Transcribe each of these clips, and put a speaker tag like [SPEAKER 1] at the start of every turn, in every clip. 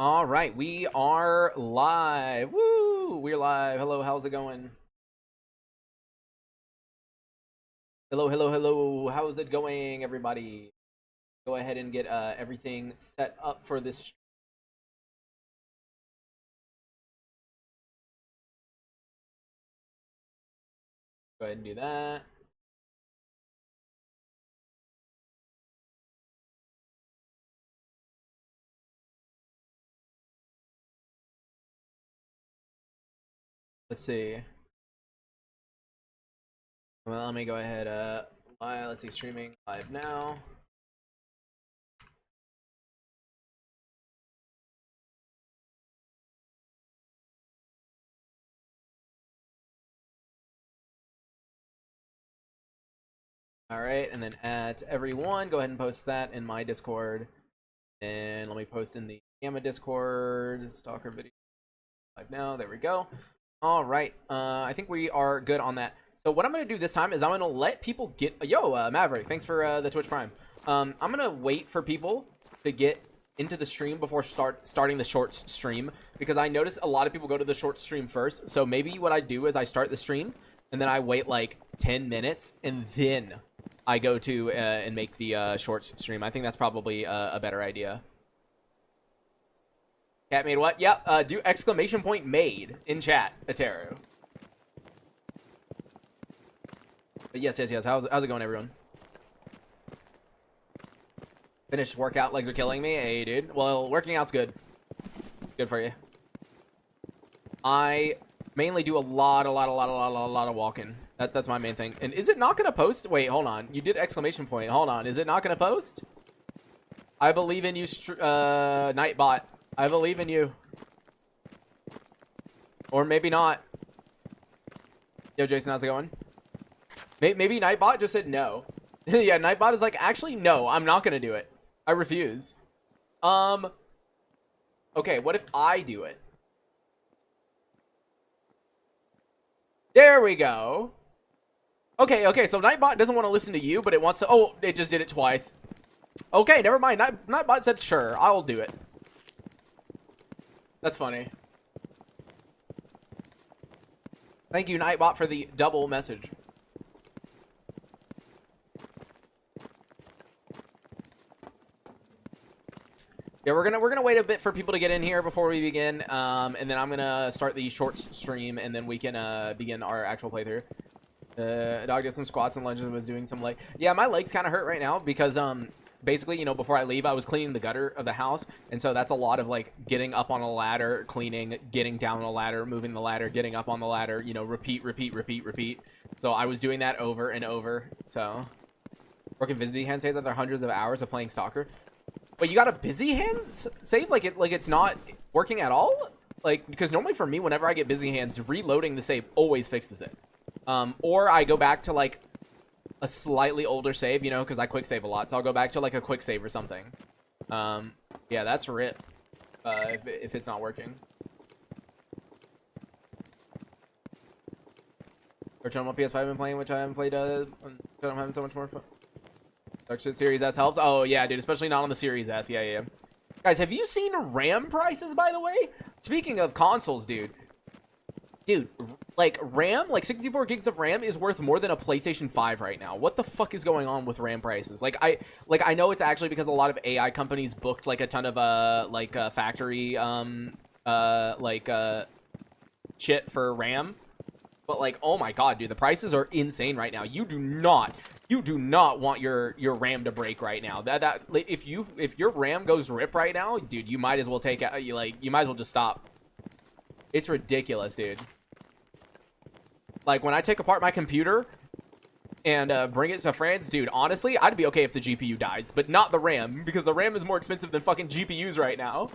[SPEAKER 1] All right, we are live. Woo! We're live. Hello, how's it going? Hello, hello, hello. How's it going, everybody? Go ahead and get everything set up for this. Go ahead and do that. Let's see. Well, let me go ahead. Let's see, streaming live now. All right, and then at everyone, go ahead and post that in my Discord, and let me post in the Gamma Discord stalker video live now. There we go. All right, I think we are good on that. So what I'm gonna do this time is I'm gonna let people get. Yo, Maverick, thanks for the Twitch Prime. I'm gonna wait for people to get into the stream before starting the shorts stream, because I notice a lot of people go to the short stream first. So maybe what I do is I start the stream and then I wait like 10 minutes and then I go to and make the shorts stream. I think that's probably a better idea. Cat made what? Yep. Do exclamation point made in chat, Ataru. But yes. How's it going, everyone? Finished workout. Legs are killing me. Hey, dude. Well, working out's good. Good for you. I mainly do a lot of walking. That's my main thing. And is it not gonna post? Wait, hold on. You did exclamation point. Hold on. Is it not gonna post? I believe in you, Nightbot. I believe in you. Or maybe not. Yo, Jason, how's it going? Maybe Nightbot just said no. Yeah, Nightbot is like, actually, no, I'm not gonna do it. I refuse. Okay, what if I do it? There we go. Okay, so Nightbot doesn't want to listen to you, but it wants to. Oh, it just did it twice. Okay, never mind. Nightbot said, sure, I'll do it. That's funny. Thank you, Nightbot, for the double message. Yeah, we're gonna wait a bit for people to get in here before we begin, and then I'm gonna start the shorts stream, and then we can begin our actual playthrough. Dog did some squats and lunges and was doing some yeah, my legs kind of hurt right now because basically, you know, before I leave, I was cleaning the gutter of the house, and so that's a lot of like getting up on a ladder, cleaning, getting down on a ladder, moving the ladder, getting up on the ladder, you know, repeat. So I was doing that over and over. So working busy hand saves after hundreds of hours of playing Stalker. But you got a busy hand save? Like it's not working at all? Like, because normally for me, whenever I get busy hands, reloading the save always fixes it. Or I go back to like a slightly older save, you know, because I quick save a lot. So I'll go back to like a quick save or something. Yeah, that's RIP. If it's not working. Which on my PS5 I've been playing, which I haven't played. I'm having so much more fun. Series S helps. Oh yeah, dude, especially not on the Series S. Yeah. Guys, have you seen RAM prices, by the way? Speaking of consoles, dude, like RAM, like 64 gigs of RAM is worth more than a PlayStation 5 right now. What the fuck is going on with RAM prices? Like I know it's actually because a lot of AI companies booked like a ton of factory shit for RAM. But like, oh my god, dude, the prices are insane right now. You do not want your RAM to break right now. If your RAM goes rip right now, dude, you might as well take it. You might as well just stop. It's ridiculous, dude. Like when I take apart my computer and bring it to France, dude, honestly, I'd be okay if the GPU dies, but not the RAM, because the RAM is more expensive than fucking GPUs right now.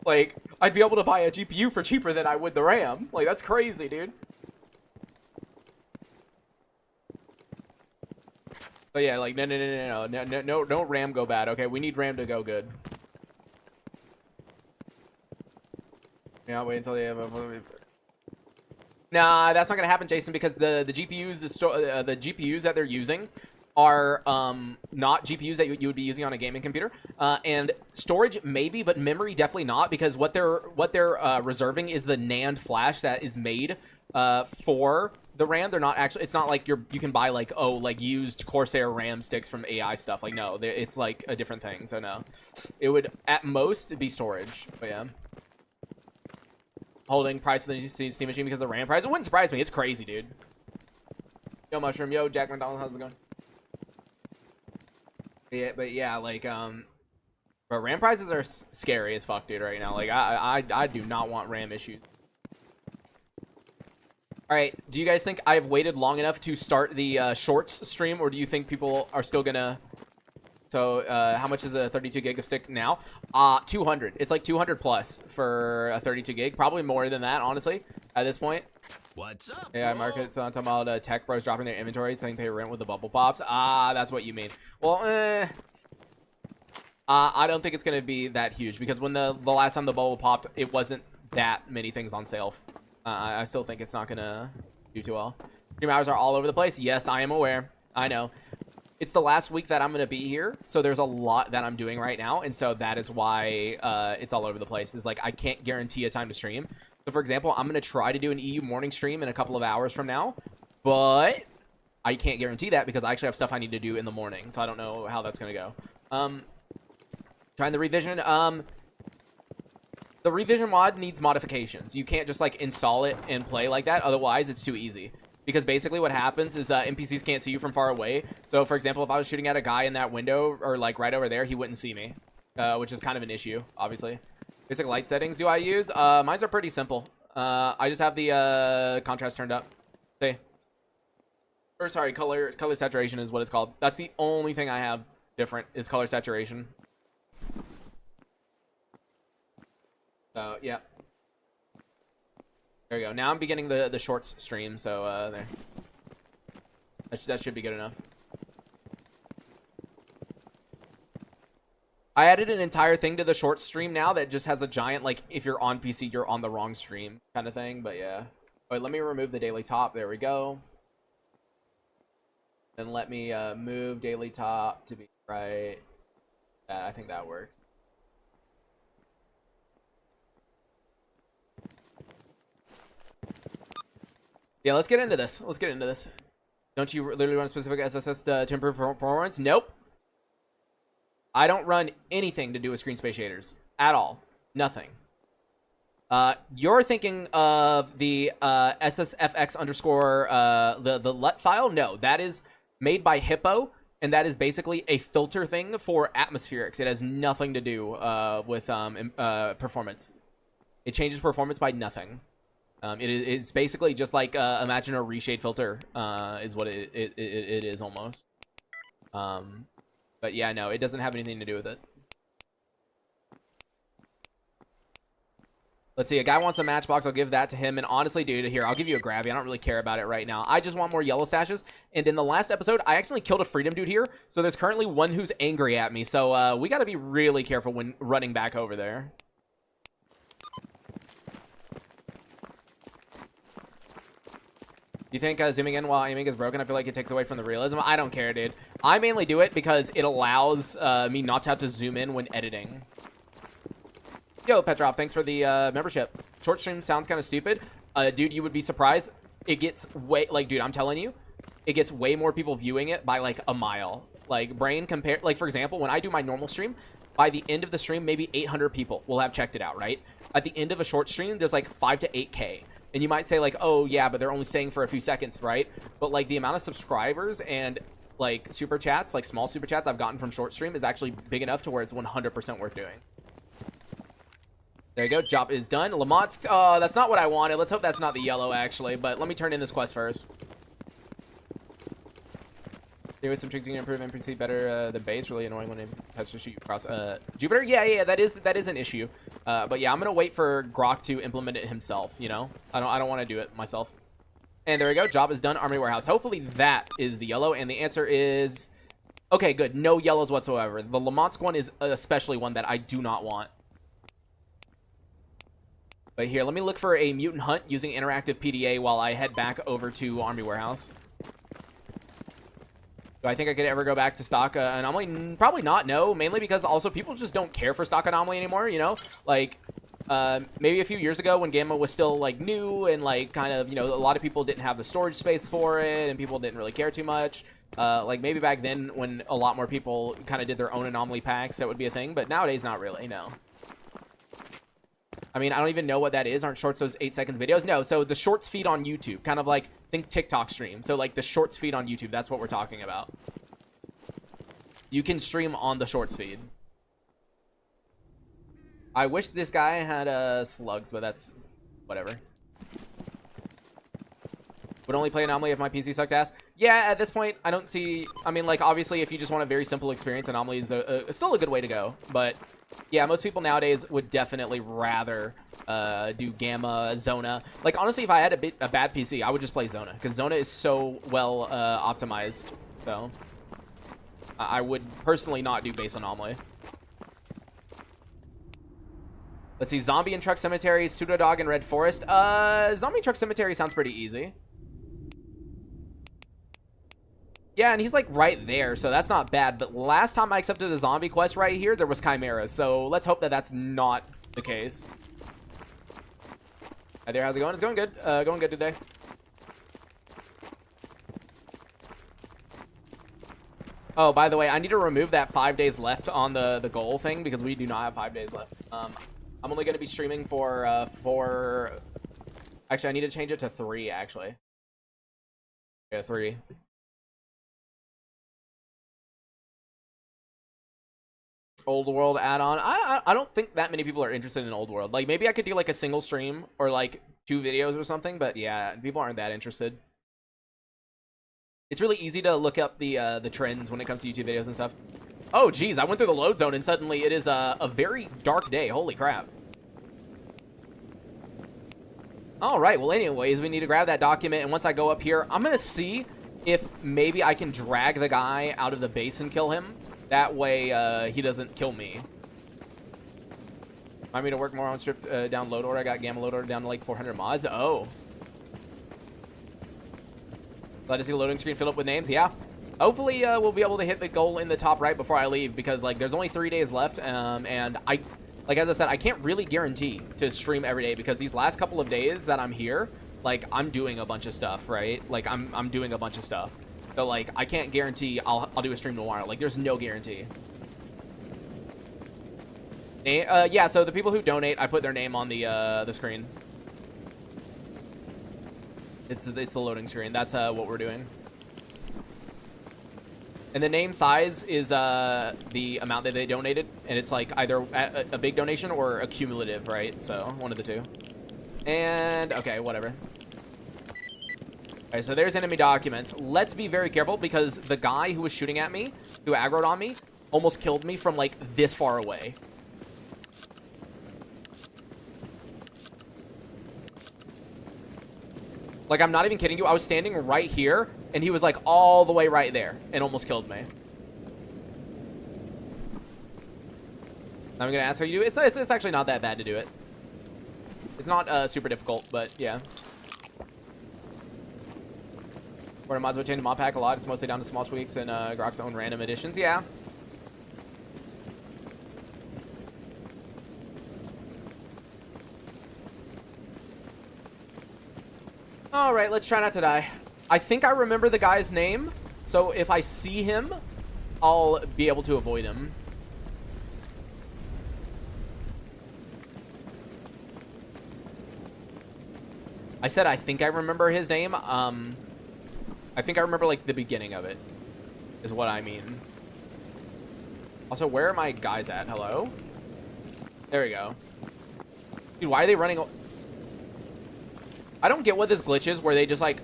[SPEAKER 1] Like, I'd be able to buy a GPU for cheaper than I would the RAM. Like, that's crazy, dude. But yeah, like, no RAM go bad, okay? We need RAM to go good. Yeah, wait until they have a... Nah, that's not gonna happen, Jason, because the GPUs that they're using are not GPUs that you would be using on a gaming computer, and storage maybe, but memory definitely not, because what they're reserving is the NAND flash that is made for the RAM. They're not actually, it's not like you can buy like, oh, like used Corsair RAM sticks from AI stuff. Like, no, it's like a different thing. So no, it would at most be storage. But yeah, holding price for the Steam machine because of the RAM price. It wouldn't surprise me. It's crazy, dude. Yo, Mushroom. Yo, Jack McDonald. How's it going? Yeah, but yeah, like, but RAM prices are scary as fuck, dude, right now. Like, I do not want RAM issues. All right, do you guys think I've waited long enough to start the shorts stream, or do you think people are still gonna? So, how much is a 32 gig of stick now? 200. It's like 200 plus for a 32 gig. Probably more than that, honestly, at this point.
[SPEAKER 2] What's up?
[SPEAKER 1] Yeah, market. So I'm talking about tech bros dropping their inventory, saying pay rent with the bubble pops. Ah, that's what you mean. Well, I don't think it's gonna be that huge, because when the last time the bubble popped, it wasn't that many things on sale. I still think it's not gonna do too well. Stream hours are all over the place. Yes, I am aware. I know. It's the last week that I'm gonna be here, so there's a lot that I'm doing right now, and so that is why it's all over the place. Is like I can't guarantee a time to stream. So for example, I'm gonna try to do an EU morning stream in a couple of hours from now, but I can't guarantee that because I actually have stuff I need to do in the morning, so I don't know how that's gonna go. Trying the revision. The revision mod needs modifications. You can't just like install it and play like that. Otherwise, it's too easy. Because basically what happens is NPCs can't see you from far away. So for example, if I was shooting at a guy in that window or like right over there, he wouldn't see me, which is kind of an issue, obviously. Basic light settings do I use? Mine's are pretty simple. I just have the contrast turned up. See? Or sorry, color saturation is what it's called. That's the only thing I have different is color saturation. So yeah, there we go. Now I'm beginning the shorts stream, so there. That should be good enough. I added an entire thing to the short stream now that just has a giant, like, if you're on PC, you're on the wrong stream kind of thing. But yeah. Wait, let me remove the daily top. There we go. Then let me move daily top to be right. I think that works. Yeah, let's get into this. Let's get into this. Don't you literally run a specific SSS to improve performance? Nope. I don't run anything to do with screen space shaders at all. Nothing. You're thinking of the SSFX underscore the LUT file? No, that is made by Hippo, and that is basically a filter thing for atmospherics. It has nothing to do with performance. It changes performance by nothing. It's basically just like imagine a reshade filter is what it is almost. But yeah, no, it doesn't have anything to do with it. Let's see, a guy wants a matchbox. I'll give that to him. And honestly, dude, here, I'll give you a grabby. I don't really care about it right now. I just want more yellow stashes. And in the last episode, I accidentally killed a freedom dude here. So there's currently one who's angry at me. So we got to be really careful when running back over there. You think zooming in while aiming is broken? I feel like it takes away from the realism. I don't care, dude. I mainly do it because it allows me not to have to zoom in when editing. Yo, Petrov, thanks for the membership. Short stream sounds kind of stupid. Dude, you would be surprised. It gets way, like, dude, I'm telling you, it gets way more people viewing it by, like, a mile. Like, brain compare, like, for example, when I do my normal stream, by the end of the stream, maybe 800 people will have checked it out, right? At the end of a short stream, there's, like, 5 to 8K. And you might say, like, oh, yeah, but they're only staying for a few seconds, right? But, like, the amount of subscribers and, like, super chats, like, small super chats I've gotten from short stream is actually big enough to where it's 100% worth doing. There you go. Job is done. Lamont's, that's not what I wanted. Let's hope that's not the yellow, actually. But let me turn in this quest first. There was some tricks you can improve NPC better the base. Really annoying when it's touch to shoot you across Jupiter. Yeah, that is an issue. But yeah, I'm gonna wait for Grok to implement it himself. You know, I don't want to do it myself. And there we go. Job is done. Army warehouse. Hopefully that is the yellow. And the answer is okay. Good. No yellows whatsoever. The Lamontsk one is especially one that I do not want. But here, let me look for a mutant hunt using interactive PDA while I head back over to Army warehouse. Do I think I could ever go back to stock anomaly? Probably not, no. Mainly because also people just don't care for stock anomaly anymore, you know? Like, maybe a few years ago when Gamma was still, like, new and, like, kind of, you know, a lot of people didn't have the storage space for it and people didn't really care too much. Like, maybe back then when a lot more people kind of did their own anomaly packs, that would be a thing. But nowadays, not really, no. I mean, I don't even know what that is. Aren't shorts those 8 seconds videos? No, so the shorts feed on YouTube. Kind of like, think TikTok stream. So, like, the shorts feed on YouTube. That's what we're talking about. You can stream on the shorts feed. I wish this guy had slugs, but that's whatever. Would only play Anomaly if my PC sucked ass. Yeah, at this point, I don't see... I mean, like, obviously, if you just want a very simple experience, Anomaly is still a good way to go. But, yeah, most people nowadays would definitely rather do Gamma, Zona. Like, honestly, if I had a bad PC, I would just play Zona. Because Zona is so well optimized. So, I would personally not do base Anomaly. Let's see, Zombie and Truck Cemetery, Pseudodog and Red Forest. Zombie Truck Cemetery sounds pretty easy. Yeah, and he's, like, right there, so that's not bad. But last time I accepted a zombie quest right here, there was Chimeras. So let's hope that that's not the case. Hi there, how's it going? It's going good. Going good today. Oh, by the way, I need to remove that 5 days left on the goal thing because we do not have 5 days left. I'm only going to be streaming for Actually, I need to change it to 3, actually. Yeah, 3. Old World add-on. I don't think that many people are interested in Old World. Like, maybe I could do, like, a single stream or, like, 2 videos or something. But, yeah, people aren't that interested. It's really easy to look up the trends when it comes to YouTube videos and stuff. Oh, geez, I went through the load zone, and suddenly it is a very dark day. Holy crap. All right, well, anyways, we need to grab that document, and once I go up here, I'm going to see if maybe I can drag the guy out of the base and kill him. That way, he doesn't kill me. Want me to work more on stripped down load order? I got Gamma load order down to, like, 400 mods. Oh. Glad to see the loading screen fill up with names. Yeah. Hopefully, we'll be able to hit the goal in the top right before I leave because, like, there's only 3 days left, and like, as I said, I can't really guarantee to stream every day because these last couple of days that I'm here, like, I'm doing a bunch of stuff, right? Like, I'm doing a bunch of stuff. So, like, I can't guarantee I'll do a stream tomorrow. Like, there's no guarantee. Yeah, so the people who donate, I put their name on the screen. It's the loading screen. That's what we're doing. And the name size is the amount that they donated, and it's like either a big donation or a cumulative, right? So one of the two. And okay, whatever. Okay, so there's enemy documents. Let's be very careful because the guy who was shooting at me, who aggroed on me, almost killed me from like this far away. Like, I'm not even kidding you. I was standing right here, and he was, like, all the way right there and almost killed me. I'm going to ask how you do it. It's actually not that bad to do it. It's not super difficult, but, yeah. Where mods would change the mod pack a lot. It's mostly down to small tweaks and Grok's own random additions. Yeah. All right, let's try not to die. I think I remember the guy's name, so if I see him, I'll be able to avoid him. I said I think I remember his name. I think I remember, like, the beginning of it, is what I mean. Also, where are my guys at? Hello? There we go. Dude, why are they running... I don't get what this glitch is where they just, like,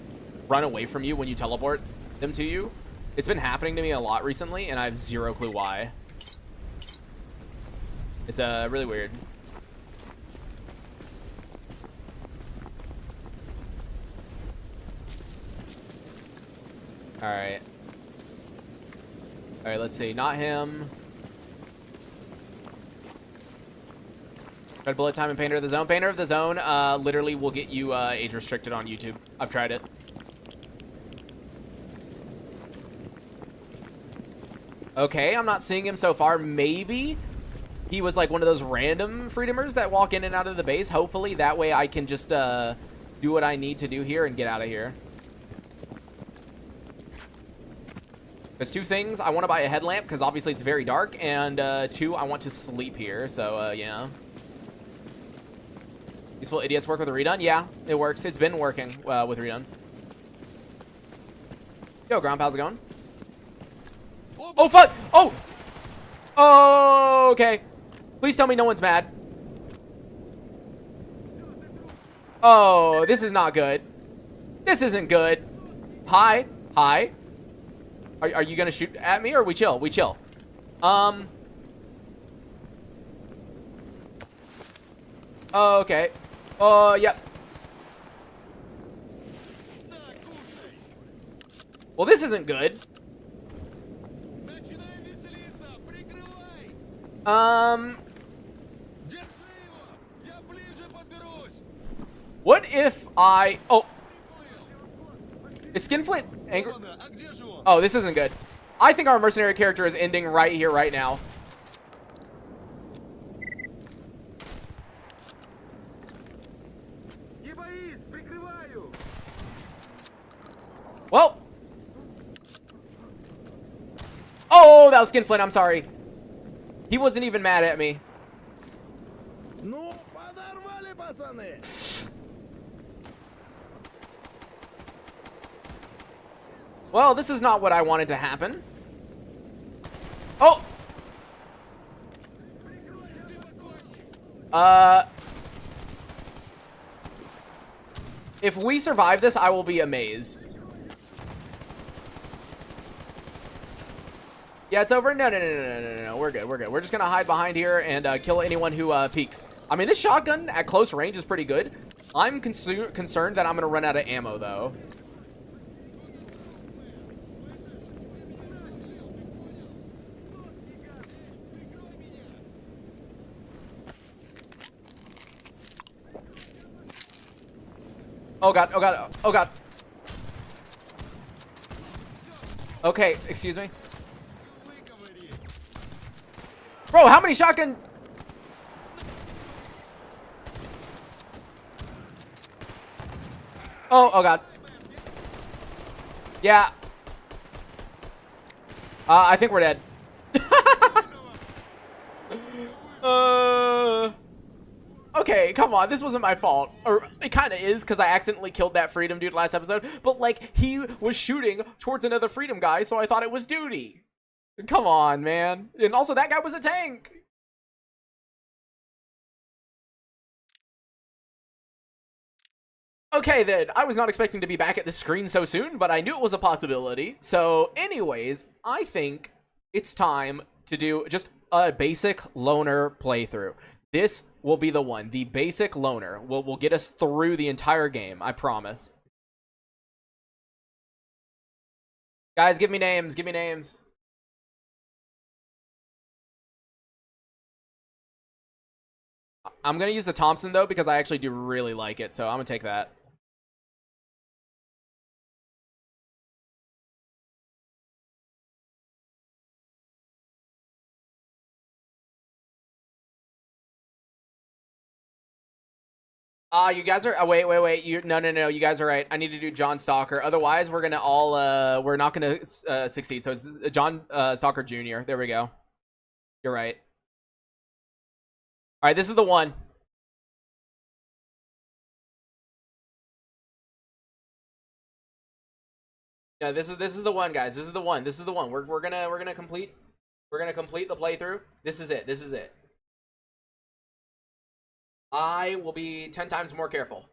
[SPEAKER 1] run away from you when you teleport them to you. It's been happening to me a lot recently, and I have zero clue why. It's really weird. Alright. Alright, let's see. Not him. Red Bullet Time and Painter of the Zone. Painter of the Zone literally will get you age restricted on YouTube. I've tried it. Okay, I'm not seeing him so far. Maybe he was like one of those random freedomers that walk in and out of the base. Hopefully that way I can just do what I need to do here and get out of here. There's two things. I want to buy a headlamp because obviously it's very dark. And two, I want to sleep here. So, yeah. Useful idiots work with a redone? Yeah, it works. It's been working with redone. Yo, Ground, how's it going? Oh, fuck! Oh! Oh, okay. Please tell me no one's mad. Oh, this is not good. This isn't good. Hi. Hi. Are you gonna shoot at me or we chill? We chill. Okay. Yep. Well, this isn't good. What if I... Oh. Is Skinflint angry? Oh, this isn't good. I think our mercenary character is ending right here, right now. Well. Oh, that was Skinflint. I'm sorry. He wasn't even mad at me. Well, this is not what I wanted to happen. Oh! If we survive this, I will be amazed. Yeah, it's over? No. We're good. We're good. We're just going to hide behind here and kill anyone who peeks. I mean, this shotgun at close range is pretty good. I'm concerned that I'm going to run out of ammo, though. Oh, God. Oh, God. Oh, God. Okay, excuse me. Bro, how many shotgun... Oh, God. Yeah. I think we're dead. Okay, come on. This wasn't my fault. Or it kind of is because I accidentally killed that freedom dude last episode. But, like, he was shooting towards another freedom guy, so I thought it was duty. Come on, man. And also, that guy was a tank. Okay, then. I was not expecting to be back at the screen so soon, but I knew it was a possibility. So, anyways, I think it's time to do just a basic loner playthrough. This will be the one. The basic loner will get us through the entire game. I promise. Guys, give me names. Give me names. I'm going to use the Thompson, though, because I actually do really like it. So I'm going to take that. You guys are... wait. No. You guys are right. I need to do John Stalker. Otherwise, we're going to all... we're not going to succeed. So it's John Stalker Jr. There we go. You're right. All right, this is the one. Yeah, this is the one, guys. This is the one. This is the one. We're gonna complete the playthrough. This is it. This is it. I will be 10 times more careful.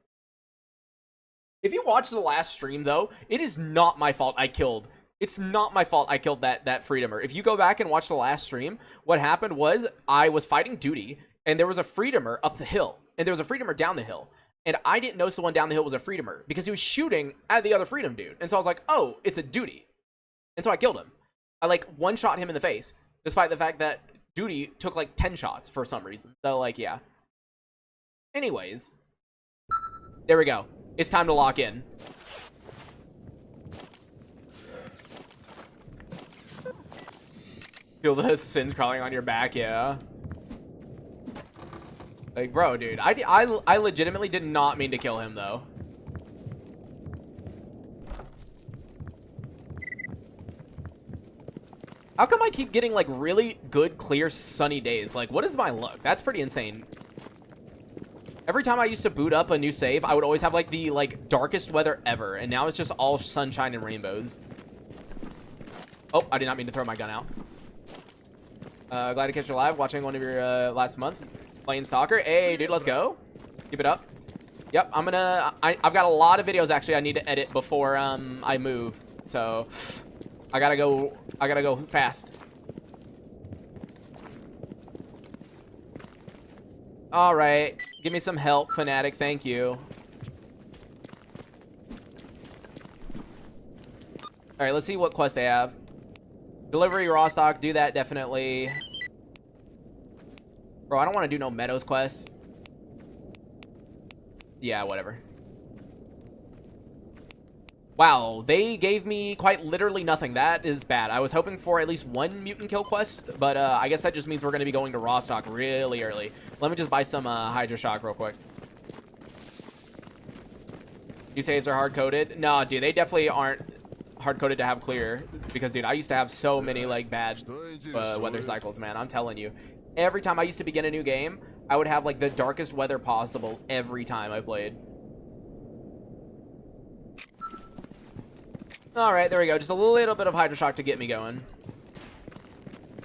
[SPEAKER 1] If you watch the last stream, though, it is not my fault I killed. It's not my fault I killed that freedomer. If you go back and watch the last stream, what happened was I was fighting duty, and there was a freedomer up the hill, and there was a freedomer down the hill. And I didn't notice the one down the hill was a freedomer because he was shooting at the other freedom dude. And so I was like, oh, it's a duty. And so I killed him. I like one-shot him in the face, despite the fact that duty took like 10 shots for some reason. So like, yeah. Anyways, there we go. It's time to lock in. Feel the sins crawling on your back, yeah. Like, bro, dude, I legitimately did not mean to kill him, though. How come I keep getting, like, really good, clear, sunny days? Like, what is my luck? That's pretty insane. Every time I used to boot up a new save, I would always have, like, the, like, darkest weather ever. And now it's just all sunshine and rainbows. Oh, I did not mean to throw my gun out. Glad to catch you live. Watching one of your, last month. Playing soccer. Hey, dude, let's go. Keep it up. Yep, I'm gonna... I've got a lot of videos, actually, I need to edit before, I move. So... I gotta go fast. All right, give me some help, Fanatic. Thank you. All right, let's see what quest they have. Delivery raw stock, do that definitely. Bro, I don't want to do no Meadows quests. Yeah, whatever. Wow, they gave me quite literally nothing. That is bad. I was hoping for at least one mutant kill quest, but I guess that just means we're going to be going to raw stock really early. Let me just buy some Hydra Shock real quick. You saves are hard-coded? No, dude, they definitely aren't hard-coded to have clear. Because, dude, I used to have so many, like, bad weather cycles, man. I'm telling you. Every time I used to begin a new game, I would have, like, the darkest weather possible every time I played. All right, there we go. Just a little bit of Hydra Shock to get me going.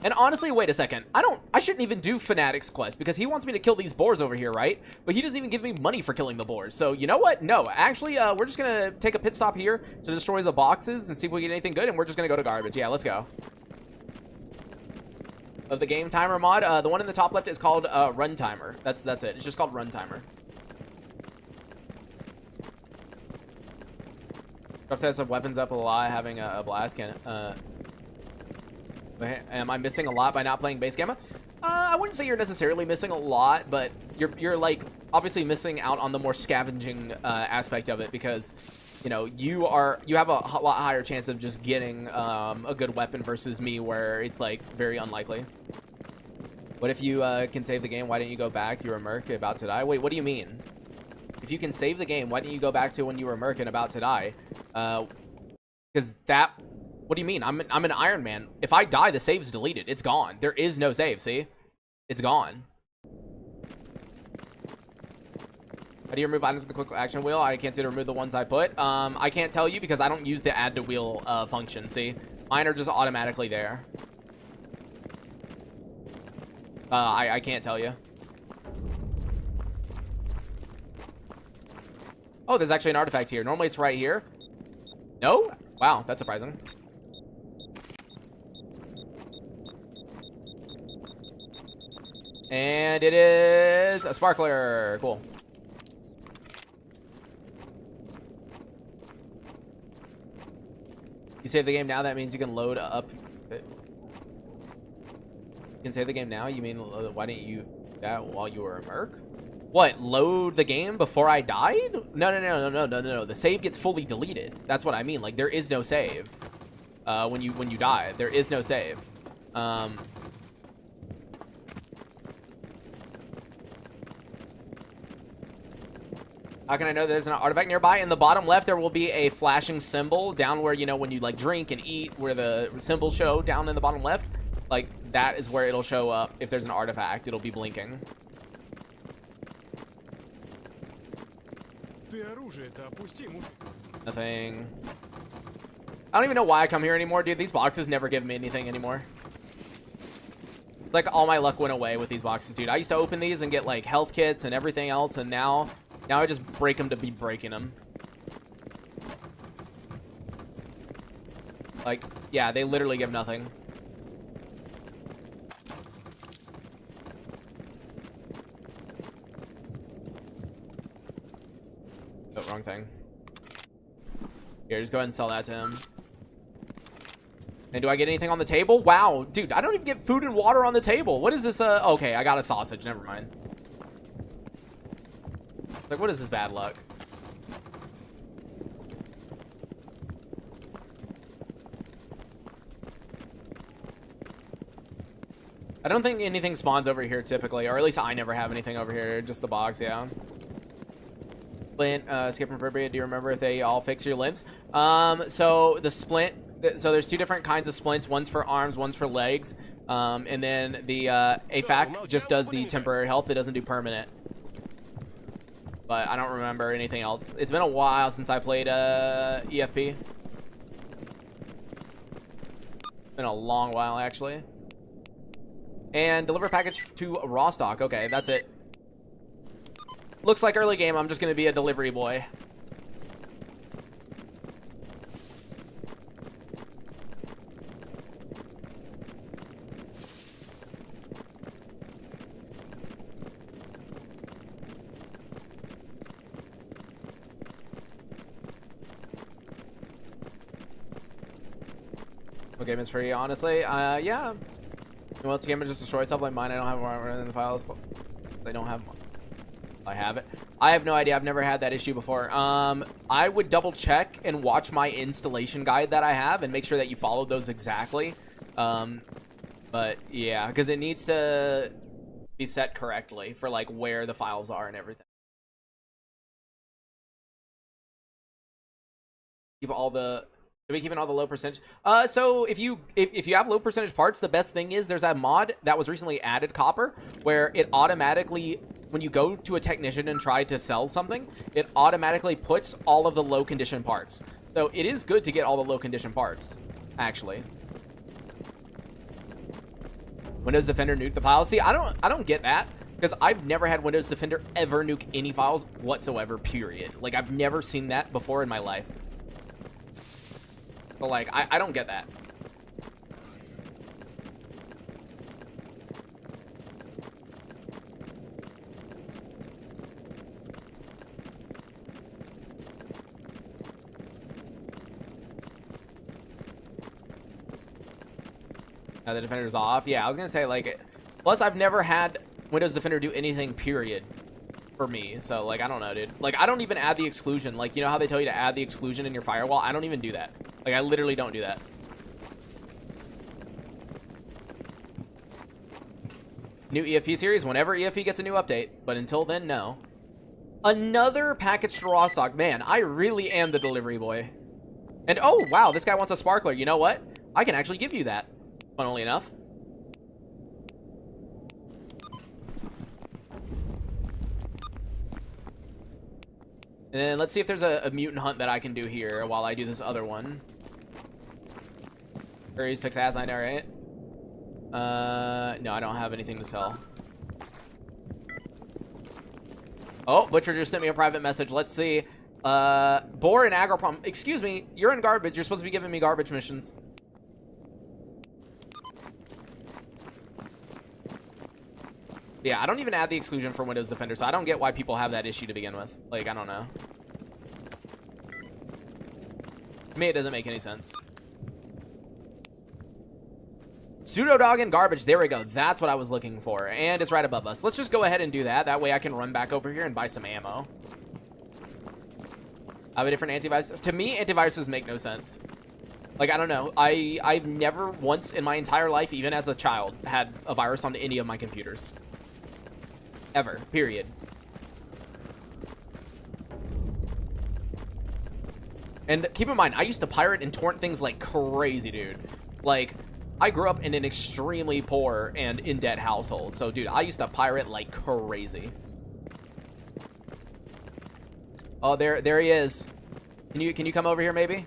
[SPEAKER 1] And honestly, wait a second. I shouldn't even do Fanatic's quest because he wants me to kill these boars over here, right? But he doesn't even give me money for killing the boars. So you know what? No, actually, we're just gonna take a pit stop here to destroy the boxes and see if we get anything good. And we're just gonna go to garbage. Yeah, let's go. Of the game timer mod, the one in the top left is called Run Timer. That's it. It's just called Run Timer. Upsets of weapons up a lot, having a blast cannon. Am I missing a lot by not playing base gamma? I wouldn't say you're necessarily missing a lot, but you're like obviously missing out on the more scavenging aspect of it because you know you have a lot higher chance of just getting a good weapon versus me where it's like very unlikely. What if you can save the game? Why didn't you go back? You're a merc about to die. Wait, what do you mean? If you can save the game, why didn't you go back to when you were merc and about to die? Because that... What do you mean? I'm an Iron Man. If I die, the save's deleted. It's gone. There is no save, see? It's gone. How do you remove items with the quick action wheel? I can't see to remove the ones I put. I can't tell you because I don't use the add to wheel function, see? Mine are just automatically there. I can't tell you. Oh, there's actually an artifact here. Normally it's right here. No? Wow, that's surprising. And it is a sparkler. Cool. You save the game now, that means you can load up. You can save the game now? You mean, why didn't you do that while you were a merc? What, load the game before I died? No. The save gets fully deleted. That's what I mean. Like, there is no save when you die. There is no save. How can I know there's an artifact nearby? In the bottom left, there will be a flashing symbol down where, you know, when you, like, drink and eat, where the symbols show down in the bottom left. Like, that is where it'll show up. If there's an artifact, it'll be blinking. Nothing. I don't even know why I come here anymore, dude. These boxes never give me anything anymore. It's like all my luck went away with these boxes, dude. I used to open these and get, like, health kits and everything else, and now I just break them to be breaking them. Like, yeah, they literally give nothing. Oh, wrong thing. Here, just go ahead and sell that to him. And do I get anything on the table? Wow, dude, I don't even get food and water on the table. What is this? Okay, I got a sausage. Never mind. Like, what is this bad luck? I don't think anything spawns over here typically, or at least I never have anything over here. Just the bogs, yeah. Splint, skip and appropriate. Do you remember if they all fix your limbs? So the splint. So there's two different kinds of splints. One's for arms, one's for legs. And then the AFAC just does the temporary health. It doesn't do permanent. But I don't remember anything else. It's been a while since I played EFP. Been a long while, actually. And deliver package to raw stock. Okay, that's it. Looks like early game, I'm just going to be a delivery boy. Okay, Miss Free, honestly, yeah. Well, it's a game that just destroy stuff like mine. I don't have more in the files. They don't have. I have it. I have no idea. I've never had that issue before. I would double check and watch my installation guide that I have and make sure that you follow those exactly. But yeah, because it needs to be set correctly for like where the files are and everything. Keep all the. Are we keeping all the low percentage? So if you have low percentage parts, the best thing is there's a mod that was recently added, Copper, where it automatically, when you go to a technician and try to sell something, it automatically puts all of the low condition parts. So it is good to get all the low condition parts, actually. Windows Defender nuke the files. See, I don't get that, because I've never had Windows Defender ever nuke any files whatsoever, period. Like, I've never seen that before in my life. But like, I don't get that. Now the Defender's off. Yeah, I was gonna say, like, plus I've never had Windows Defender do anything, period, for me. So like, I don't know, dude. Like, I don't even add the exclusion. Like, you know how they tell you to add the exclusion in your firewall? I don't even do that. Like, I literally don't do that. New EFP series, whenever EFP gets a new update. But until then, no. Another package to raw stock. Man, I really am the delivery boy. And, oh, wow, this guy wants a sparkler. You know what? I can actually give you that, funnily enough. And then let's see if there's a mutant hunt that I can do here while I do this other one. 36 has, I know, right? No, I don't have anything to sell. Oh, Butcher just sent me a private message. Let's see. Boar and Agroprom. Excuse me, you're in garbage. You're supposed to be giving me garbage missions. Yeah, I don't even add the exclusion for Windows Defender, so I don't get why people have that issue to begin with. Like, I don't know. To me, it doesn't make any sense. Pseudo dog and garbage. There we go. That's what I was looking for. And it's right above us. Let's just go ahead and do that. That way I can run back over here and buy some ammo. I have a different antivirus. To me, antiviruses make no sense. Like, I don't know. I've never once in my entire life, even as a child, had a virus on any of my computers. Ever. Period. And keep in mind, I used to pirate and torrent things like crazy, dude. Like, I grew up in an extremely poor and in-debt household. So, dude, I used to pirate like crazy. Oh, there he is. Can you come over here, maybe?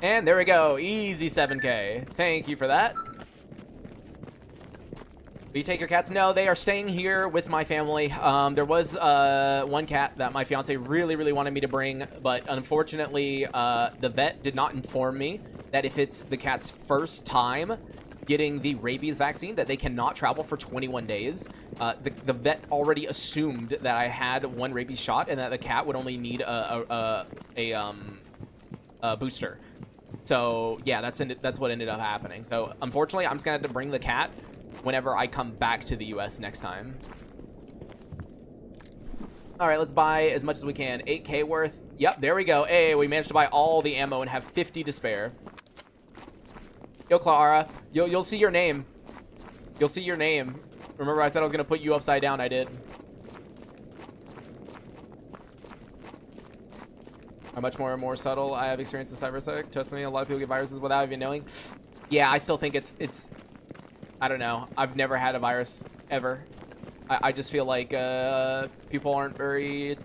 [SPEAKER 1] And there we go. Easy 7K. Thank you for that. Will you take your cats? No, they are staying here with my family. There was one cat that my fiance really wanted me to bring, but unfortunately, the vet did not inform me that if it's the cat's first time getting the rabies vaccine, that they cannot travel for 21 days. The vet already assumed that I had one rabies shot and that the cat would only need a booster. So yeah, that's what ended up happening. So unfortunately, I'm just gonna have to bring the cat whenever I come back to the US next time. All right, let's buy as much as we can. 8K worth. Yep, there we go. Hey, we managed to buy all the ammo and have 50 to spare. Yo, s.t.a.l.k.e.r, you'll see your name. You'll see your name. Remember I said I was gonna put you upside down? I did. How much more subtle I have experience in cybersec. Trust me, a lot of people get viruses without even knowing. Yeah, I still think it's I don't know. I've never had a virus ever. I just feel like people aren't very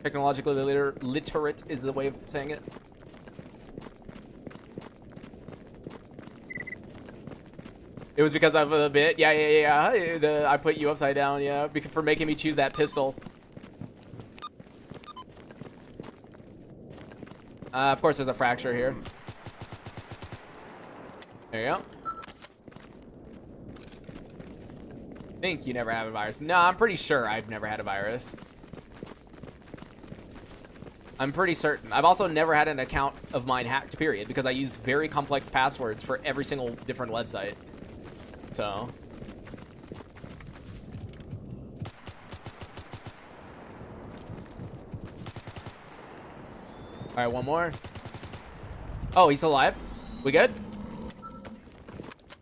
[SPEAKER 1] technologically literate is the way of saying it. It was because of a bit. Yeah. I put you upside down, yeah, because for making me choose that pistol. Of course, there's a fracture here. There you go. Think you never have a virus. No, I'm pretty sure I've never had a virus. I'm pretty certain. I've also never had an account of mine hacked, period, because I use very complex passwords for every single different website. So. All right, one more. Oh, he's alive? We good?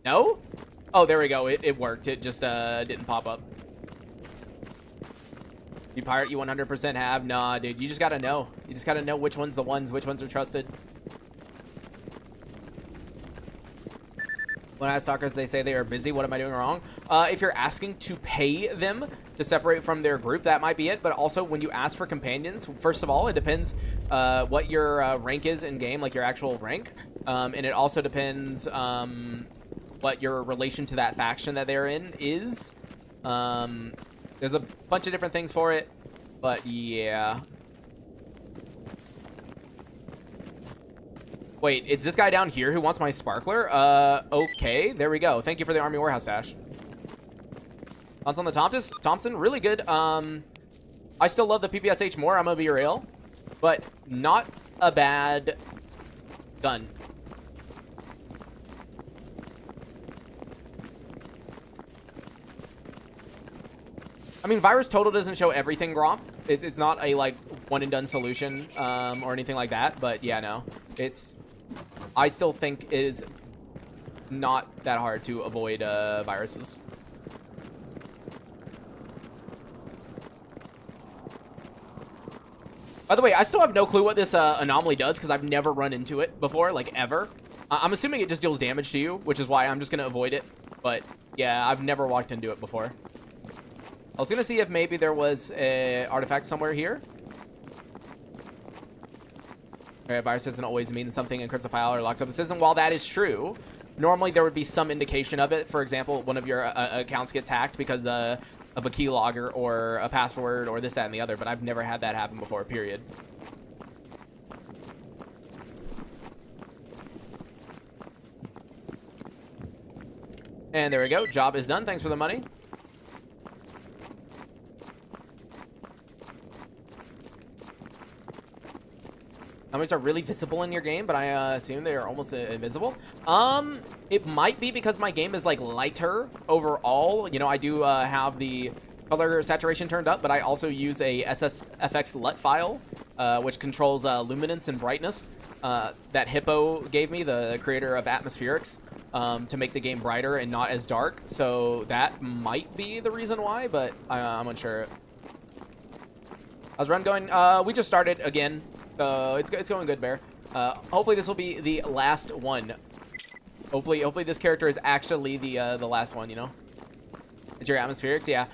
[SPEAKER 1] No? Oh, there we go. It worked. It just didn't pop up. You pirate, you 100% have? Nah, dude. You just gotta know. You just gotta know which one's the ones, which ones are trusted. When I ask stalkers, they say they are busy. What am I doing wrong? If you're asking to pay them to separate from their group, that might be it. But also, when you ask for companions, first of all, it depends what your rank is in game, like your actual rank. And it also depends what your relation to that faction that they're in is. There's a bunch of different things for it, but yeah. Wait, is this guy down here who wants my sparkler? Okay, there we go. Thank you for the Army Warehouse stash. Thoughts on the Thompson, really good. I still love the PPSH more, I'm gonna be real, but not a bad gun. I mean, Virus Total doesn't show everything, Gromp. It's not a, like, one-and-done solution or anything like that. But, yeah, no. I still think it is not that hard to avoid viruses. By the way, I still have no clue what this anomaly does because I've never run into it before, like, ever. I'm assuming it just deals damage to you, which is why I'm just going to avoid it. But, yeah, I've never walked into it before. I was gonna see if maybe there was an artifact somewhere here. Alright, virus doesn't always mean something encrypts a file or locks up a system. While that is true, normally there would be some indication of it. For example, one of your accounts gets hacked because of a keylogger or a password or this, that, and the other. But I've never had that happen before, period. And there we go. Job is done. Thanks for the money. Enemies are really visible in your game, but I assume they are almost invisible. It might be because my game is like lighter overall. You know, I do have the color saturation turned up, but I also use a SSFX LUT file, which controls luminance and brightness. That Hippo gave me, the creator of Atmospherics, to make the game brighter and not as dark. So that might be the reason why, but I'm unsure. How's run going? We just started again. So it's going good, Bear. Hopefully this will be the last one. Hopefully this character is actually the last one. You know, it's your Atmospherics, yeah.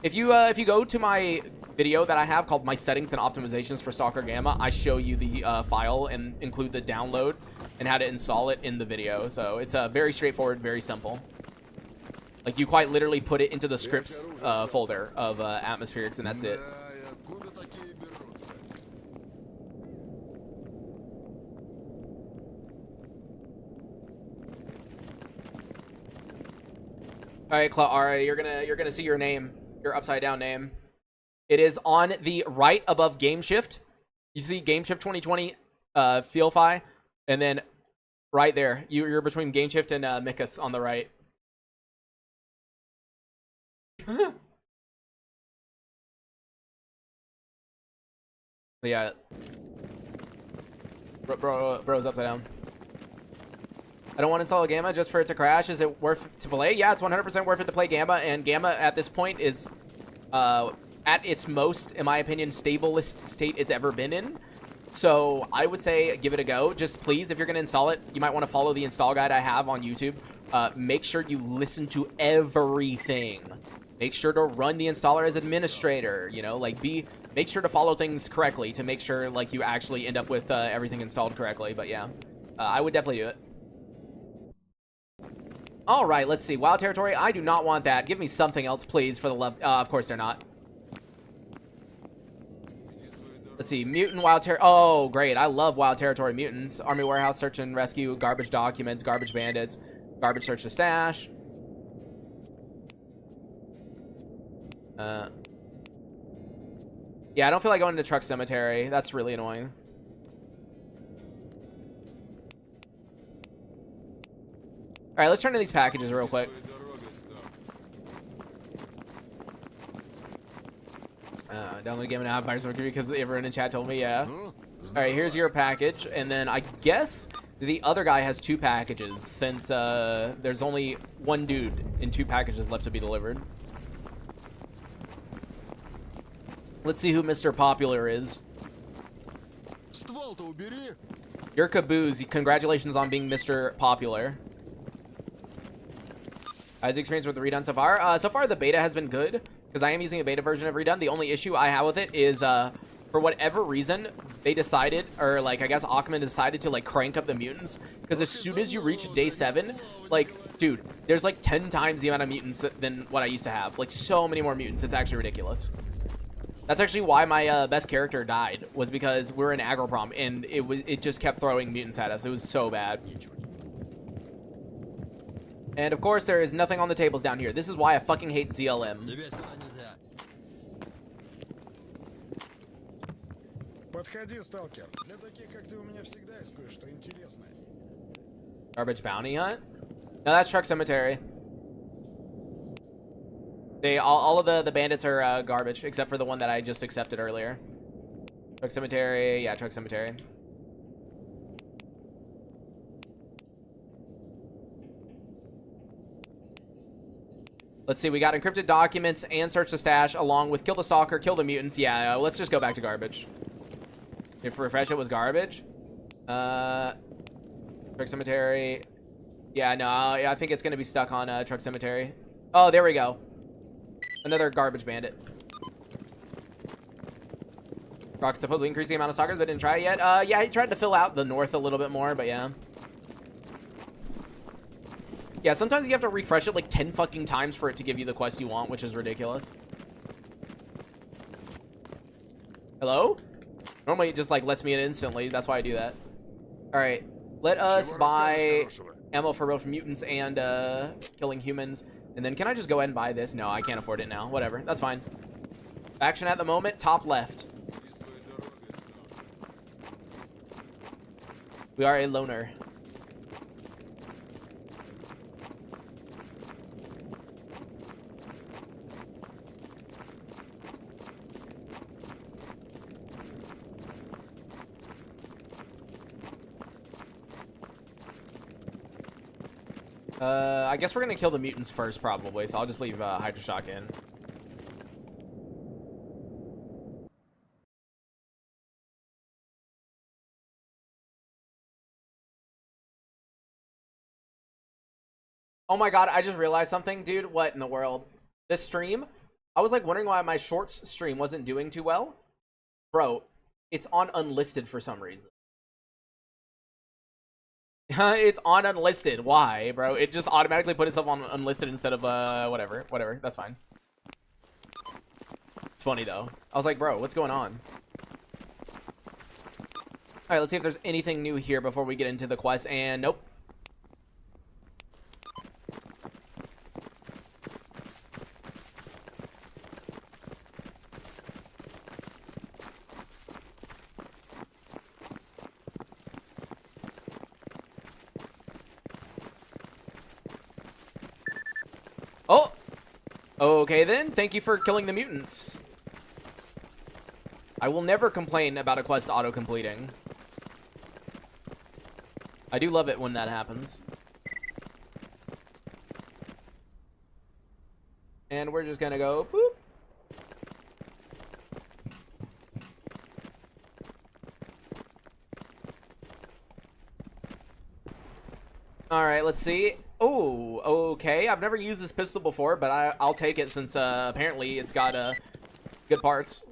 [SPEAKER 1] If you go to my video that I have called "My Settings and Optimizations for Stalker Gamma," I show you the file and include the download and how to install it in the video. So it's very straightforward, very simple. Like you quite literally put it into the scripts folder of Atmospherics, and that's it. All right, s.t.a.l.k.e.r, you're gonna see your name, your upside down name. It is on the right above Game Shift. You see Game Shift 2020 Feel-Fi, and then right there, you're between Game Shift and Mikus on the right. But yeah. Bro's upside down. I don't want to install a Gamma just for it to crash. Is it worth to play? Yeah, it's 100% worth it to play Gamma. And Gamma at this point is at its most, in my opinion, stablest state it's ever been in. So I would say give it a go. Just please, if you're going to install it, you might want to follow the install guide I have on YouTube. Make sure you listen to everything. Make sure to run the installer as administrator. You know, like make sure to follow things correctly to make sure like you actually end up with everything installed correctly. But yeah, I would definitely do it. All right, let's see. Wild territory. I do not want that. Give me something else, please, for the love. Of course they're not. Let's see. Mutant wild territory. Oh, great. I love wild territory mutants. Army warehouse, search and rescue, garbage documents, garbage bandits, garbage search to stash. Yeah, I don't feel like going to truck cemetery. That's really annoying. All right, let's turn in these packages real quick. Download a game and a half hours because everyone in chat told me, yeah. All right, here's your package, and then I guess the other guy has 2 packages since there's only one dude in 2 packages left to be delivered. Let's see who Mr. Popular is. You're Caboose. Congratulations on being Mr. Popular. How's the experience with the redone so far? So far, the beta has been good, because I am using a beta version of redone. The only issue I have with it is, for whatever reason, they decided, or, like, I guess Ackman decided to, like, crank up the mutants, because as soon as you reach day 7, like, dude, there's, like, 10 times the amount of mutants than what I used to have. Like, so many more mutants. It's actually ridiculous. That's actually why my best character died, was because we were in Agroprom, and it just kept throwing mutants at us. It was so bad. And of course, there is nothing on the tables down here. This is why I fucking hate ZLM. Garbage bounty hunt? No, that's truck cemetery. All of the bandits are garbage, except for the one that I just accepted earlier. Truck cemetery, yeah, truck cemetery. Let's see, we got encrypted documents and search the stash, along with kill the stalker, kill the mutants. Yeah, let's just go back to garbage. If refresh it was garbage. Truck cemetery. Yeah, no, I think it's gonna be stuck on truck cemetery. Oh, there we go. Another garbage bandit. Rock supposedly increasing the amount of stalkers, but didn't try it yet. Yeah, he tried to fill out the north a little bit more, but yeah. Yeah, sometimes you have to refresh it like 10 fucking times for it to give you the quest you want, which is ridiculous. Hello? Normally it just like lets me in instantly. That's why I do that. Alright. Let us buy ammo for both mutants and killing humans. And then can I just go ahead and buy this? No, I can't afford it now. Whatever. That's fine. Action at the moment. Top left. We are a loner. I guess we're gonna kill the mutants first, probably. So I'll just leave Hydra Shock in. Oh my god, I just realized something, dude. What in the world? This stream, I was like wondering why my shorts stream wasn't doing too well. Bro, it's on unlisted for some reason. It's on unlisted. Why, bro? It just automatically put itself on unlisted instead of whatever. Whatever. That's fine. It's funny though. I was like, bro, what's going on? All right, let's see if there's anything new here before we get into the quest. And nope. Oh, okay then. Thank you for killing the mutants. I will never complain about a quest auto-completing. I do love it when that happens. And we're just gonna go boop. All right, let's see. Oh, okay. I've never used this pistol before, but I'll take it since apparently it's got good parts.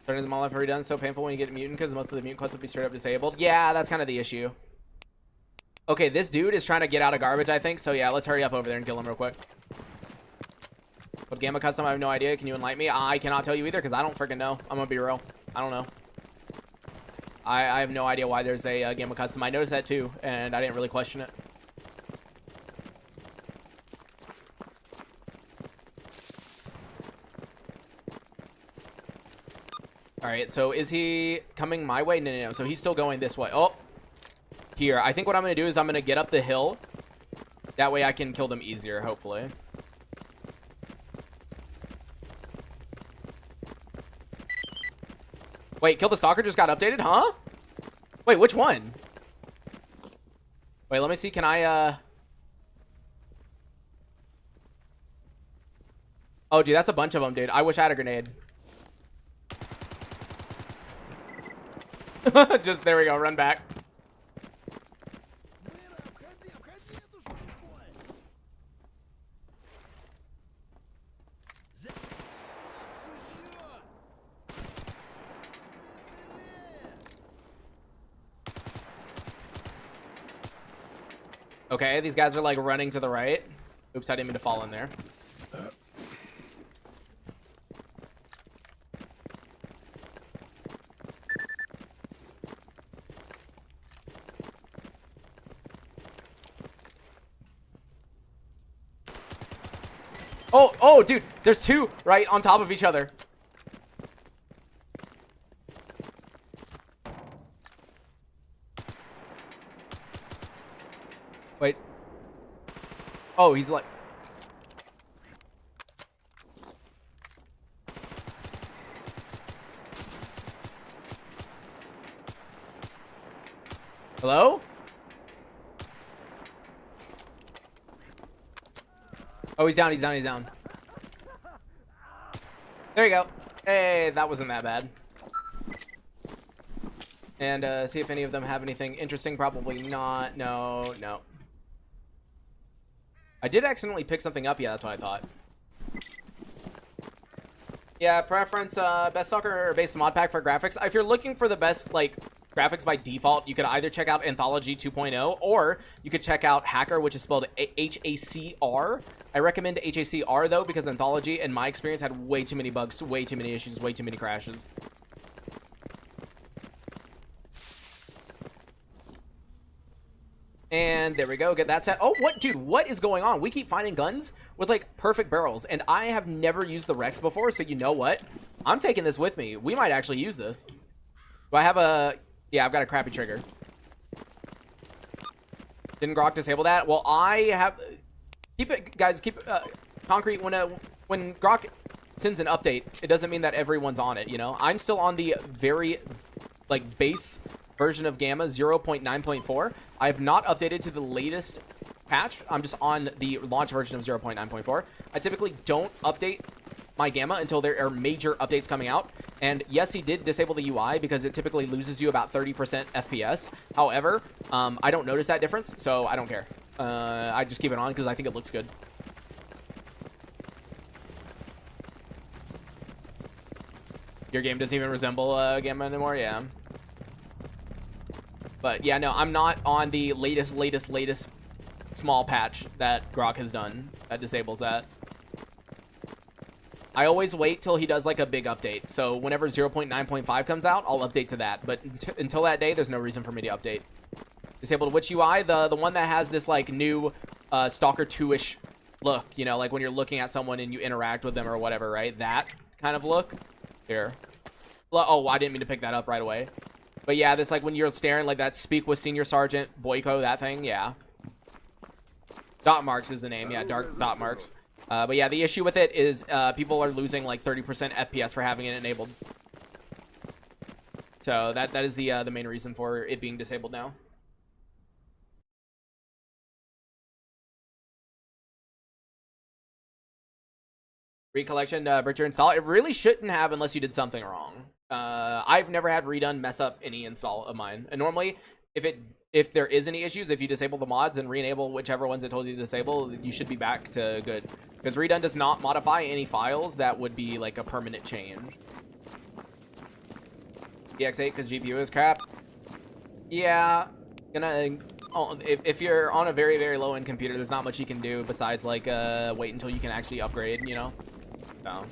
[SPEAKER 1] Starting them all have already done. So painful when you get a mutant because most of the mutant quests will be straight up disabled. Yeah, that's kind of the issue. Okay, this dude is trying to get out of garbage, I think. So yeah, let's hurry up over there and kill him real quick. What Gamma custom? I have no idea. Can you enlighten me? I cannot tell you either because I don't freaking know. I'm gonna be real. I don't know. I have no idea why there's a Gamma custom. I noticed that too, and I didn't really question it. All right, so is he coming my way? No. So he's still going this way. Oh, here. I think what I'm gonna do is I'm gonna get up the hill. That way I can kill them easier, hopefully. Wait, Kill the Stalker just got updated, huh? Wait, which one? Wait, let me see. Can I, Oh, dude, that's a bunch of them, dude. I wish I had a grenade. Just, there we go. Run back. Okay, these guys are like running to the right. Oops, I didn't mean to fall in there. Oh, dude, there's two right on top of each other. Wait. Oh, he's like... Hello? Oh, he's down, he's down. There you go. Hey, that wasn't that bad. And see if any of them have anything interesting. Probably not. No. I did accidentally pick something up. Yeah, that's what I thought. Yeah, preference, best stalker based mod pack for graphics. If you're looking for the best, like, graphics by default, you could either check out Anthology 2.0 or you could check out Hacker, which is spelled H-A-C-R. I recommend H-A-C-R though, because Anthology, in my experience, had way too many bugs, way too many issues, way too many crashes. And there we go. Get that set. Oh, what, dude? What is going on? We keep finding guns with like perfect barrels, and I have never used the Rex before. So you know what? I'm taking this with me. We might actually use this. Do I have a? Yeah, I've got a crappy trigger. Didn't Grok disable that? Well, I have. Keep it, guys. Keep concrete. When Grok sends an update, it doesn't mean that everyone's on it. You know, I'm still on the very like base version of Gamma 0.9.4. I have not updated to the latest patch. I'm just on the launch version of 0.9.4. I typically don't update my Gamma until there are major updates coming out. And yes, he did disable the UI because it typically loses you about 30% FPS. However, I don't notice that difference, so I don't care. I just keep it on because I think it looks good. Your game doesn't even resemble Gamma anymore? Yeah. But yeah, no, I'm not on the latest small patch that Grok has done that disables that. I always wait till he does like a big update. So whenever 0.9.5 comes out, I'll update to that. But until that day, there's no reason for me to update. Disabled which UI? The one that has this like new Stalker 2-ish look. You know, like when you're looking at someone and you interact with them or whatever, right? That kind of look. Here. Oh, I didn't mean to pick that up right away. But yeah, this like when you're staring like that, speak with Senior Sergeant Boyko, that thing, yeah. Dot marks is the name. Yeah, dark dot marks. But yeah, the issue with it is people are losing like 30% FPS for having it enabled. So that is the main reason for it being disabled now. Recollection, Bridger install. It really shouldn't have unless you did something wrong. I've never had redone mess up any install of mine. And normally, if there is any issues, if you disable the mods and re-enable whichever ones it told you to disable, you should be back to good. Because redone does not modify any files that would be like a permanent change. EX8 because GPU is crap. Yeah, if you're on a very, very low end computer, there's not much you can do besides like wait until you can actually upgrade, you know. So.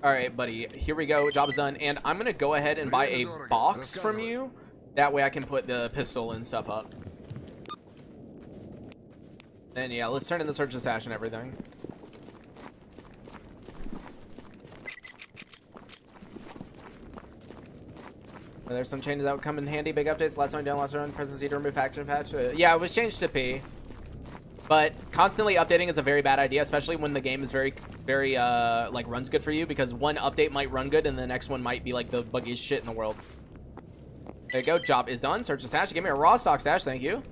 [SPEAKER 1] All right, buddy, here we go. Job is done. And I'm going to go ahead and buy a box from you. That way I can put the pistol and stuff up. And yeah, let's turn in the search and stash and everything. There's some changes that would come in handy. Big updates. Last one down, last run. Present C to remove faction patch. Yeah, it was changed to P. But constantly updating is a very bad idea, especially when the game is very, very, like, runs good for you. Because one update might run good, and the next one might be, like, the buggiest shit in the world. There you go. Job is done. Search the stash. Give me a raw stock stash. Thank you.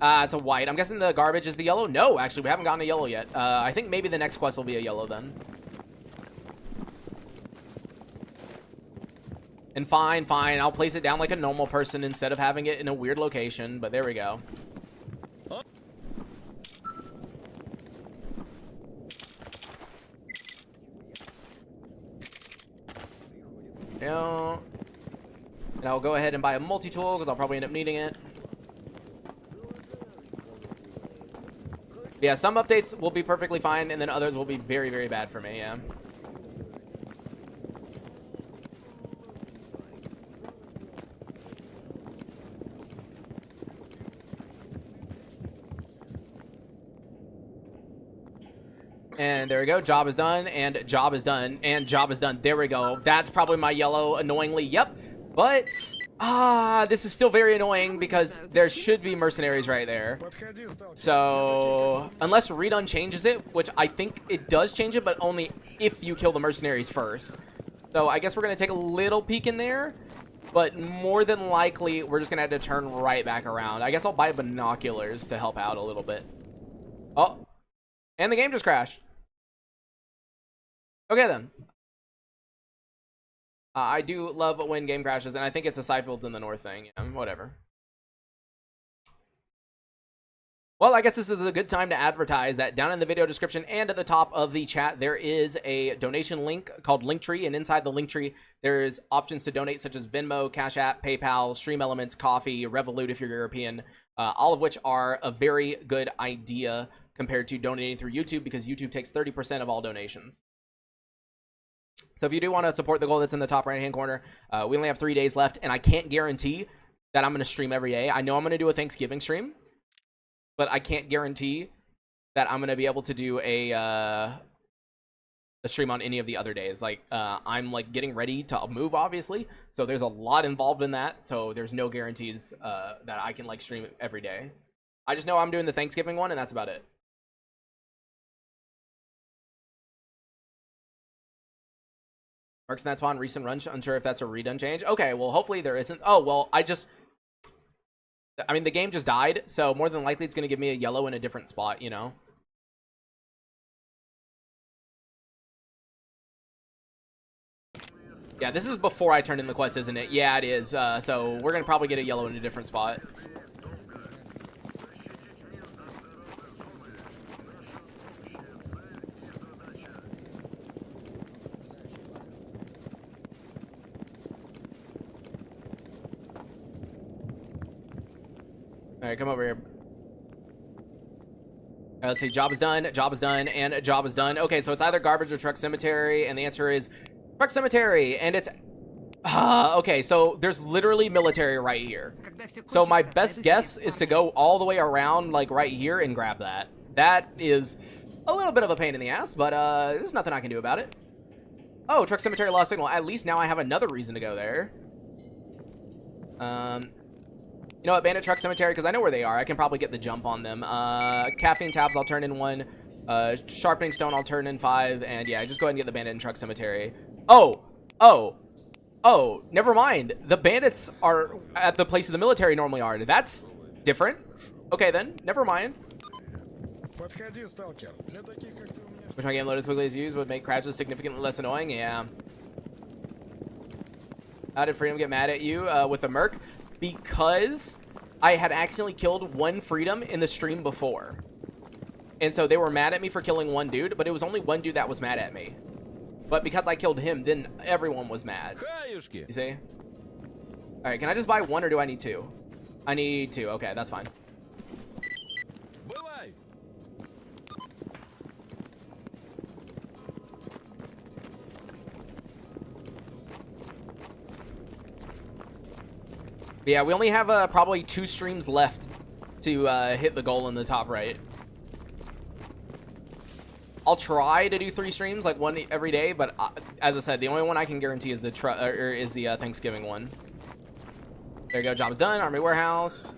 [SPEAKER 1] It's a white. I'm guessing the garbage is the yellow. No, actually, we haven't gotten a yellow yet. I think maybe the next quest will be a yellow then. And fine, I'll place it down like a normal person instead of having it in a weird location, but there we go. Yeah. And I'll go ahead and buy a multi-tool because I'll probably end up needing it. Yeah, some updates will be perfectly fine, and then others will be very, very bad for me, yeah. And there we go. Job is done, and job is done, and job is done. There we go. That's probably my yellow, annoyingly. Yep. But, this is still very annoying because there should be mercenaries right there. So, unless redone changes it, which I think it does change it, but only if you kill the mercenaries first. So, I guess we're going to take a little peek in there. But more than likely, we're just going to have to turn right back around. I guess I'll buy binoculars to help out a little bit. Oh. And the game just crashed. Okay, then. I do love when game crashes, and I think it's a Seifelds in the North thing. Yeah, whatever. Well, I guess this is a good time to advertise that down in the video description and at the top of the chat, there is a donation link called Linktree, and inside the Linktree, there's options to donate such as Venmo, Cash App, PayPal, Stream Elements, Coffee, Revolut if you're European, all of which are a very good idea compared to donating through YouTube because YouTube takes 30% of all donations. So if you do want to support the goal that's in the top right-hand corner, we only have 3 days left, and I can't guarantee that I'm going to stream every day. I know I'm going to do a Thanksgiving stream, but I can't guarantee that I'm going to be able to do a stream on any of the other days. Like, I'm, like, getting ready to move, obviously, so there's a lot involved in that, so there's no guarantees that I can, like, stream every day. I just know I'm doing the Thanksgiving one, and that's about it. Marks in that spawn, recent run, unsure if that's a redone change. Okay, well, hopefully there isn't. Oh, well, I mean, the game just died, so more than likely it's going to give me a yellow in a different spot, you know? Yeah, this is before I turned in the quest, isn't it? Yeah, it is. So we're going to probably get a yellow in a different spot. All right, come over here. Let's see, job is done, and job is done. Okay, so it's either garbage or truck cemetery, and the answer is truck cemetery, and it's... okay, so there's literally military right here. So my best guess is to go all the way around, like, right here and grab that. That is A little bit of a pain in the ass, but there's nothing I can do about it. Oh, truck cemetery lost signal. At least now I have another reason to go there. You know what, bandit truck cemetery, because I know where they are. I can probably get the jump on them. Caffeine tabs, I'll turn in 1. Sharpening stone, I'll turn in 5. And yeah, just go ahead and get the bandit and truck cemetery. Oh, never mind. The bandits are at the place the military normally are. That's different. Okay, then. Never mind. Which my game load as quickly as used would make crashes significantly less annoying. Yeah. How did Freedom get mad at you with the Merc? Because I had accidentally killed 1 Freedom in the stream before. And so they were mad at me for killing 1 dude, but it was only 1 dude that was mad at me. But because I killed him, then everyone was mad. You see? Alright, can I just buy 1 or do I need 2? I need 2. Okay, that's fine. But yeah, we only have probably 2 streams left to hit the goal in the top right. I'll try to do 3 streams, like 1 every day, but as I said, the only one I can guarantee is the Thanksgiving one. There you go, job's done. Army warehouse.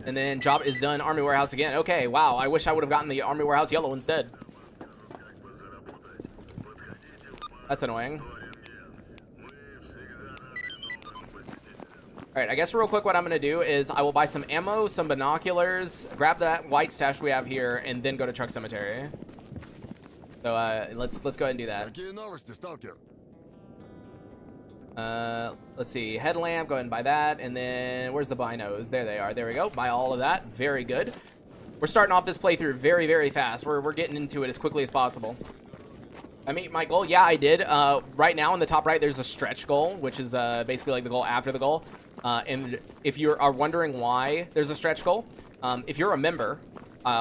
[SPEAKER 1] And then job is done. Army warehouse again. Okay, wow. I wish I would have gotten the army warehouse yellow instead. That's annoying. Alright, I guess real quick what I'm going to do is I will buy some ammo, some binoculars, grab that white stash we have here, and then go to truck cemetery. So, let's go ahead and do that. Let's see. Headlamp, go ahead and buy that. And then, where's the binos? There they are. There we go. Buy all of that. Very good. We're starting off this playthrough very, very fast. We're getting into it as quickly as possible. I mean, my goal, yeah, I did. Right now in the top right, there's a stretch goal, which is basically like the goal after the goal. And if you are wondering why there's a stretch goal, if you're a member,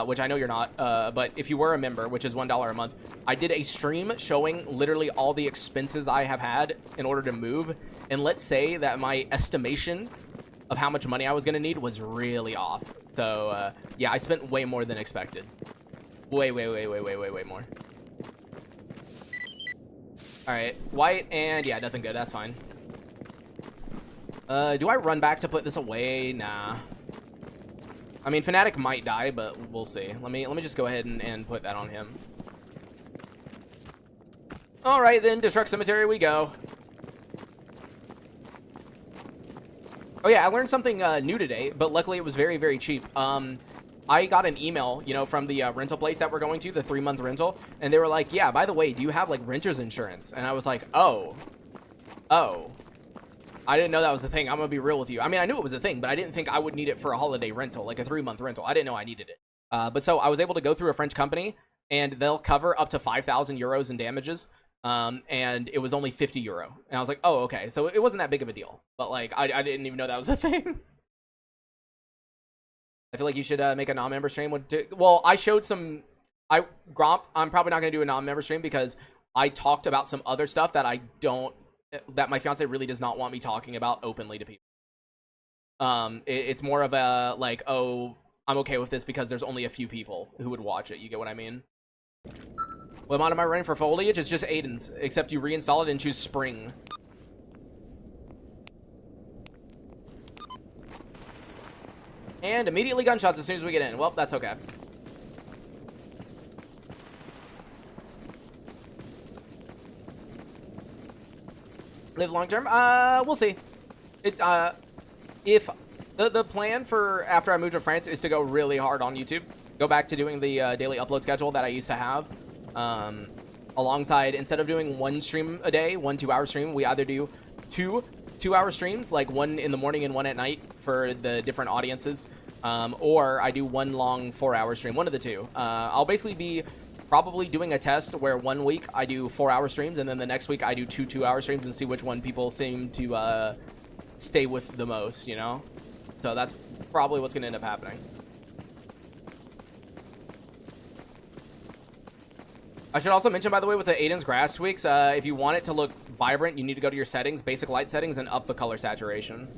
[SPEAKER 1] which I know you're not, but if you were a member, which is $1 a month, I did a stream showing literally all the expenses I have had in order to move. And let's say that my estimation of how much money I was going to need was really off. So, yeah, I spent way more than expected. Way more. Alright, white, and yeah, nothing good. That's fine. Do I run back to put this away? Nah. I mean, Fnatic might die, but we'll see. Let me just go ahead and put that on him. Alright, then, to truck cemetery we go. Oh yeah, I learned something new today, but luckily it was very, very cheap. I got an email, you know, from the rental place that we're going to, the 3-month rental, and they were like, yeah, by the way, do you have, like, renter's insurance? And I was like, oh. I didn't know that was a thing. I'm gonna be real with you. I mean, I knew it was a thing, but I didn't think I would need it for a holiday rental, like a 3-month rental. I didn't know I needed it. But so I was able to go through a French company, and they'll cover up to 5,000 euros in damages, and it was only 50 euro. And I was like, oh, okay. So it wasn't that big of a deal, but, like, I didn't even know that was a thing. I feel like you should make a non-member stream. Well, I showed some... Gromp, I'm probably not going to do a non-member stream because I talked about some other stuff that I don't... that my fiance really does not want me talking about openly to people. It's more of a, like, oh, I'm okay with this because there's only a few people who would watch it. You get what I mean? What mod am I running for foliage? It's just Aiden's, except you reinstall it and choose spring. And immediately gunshots as soon as we get in. Well, that's okay. Live long term? We'll see. If the plan for after I move to France is to go really hard on YouTube, go back to doing the daily upload schedule that I used to have. Alongside, instead of doing 1 stream a day, 1 2-hour stream, we either do 2 2-hour streams, like 1 in the morning and 1 at night for the different audiences. Or I do 1 long 4-hour stream, one of the 2. I'll basically be probably doing a test where 1 week I do 4-hour streams, and then the next week I do 2 2-hour streams and see which one people seem to stay with the most, you know? So that's probably what's going to end up happening. I should also mention, by the way, with the Aiden's grass tweaks, if you want it to look vibrant, you need to go to your settings, basic light settings, and up the color saturation.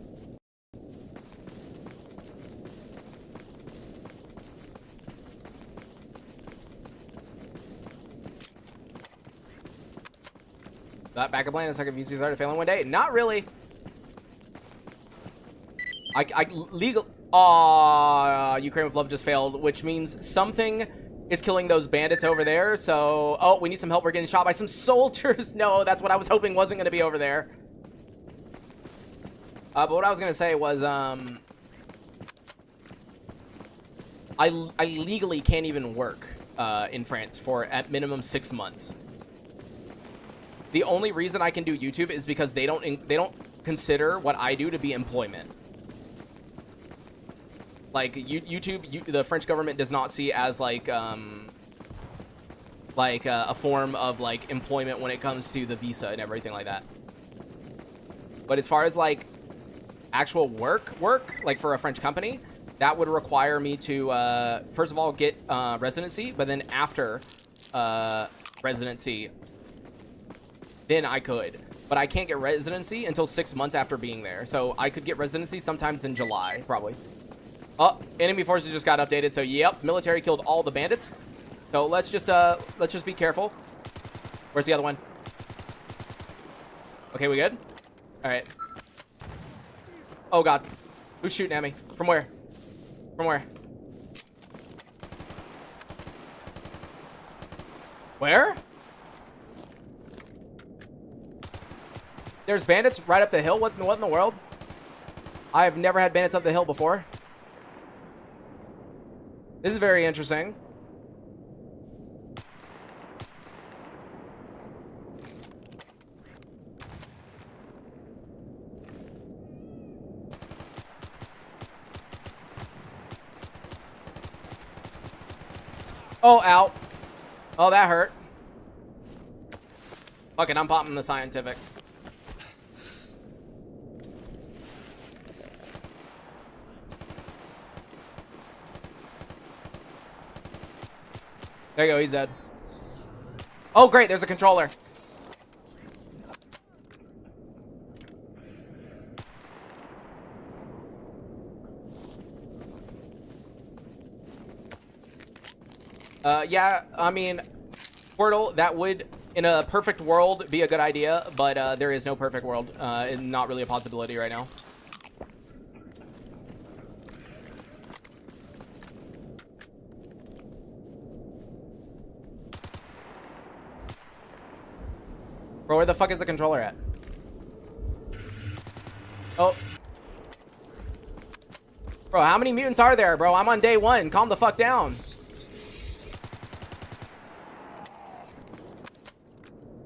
[SPEAKER 1] That backup plan is like if VC started failing one day. Not really. Ukraine with love just failed, which means something is killing those bandits over there. So, oh, we need some help. We're getting shot by some soldiers. No, that's what I was hoping wasn't going to be over there. But what I was going to say was, I legally can't even work in France for at minimum 6 months. The only reason I can do YouTube is because they don't consider what I do to be employment. Like YouTube, the French government does not see as like a form of like employment when it comes to the visa and everything like that. But as far as like actual work like for a French company, that would require me to first of all get residency, but then after residency, then I could. But I can't get residency until 6 months after being there. So I could get residency sometimes in July, probably. Oh, enemy forces just got updated. So yep, military killed all the bandits. So let's just be careful. Where's the other one? Okay, we good? All right. Oh God, who's shooting at me? From where? From where? Where? There's bandits right up the hill? What in the world? I have never had bandits up the hill before. This is very interesting. Oh, ow. Oh, that hurt. Fuck it, I'm popping the scientific. There you go, he's dead. Oh, great, there's a controller. Yeah, I mean, Portal, that would, in a perfect world, be a good idea, but there is no perfect world. It's not really a possibility right now. Bro, where the fuck is the controller at? Oh. Bro, how many mutants are there, bro? I'm on day 1. Calm the fuck down.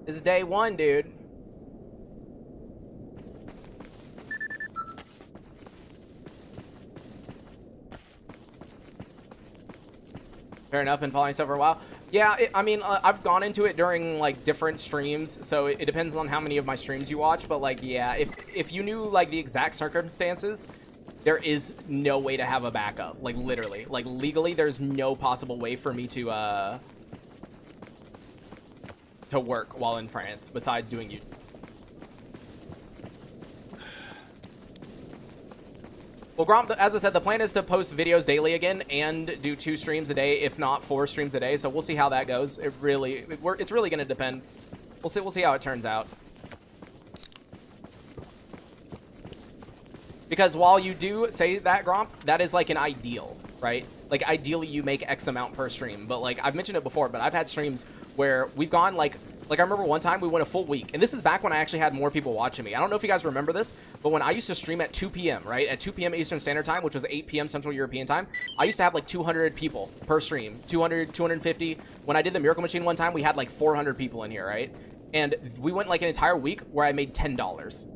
[SPEAKER 1] This is day 1, dude. Fair enough, been following stuff for a while. Yeah, I mean, I've gone into it during, like, different streams, so it depends on how many of my streams you watch, but, like, yeah, if you knew, like, the exact circumstances, there is no way to have a backup, like, literally. Like, legally, there's no possible way for me to work while in France, besides doing YouTube. Well, Gromp, as I said, the plan is to post videos daily again and do 2 streams a day, if not 4 streams a day. So we'll see how that goes. It's really going to depend. We'll see how it turns out. Because while you do say that, Gromp, that is like an ideal, right? Like ideally you make X amount per stream, but like I've mentioned it before, but I've had streams where we've gone like I remember one time we went a full week, and this is back when I actually had more people watching me. I don't know if you guys remember this, but when I used to stream at 2 p.m., right? At 2 p.m. Eastern Standard Time, which was 8 p.m. Central European Time, I used to have like 200 people per stream, 200, 250. When I did the Miracle Machine one time, we had like 400 people in here, right? And we went like an entire week where I made $10.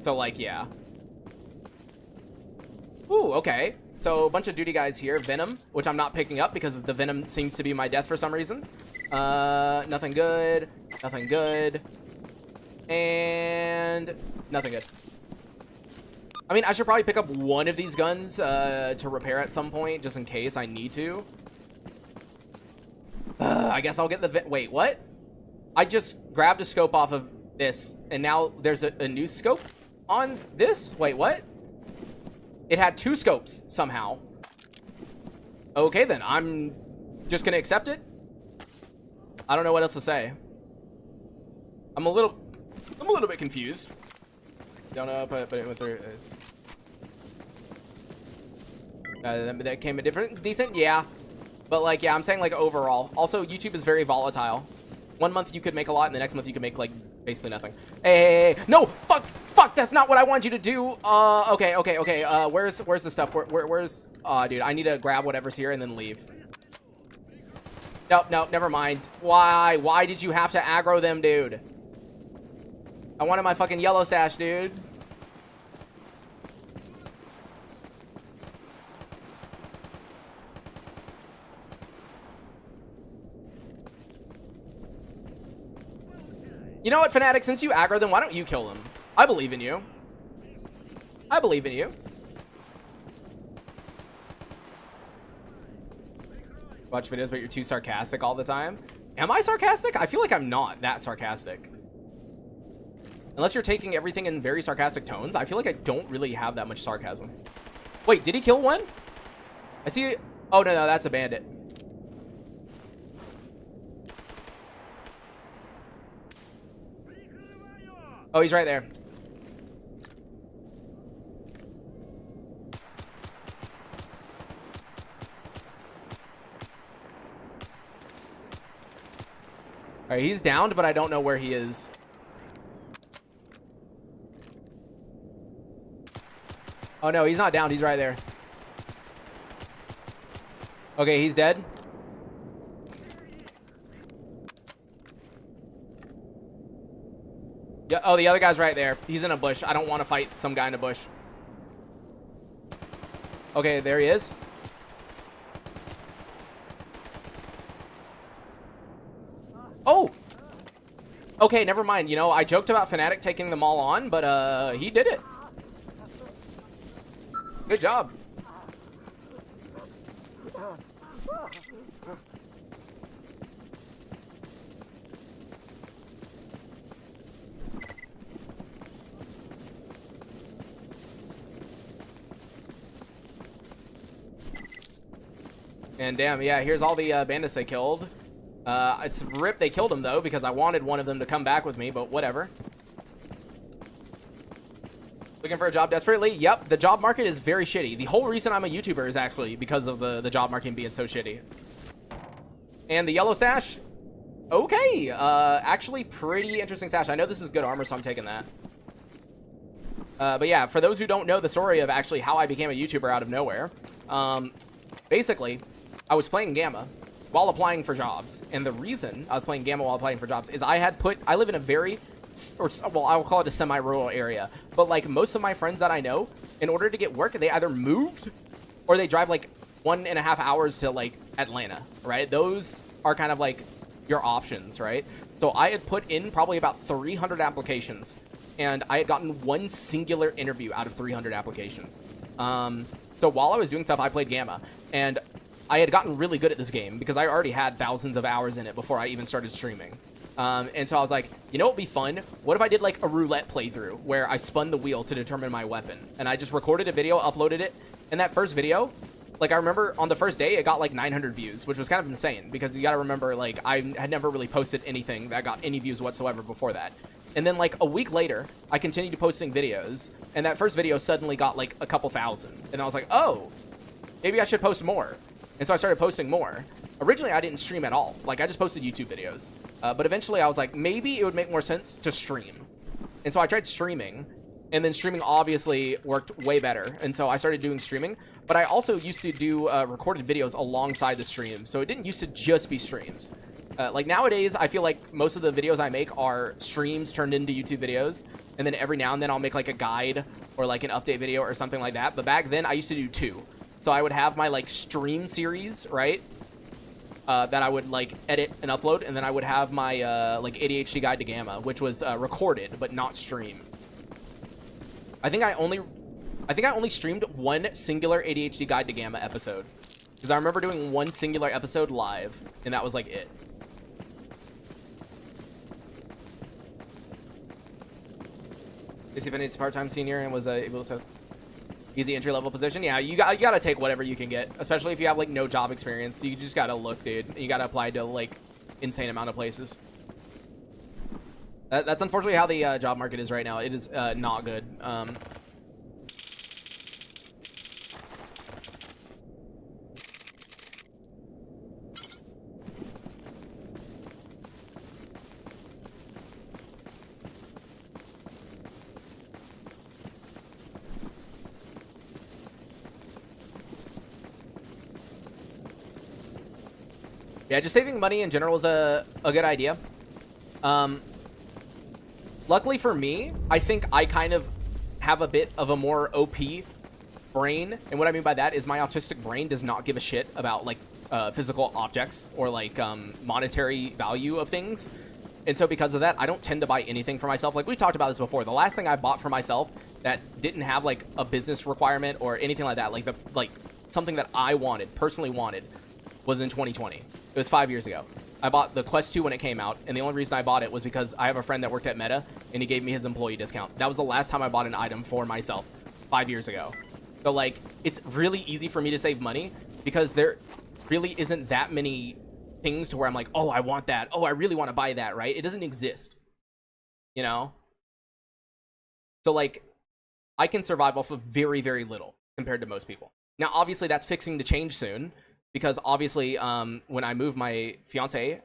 [SPEAKER 1] So like, yeah. Ooh, okay. So a bunch of duty guys here. Venom, which I'm not picking up because the Venom seems to be my death for some reason. Nothing good. Nothing good. And nothing good. I mean, I should probably pick up one of these guns to repair at some point, just in case I need to. I guess I'll get the... Wait, what? I just grabbed a scope off of this, and now there's a new scope on this? Wait, what? It had 2 scopes, somehow. Okay, then. I'm just gonna accept it. I don't know what else to say. I'm a little I'm a little bit confused. Don't know, but it went through. That came a different, decent, yeah. But like, yeah, I'm saying like overall. Also, YouTube is very volatile. One month you could make a lot, and the next month you could make like basically nothing. Hey, no, fuck, that's not what I wanted you to do. Okay. Where's the stuff? Where's? Dude, I need to grab whatever's here and then leave. No, never mind. Why did you have to aggro them, dude? I wanted my fucking yellow stash, dude. You know what, Fnatic? Since you aggro them, why don't you kill them? I believe in you. I believe in you. Watch videos, but you're too sarcastic all the time. Am I sarcastic? I feel like I'm not that sarcastic. Unless you're taking everything in very sarcastic tones, I feel like I don't really have that much sarcasm. Wait, did he kill one? I see. Oh, no, that's a bandit. Oh, he's right there. All right, he's downed, but I don't know where he is. Oh, no, he's not downed. He's right there. Okay, he's dead. Yeah, oh, the other guy's right there. He's in a bush. I don't want to fight some guy in a bush. Okay, there he is. Oh! Okay, never mind. You know, I joked about Fnatic taking them all on, but he did it. Good job. And damn, yeah, here's all the bandits they killed. It's rip they killed him, though, because I wanted one of them to come back with me, but whatever. Looking for a job desperately? Yep, the job market is very shitty. The whole reason I'm a YouTuber is actually because of the job market being so shitty. And the yellow sash? Okay, actually pretty interesting sash. I know this is good armor, so I'm taking that. But yeah, for those who don't know the story of actually how I became a YouTuber out of nowhere, basically, I was playing Gamma while applying for jobs. And the reason I was playing Gamma while applying for jobs is I live in a very, well, I will call it a semi-rural area. But like most of my friends that I know, in order to get work, they either moved or they drive like 1.5 hours to like Atlanta, right? Those are kind of like your options, right? So I had put in probably about 300 applications and I had gotten one singular interview out of 300 applications. So while I was doing stuff, I played Gamma, and I had gotten really good at this game because I already had thousands of hours in it before I even started streaming. And so I was like, you know what would be fun? What if I did like a roulette playthrough where I spun the wheel to determine my weapon? And I just recorded a video, uploaded it, and that first video, like I remember on the first day, it got like 900 views, which was kind of insane because you got to remember, like I had never really posted anything that got any views whatsoever before that. And then like a week later, I continued posting videos, and that first video suddenly got like a couple thousand. And I was like, oh, maybe I should post more. And so I started posting more. Originally, I didn't stream at all. Like, I just posted YouTube videos. But eventually, I was like, maybe it would make more sense to stream. And so I tried streaming. And then streaming obviously worked way better. And so I started doing streaming. But I also used to do recorded videos alongside the streams. So it didn't used to just be streams. Like, nowadays, I feel like most of the videos I make are streams turned into YouTube videos. And then every now and then, I'll make, like, a guide or, like, an update video or something like that. But back then, I used to do 2. So I would have my like stream series, right? That I would like edit and upload, and then I would have my like ADHD guide to Gamma, which was recorded but not streamed. I think I only streamed one singular ADHD guide to Gamma episode because I remember doing one singular episode live, and that was like it. Is he finished a part-time senior and was able to? Easy entry-level position. Yeah, you gotta take whatever you can get, especially if you have, like, no job experience. You just gotta look, dude. You gotta apply to, like, insane amount of places. That's unfortunately how the job market is right now. It is not good. Yeah, just saving money in general is a good idea. Luckily for me, I think I kind of have a bit of a more OP brain. And what I mean by that is my autistic brain does not give a shit about, like, physical objects or, like, monetary value of things. And so because of that, I don't tend to buy anything for myself. Like, we talked about this before. The last thing I bought for myself that didn't have, like, a business requirement or anything like that, like something that I wanted, personally wanted, was in 2020. It was 5 years ago. I bought the Quest 2 when it came out, and the only reason I bought it was because I have a friend that worked at Meta, and he gave me his employee discount. That was the last time I bought an item for myself, 5 years ago. So, like, it's really easy for me to save money because there really isn't that many things to where I'm like, oh, I want that. Oh, I really want to buy that, right? It doesn't exist, you know? So, like, I can survive off of very, very little compared to most people. Now, obviously, that's fixing to change soon because, obviously, when I move my fiance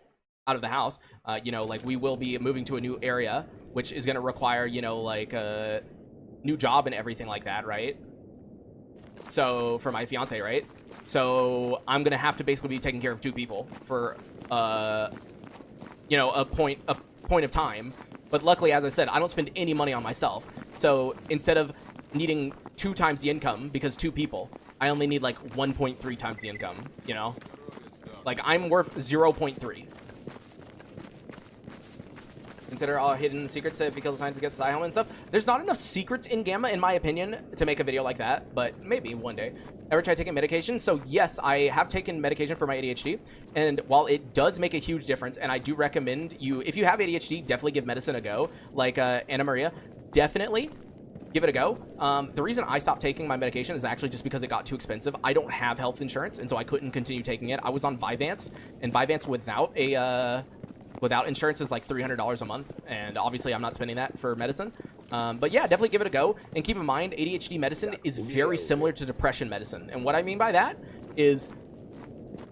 [SPEAKER 1] out of the house, you know, like, we will be moving to a new area, which is going to require, you know, like, a new job and everything like that, right? So, for my fiance, right? So, I'm going to have to basically be taking care of 2 people for, you know, a point of time. But luckily, as I said, I don't spend any money on myself. So, instead of needing 2 times the income because 2 people, I only need, like, 1.3 times the income, you know? Like, I'm worth 0.3. Consider all hidden secrets if you kill the science to get the helmet and stuff. There's not enough secrets in Gamma, in my opinion, to make a video like that, but maybe one day. Ever try taking medication? So yes, I have taken medication for my ADHD, and while it does make a huge difference, and I do recommend you, if you have ADHD, definitely give medicine a go. Like Anna Maria, definitely give it a go. The reason I stopped taking my medication is actually just because it got too expensive. I don't have health insurance, and so I couldn't continue taking it. I was on Vyvanse, and Vyvanse without insurance is like $300 a month, and obviously I'm not spending that for medicine. But yeah, definitely give it a go. And keep in mind, ADHD medicine is very similar to depression medicine. And what I mean by that is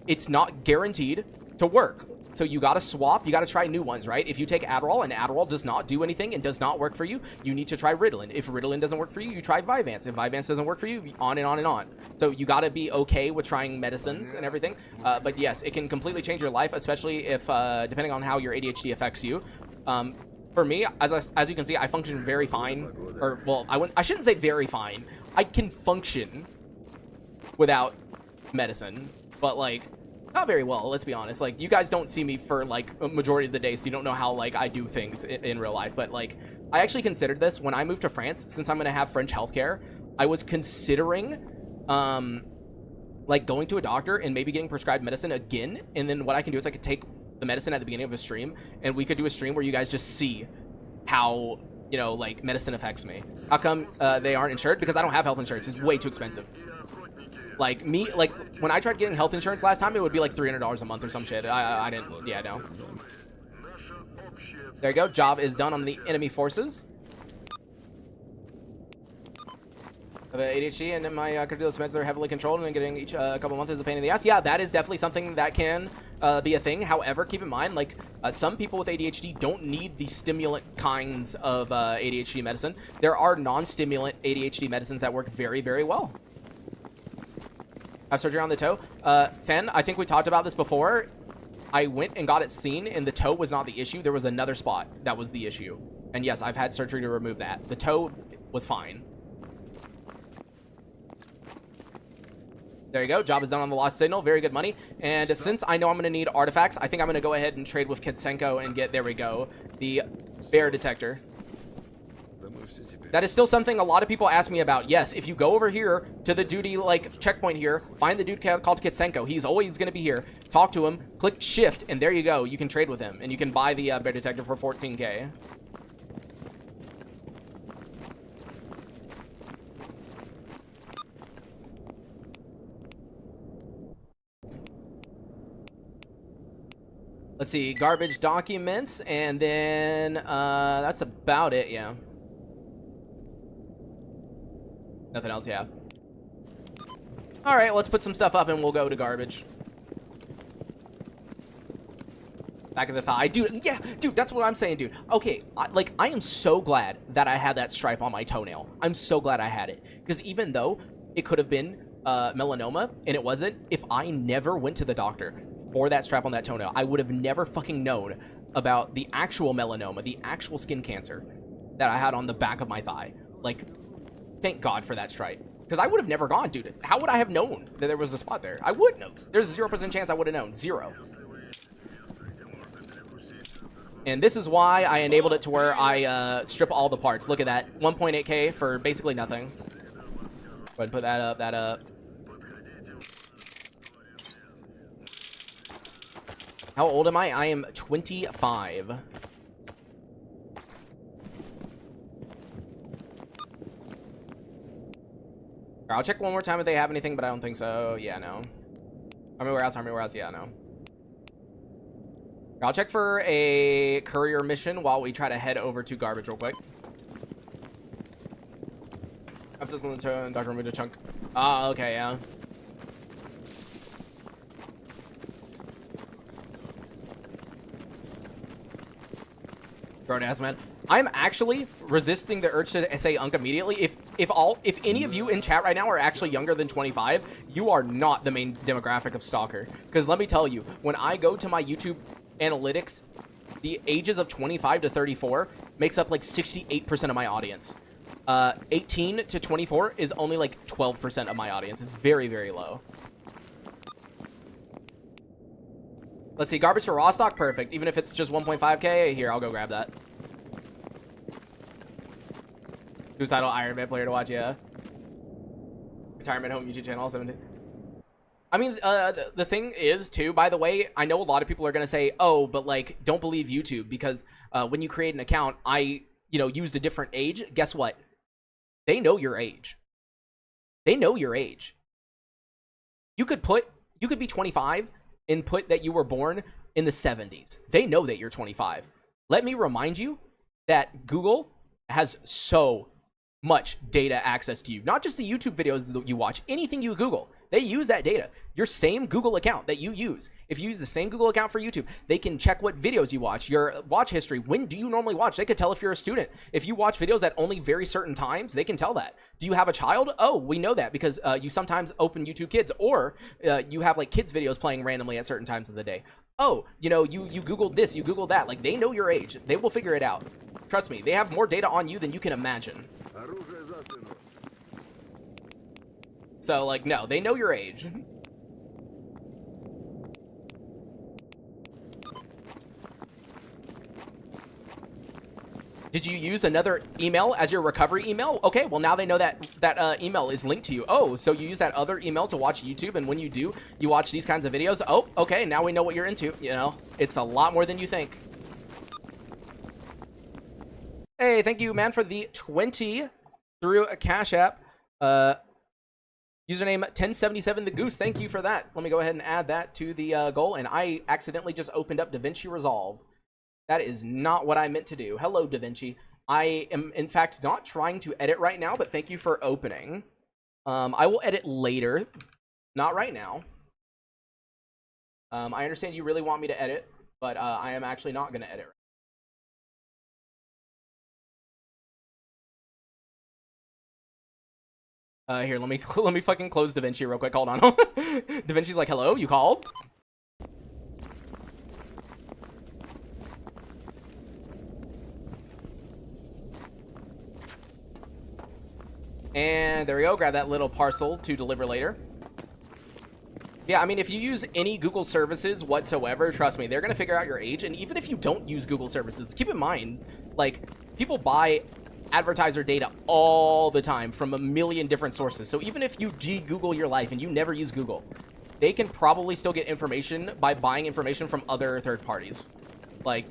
[SPEAKER 1] it's not guaranteed to work. So you gotta swap, you gotta try new ones, right? If you take Adderall and Adderall does not do anything and does not work for you, you need to try Ritalin. If Ritalin doesn't work for you, you try Vyvanse. If Vyvanse doesn't work for you, on and on and on. So you gotta be okay with trying medicines and everything. But yes, it can completely change your life, especially if, depending on how your ADHD affects you. For me, as you can see, I function very fine. Or, well, I shouldn't say very fine. I can function without medicine, but, like, not very well, let's be honest. Like, you guys don't see me for, like, a majority of the day, so you don't know how, like, I do things in real life. But, like, I actually considered this when I moved to France. Since I'm going to have French healthcare, I was considering, like, going to a doctor and maybe getting prescribed medicine again. And then what I can do is I could take the medicine at the beginning of a stream, and we could do a stream where you guys just see how, you know, like, medicine affects me. How come they aren't insured? Because I don't have health insurance. It's way too expensive. Like, me, like, when I tried getting health insurance last time, it would be like $300 a month or some shit. I didn't, yeah, no. There you go. Job is done on the enemy forces. The ADHD and my cardiac meds are heavily controlled, and getting each couple months is a pain in the ass. Yeah, that is definitely something that can be a thing. However, keep in mind, like, some people with ADHD don't need the stimulant kinds of ADHD medicine. There are non-stimulant ADHD medicines that work very, very well. Have surgery on the toe. Fen, I think we talked about this before. I went and got it seen, and the toe was not the issue. There was another spot that was the issue. And yes, I've had surgery to remove that. The toe was fine. There you go. Job is done on the lost signal. Very good money. And since I know I'm going to need artifacts, I think I'm going to go ahead and trade with Kitsenko and get, there we go, the bear detector. That is still something a lot of people ask me about. Yes, if you go over here to the duty, like, checkpoint here, find the dude called Kitsenko. He's always going to be here. Talk to him, click shift, and there you go. You can trade with him, and you can buy the bear detector for 14K. Let's see, garbage documents, and then that's about it, yeah. Nothing else, yeah. All right, let's put some stuff up and we'll go to garbage. Back of the thigh. Dude, yeah, dude, that's what I'm saying, dude. Okay, I am so glad that I had that stripe on my toenail. I'm so glad I had it. Because even though it could have been melanoma, and it wasn't, if I never went to the doctor for that strap on that toenail, I would have never fucking known about the actual melanoma, the actual skin cancer that I had on the back of my thigh. Like, thank God for that stripe. Because I would have never gone, dude. How would I have known that there was a spot there? I wouldn't have. There's a 0% chance I would have known. 0. And this is why I enabled it to where I strip all the parts. Look at that. 1.8K for basically nothing. Go ahead and put that up, that up. How old am I? I am 25. I'll check one more time if they have anything, but I don't think so. Yeah, no. Army warehouse, yeah, no. I'll check for a courier mission while we try to head over to garbage real quick. Abscess on the toe and Dr. removed a chunk. Ah, okay, yeah. Grown ass man. I'm actually resisting the urge to say unk immediately. If any of you in chat right now are actually younger than 25, you are not the main demographic of Stalker. Because let me tell you, when I go to my YouTube analytics, the ages of 25 to 34 makes up like 68% of my audience. 18 to 24 is only like 12% of my audience. It's very, very low. Let's see, garbage for raw stock, perfect. Even if it's just 1.5K, here, I'll go grab that. Suicidal IRONMAN player to watch, yeah. Retirement home YouTube channel, 17. I mean, the thing is, too, by the way, I know a lot of people are going to say, oh, but, like, don't believe YouTube because when you create an account, I, used a different age. Guess what? They know your age. They know your age. You could be 25 and put that you were born in the 70s. They know that you're 25. Let me remind you that Google has so much data access to you. Not just the YouTube videos that you watch, anything you Google. They use that data. Your same Google account that you use. If you use the same Google account for YouTube, they can check what videos you watch, your watch history. When do you normally watch? They could tell if you're a student. If you watch videos at only very certain times, they can tell that. Do you have a child? Oh, we know that because you sometimes open YouTube Kids, or you have like kids videos playing randomly at certain times of the day. Oh, you Googled this, you Googled that. Like, they know your age. They will figure it out. Trust me, they have more data on you than you can imagine. So, like, no, they know your age. Did you use another email as your recovery email? Okay, well, now they know that email is linked to you. Oh, so you use that other email to watch YouTube, and when you do, you watch these kinds of videos. Oh, okay, now we know what you're into. It's a lot more than you think. Hey, thank you, man, for the 20 through a Cash App. Username 1077 the Goose. Thank you for that. Let me go ahead and add that to the goal. And I accidentally just opened up DaVinci Resolve. That is not what I meant to do. Hello, DaVinci. I am, in fact, not trying to edit right now, but thank you for opening. I will edit later. Not right now. I understand you really want me to edit, but I am actually not going to edit. Here, let me fucking close DaVinci real quick. Hold on. DaVinci's like, hello, you called? And there we go. Grab that little parcel to deliver later. Yeah, I mean, if you use any Google services whatsoever, trust me, they're going to figure out your age. And even if you don't use Google services, keep in mind, like, people buy advertiser data all the time from a million different sources. So even if you de-Google your life and you never use Google, they can probably still get information by buying information from other third parties. Like,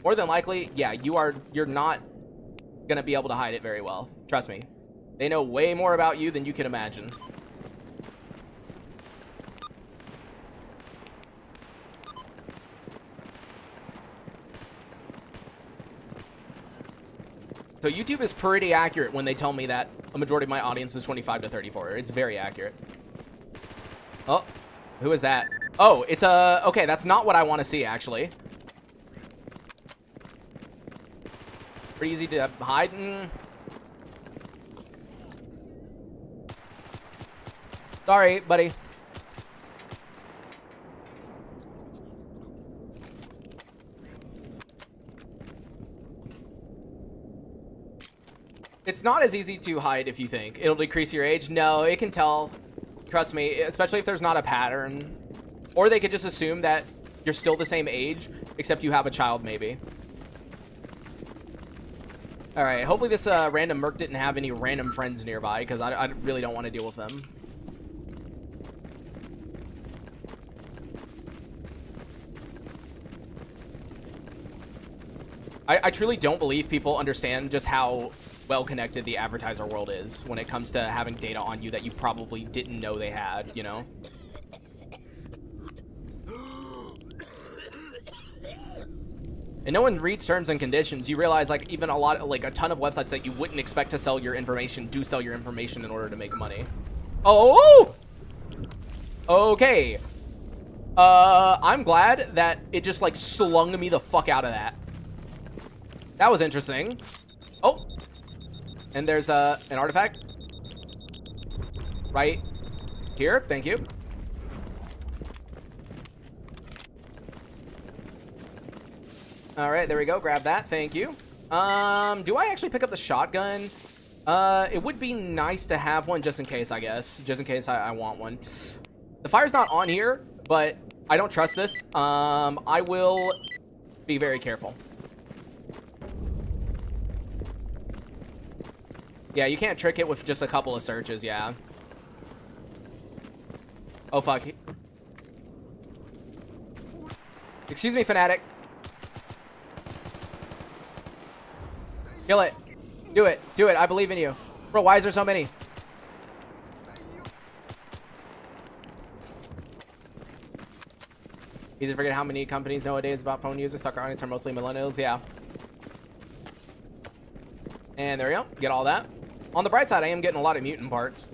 [SPEAKER 1] more than likely, yeah, you're not gonna be able to hide it very well. Trust me. They know way more about you than you can imagine. So YouTube is pretty accurate when they tell me that a majority of my audience is 25 to 34. It's very accurate. Oh, who is that? Oh, it's a... Okay, that's not what I want to see, actually. Pretty easy to hide. Sorry, buddy. It's not as easy to hide if you think. It'll decrease your age. No, it can tell. Trust me, especially if there's not a pattern. Or they could just assume that you're still the same age, except you have a child, maybe. Alright, hopefully this random merc didn't have any random friends nearby, because I really don't want to deal with them. I truly don't believe people understand just how well-connected the advertiser world is when it comes to having data on you that you probably didn't know they had, you know? And no one reads terms and conditions. You realize, like, even a ton of websites that you wouldn't expect to sell your information do sell your information in order to make money. Oh! Okay. I'm glad that it just, like, slung me the fuck out of that. That was interesting. Oh. And there's an artifact. Right here. Thank you. All right, there we go. Grab that. Thank you. Do I actually pick up the shotgun? It would be nice to have one just in case, I guess. Just in case I want one. The fire's not on here, but I don't trust this. I will be very careful. Yeah, you can't trick it with just a couple of searches, yeah. Oh, fuck. Excuse me, fanatic. Kill it. Do it. Do it. I believe in you. Bro, why is there so many? Easy to forget how many companies nowadays about phone users. Sucker audience are mostly millennials. Yeah. And there we go. Get all that. On the bright side, I am getting a lot of mutant parts.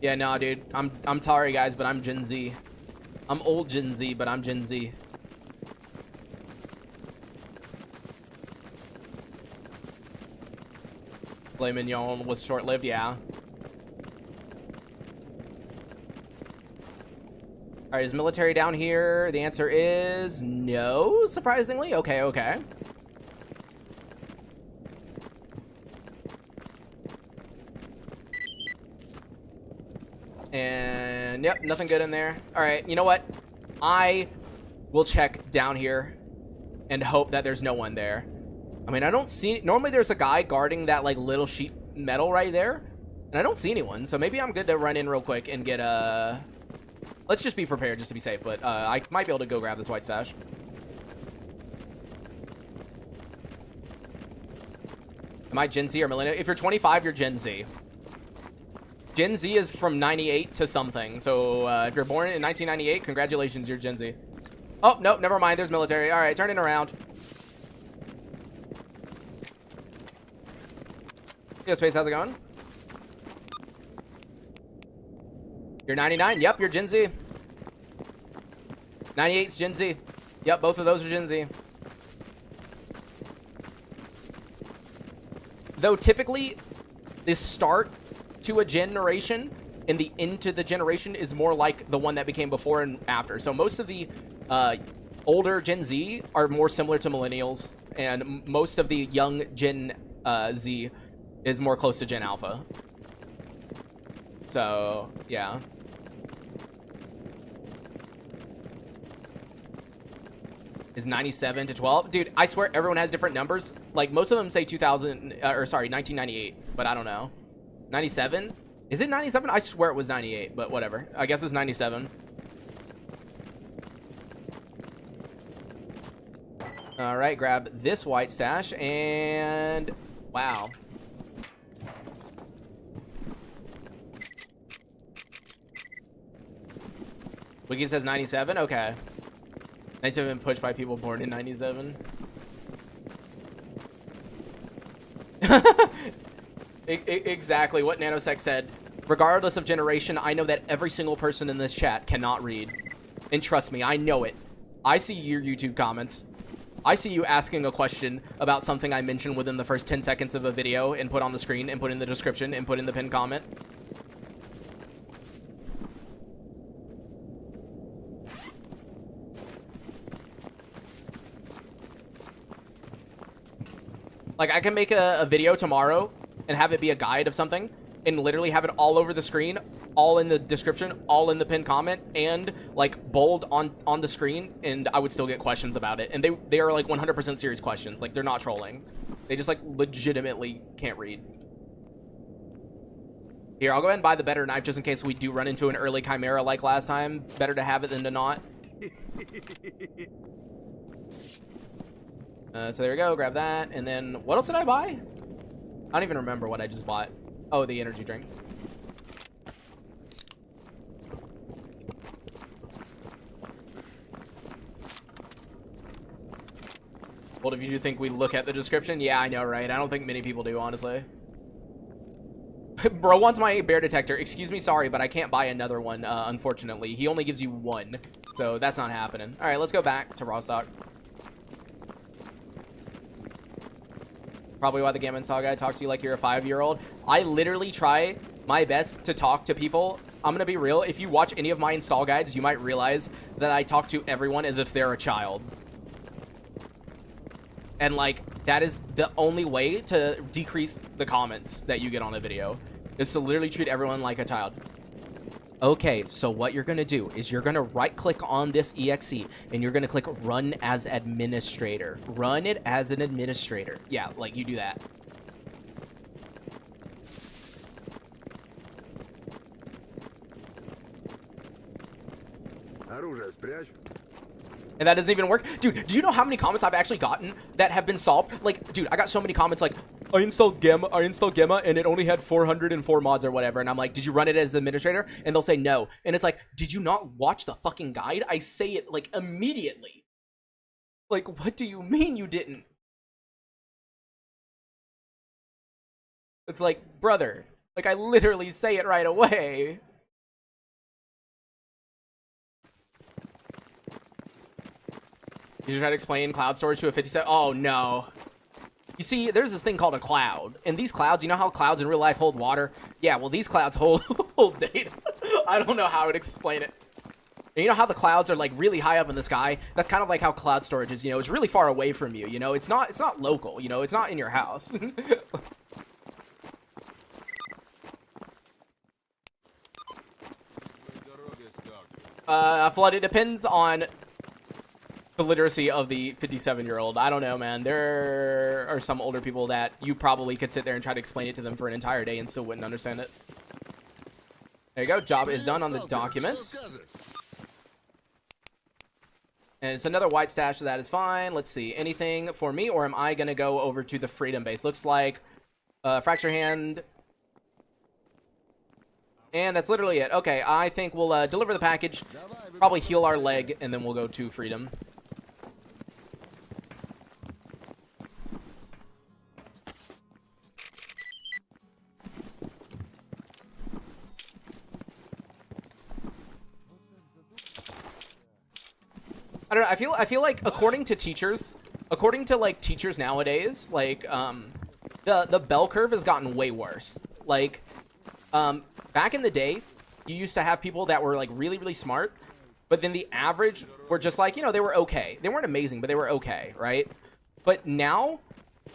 [SPEAKER 1] Yeah, no, dude. I'm sorry, guys, but I'm Gen Z. I'm old Gen Z, but I'm Gen Z. Filet mignon was short-lived, yeah. All right, is military down here? The answer is no, surprisingly. Okay, okay. And yep, nothing good in there. All right, you know what? I will check down here and hope that there's no one there. I mean, I don't see... Normally there's a guy guarding that, like, little sheet metal right there. And I don't see anyone. So maybe I'm good to run in real quick and get a... Let's just be prepared just to be safe. But I might be able to go grab this white stash. Am I Gen Z or millennial? If you're 25, you're Gen Z. Gen Z is from 98 to something. So if you're born in 1998, congratulations, you're Gen Z. Oh, nope, never mind. There's military. All right, turn it around. Yo, Space, how's it going? You're 99? Yep, you're Gen Z. 98's Gen Z. Yep, both of those are Gen Z. Though typically, the start to a generation and the end to the generation is more like the one that became before and after. So most of the older Gen Z are more similar to millennials, and most of the young Gen Z is more close to Gen Alpha. So, yeah. Is 97 to 12? Dude, I swear everyone has different numbers. Like, most of them say 1998, but I don't know. 97? Is it 97? I swear it was 98, but whatever. I guess it's 97. All right, grab this white stash, and wow. Wiki says 97? Okay. 97 pushed by people born in 97. Exactly what Nanosec said. Regardless of generation, I know that every single person in this chat cannot read. And trust me, I know it. I see your YouTube comments. I see you asking a question about something I mentioned within the first 10 seconds of a video and put on the screen and put in the description and put in the pinned comment. Like, I can make a video tomorrow and have it be a guide of something and literally have it all over the screen, all in the description, all in the pinned comment, and like bold on the screen, and I would still get questions about it. And they are like 100% serious questions. Like, they're not trolling. They just like legitimately can't read. Here, I'll go ahead and buy the better knife just in case we do run into an early chimera like last time. Better to have it than to not. So there we go, grab that. And then what else did I buy? I don't even remember what I just bought. Oh, the energy drinks. Well, if you do think we look at the description, yeah, I know, right? I don't think many people do, honestly. Bro wants my bear detector. Excuse me, sorry, but I can't buy another one, unfortunately. He only gives you one, so that's not happening. All right, let's go back to raw stock. Probably why the Gamma Install guy talks to you like you're a 5-year-old. I literally try my best to talk to people. I'm gonna be real. If you watch any of my install guides, you might realize that I talk to everyone as if they're a child. And like, that is the only way to decrease the comments that you get on a video, is to literally treat everyone like a child. Okay, so what you're gonna do is you're gonna right click on this exe and you're gonna click run as administrator. Run it as an administrator. Yeah, like you do that. And that doesn't even work. Dude, do you know how many comments I've actually gotten that have been solved? Like, dude, I got so many comments like, I installed Gamma, and it only had 404 mods or whatever. And I'm like, did you run it as administrator? And they'll say no. And it's like, did you not watch the fucking guide? I say it like immediately. Like, what do you mean you didn't? It's like, brother, like I literally say it right away. You try to explain cloud storage to a 57? Oh, no. You see, there's this thing called a cloud. And these clouds, you know how clouds in real life hold water? Yeah, well, these clouds hold data. I don't know how to explain it. And you know how the clouds are, like, really high up in the sky? That's kind of like how cloud storage is, you know? It's really far away from you, you know? It's not local, you know? It's not in your house. Flood, it depends on the literacy of the 57-year-old. I don't know, man. There are some older people that you probably could sit there and try to explain it to them for an entire day and still wouldn't understand it. There you go. Job is done on the documents. And it's another white stash, so that is fine. Let's see. Anything for me, or am I going to go over to the Freedom base? Looks like fracture hand. And that's literally it. Okay, I think we'll deliver the package, probably heal our leg, and then we'll go to Freedom. I don't know. I feel like according to like teachers nowadays, like the bell curve has gotten way worse. Like back in the day, you used to have people that were like really, really smart, but then the average were just like, you know, they were okay. They weren't amazing, but they were okay, right? But now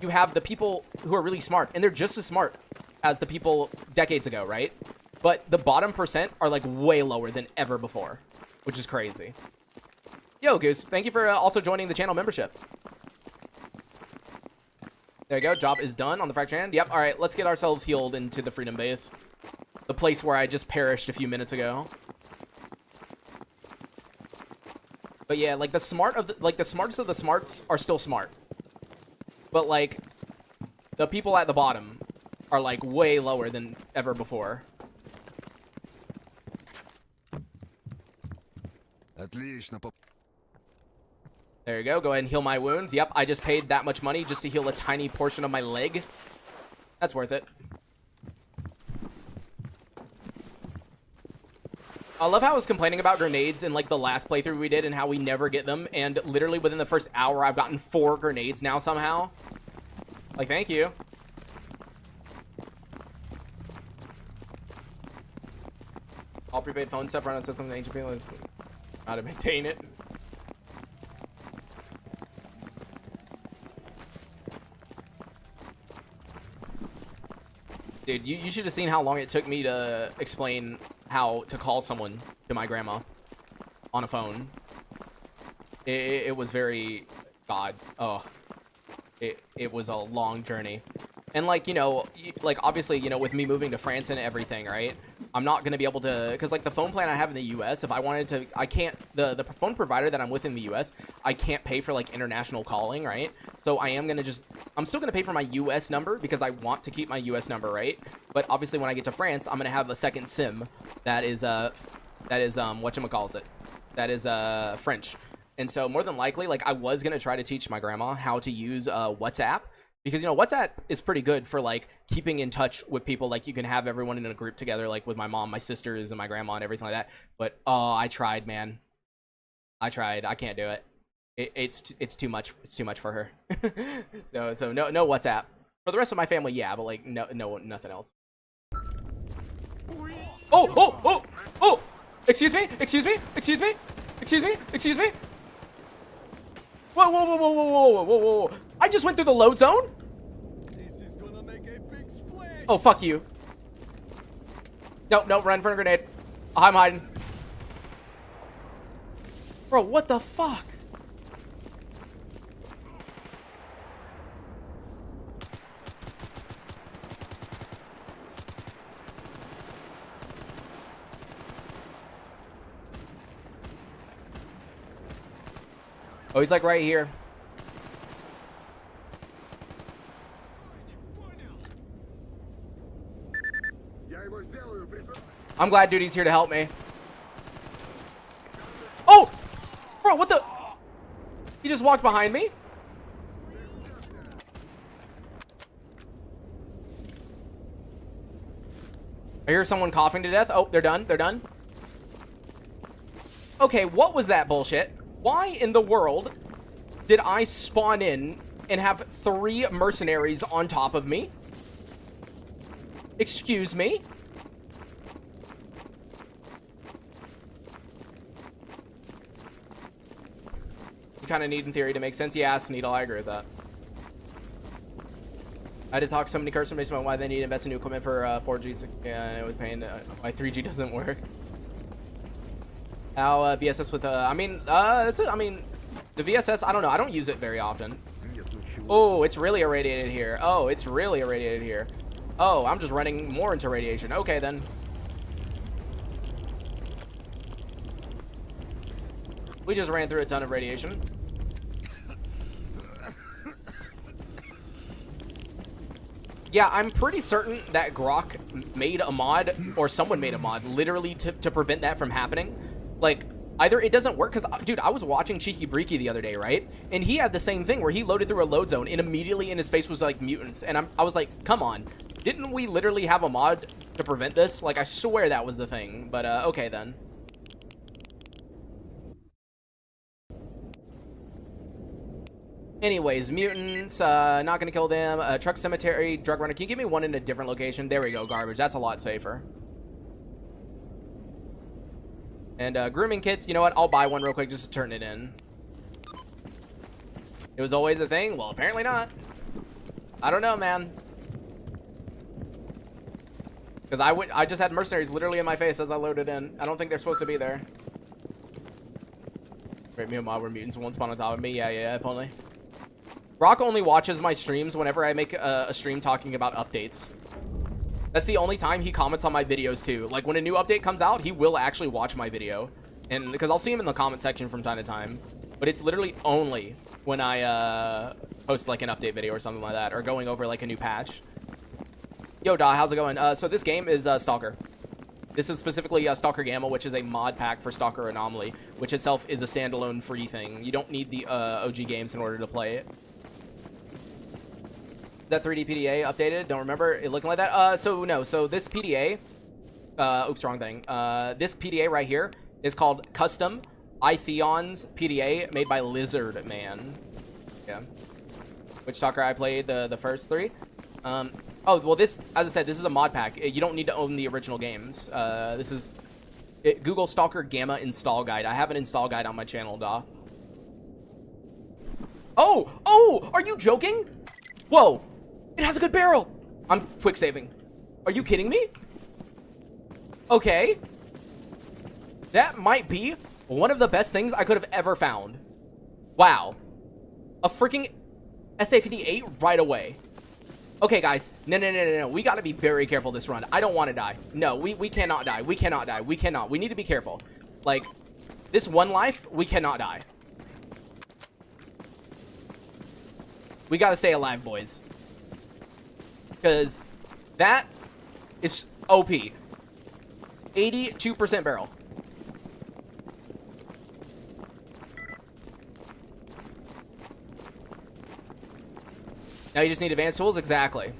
[SPEAKER 1] you have the people who are really smart, and they're just as smart as the people decades ago, right? But the bottom percent are like way lower than ever before, which is crazy. Yo, Goose, thank you for also joining the channel membership. There you go. Job is done on the fracture hand. Yep. All right, let's get ourselves healed into the Freedom base. The place where I just perished a few minutes ago. But yeah, like the smartest of the smarts are still smart. But like the people at the bottom are like way lower than ever before. There you go. Go ahead and heal my wounds. Yep, I just paid that much money just to heal a tiny portion of my leg. That's worth it. I love how I was complaining about grenades in like the last playthrough we did and how we never get them, and literally within the first hour I've gotten 4 grenades now somehow. Like, thank you. All prepaid phone stuff run on systems and ancient people is how to maintain it. Dude, you should have seen how long it took me to explain how to call someone to my grandma on a phone. It was very... God. Oh. It was a long journey. And, like, you know, like, obviously, you know, with me moving to France and everything, right? I'm not going to be able to... Because, like, the phone plan I have in the U.S., if I wanted to... I can't... The phone provider that I'm with in the U.S., I can't pay for, like, international calling, right? So I am going to just... I'm still going to pay for my U.S. number because I want to keep my U.S. number, right? But, obviously, when I get to France, I'm going to have a second SIM that is whatchamacallit. That is, French. And so, more than likely, like, I was going to try to teach my grandma how to use, WhatsApp. Because, you know, WhatsApp is pretty good for, like, keeping in touch with people. Like, you can have everyone in a group together, like, with my mom, my sisters, and my grandma, and everything like that. But, oh, I tried, man. I tried. I can't do it. It's too much. It's too much for her. so no WhatsApp. For the rest of my family, yeah, but, like, no, nothing else. Oh! Excuse me! Whoa. I just went through the load zone?
[SPEAKER 2] This is gonna make a big splash.
[SPEAKER 1] Oh, fuck you. No, run for a grenade. I'm hiding. Bro, what the fuck? Oh, he's like right here. I'm glad duty's here to help me. Oh! Bro, what the? He just walked behind me? I hear someone coughing to death. Oh, they're done. Okay, what was that bullshit? Why in the world did I spawn in and have 3 mercenaries on top of me? Excuse me? You kind of need in theory to make sense. Yeah, Sneedle, I agree with that. I had to talk to so many customers about why they need to invest in new equipment for 4G. Yeah, it was paying why 3G doesn't work. How VSS with I mean the VSS, I don't know, I don't use it very often. Oh, it's really irradiated here. Oh, I'm just running more into radiation. Okay then. We just ran through a ton of radiation. Yeah, I'm pretty certain that Grok made a mod, or someone made a mod, literally to prevent that from happening. Like, either it doesn't work, because, dude, I was watching Cheeky Breeky the other day, right? And he had the same thing, where he loaded through a load zone, and immediately in his face was, like, mutants. And I was like, come on. Didn't we literally have a mod to prevent this? Like, I swear that was the thing. But, okay, then. Anyways, mutants, not gonna kill them. Truck cemetery, drug runner. Can you give me one in a different location? There we go, garbage. That's a lot safer. And grooming kits, you know what? I'll buy one real quick just to turn it in. It was always a thing? Well, apparently not. I don't know, man. Because I just had mercenaries literally in my face as I loaded in. I don't think they're supposed to be there. Great me a mod where mutants won't spawn on top of me. Yeah, if only. Brock only watches my streams whenever I make a stream talking about updates. That's the only time he comments on my videos too. Like when a new update comes out, he will actually watch my video. And because I'll see him in the comment section from time to time. But it's literally only when I post like an update video or something like that, or going over like a new patch. Yo, Da, how's it going? So this game is Stalker. This is specifically Stalker Gamma, which is a mod pack for Stalker Anomaly, which itself is a standalone free thing. You don't need the OG games in order to play it. that 3D PDA updated? Don't remember it looking like that. So no. So this PDA. Oops, wrong thing. This PDA right here is called Custom Itheon's PDA, made by Lizard Man. Yeah. Which s.t.a.l.k.e.r I played the first 3. Oh well, this, as I said, this is a mod pack. You don't need to own the original games. This is Google s.t.a.l.k.e.r Gamma install guide. I have an install guide on my channel, da. Oh, are you joking? Whoa, it has a good barrel. I'm quick saving. Are you kidding me? Okay. That might be one of the best things I could have ever found. Wow. A freaking SA-58 right away. Okay, guys. No. We got to be very careful this run. I don't want to die. No, we cannot die. We cannot die. We cannot. We need to be careful. Like, this one life, we cannot die. We got to stay alive, boys. Because that is OP. 82% barrel. Now you just need advanced tools? Exactly.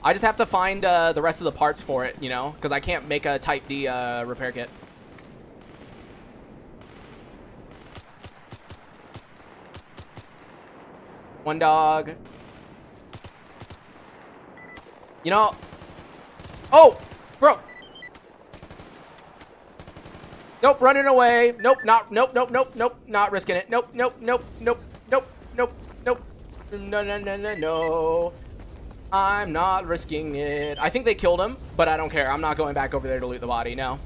[SPEAKER 1] I just have to find the rest of the parts for it, you know? Because I can't make a Type D repair kit. One dog. You know... Oh! Bro! Nope, running away. Nope, not risking it. Nope. No. I'm not risking it. I think they killed him, but I don't care. I'm not going back over there to loot the body. No.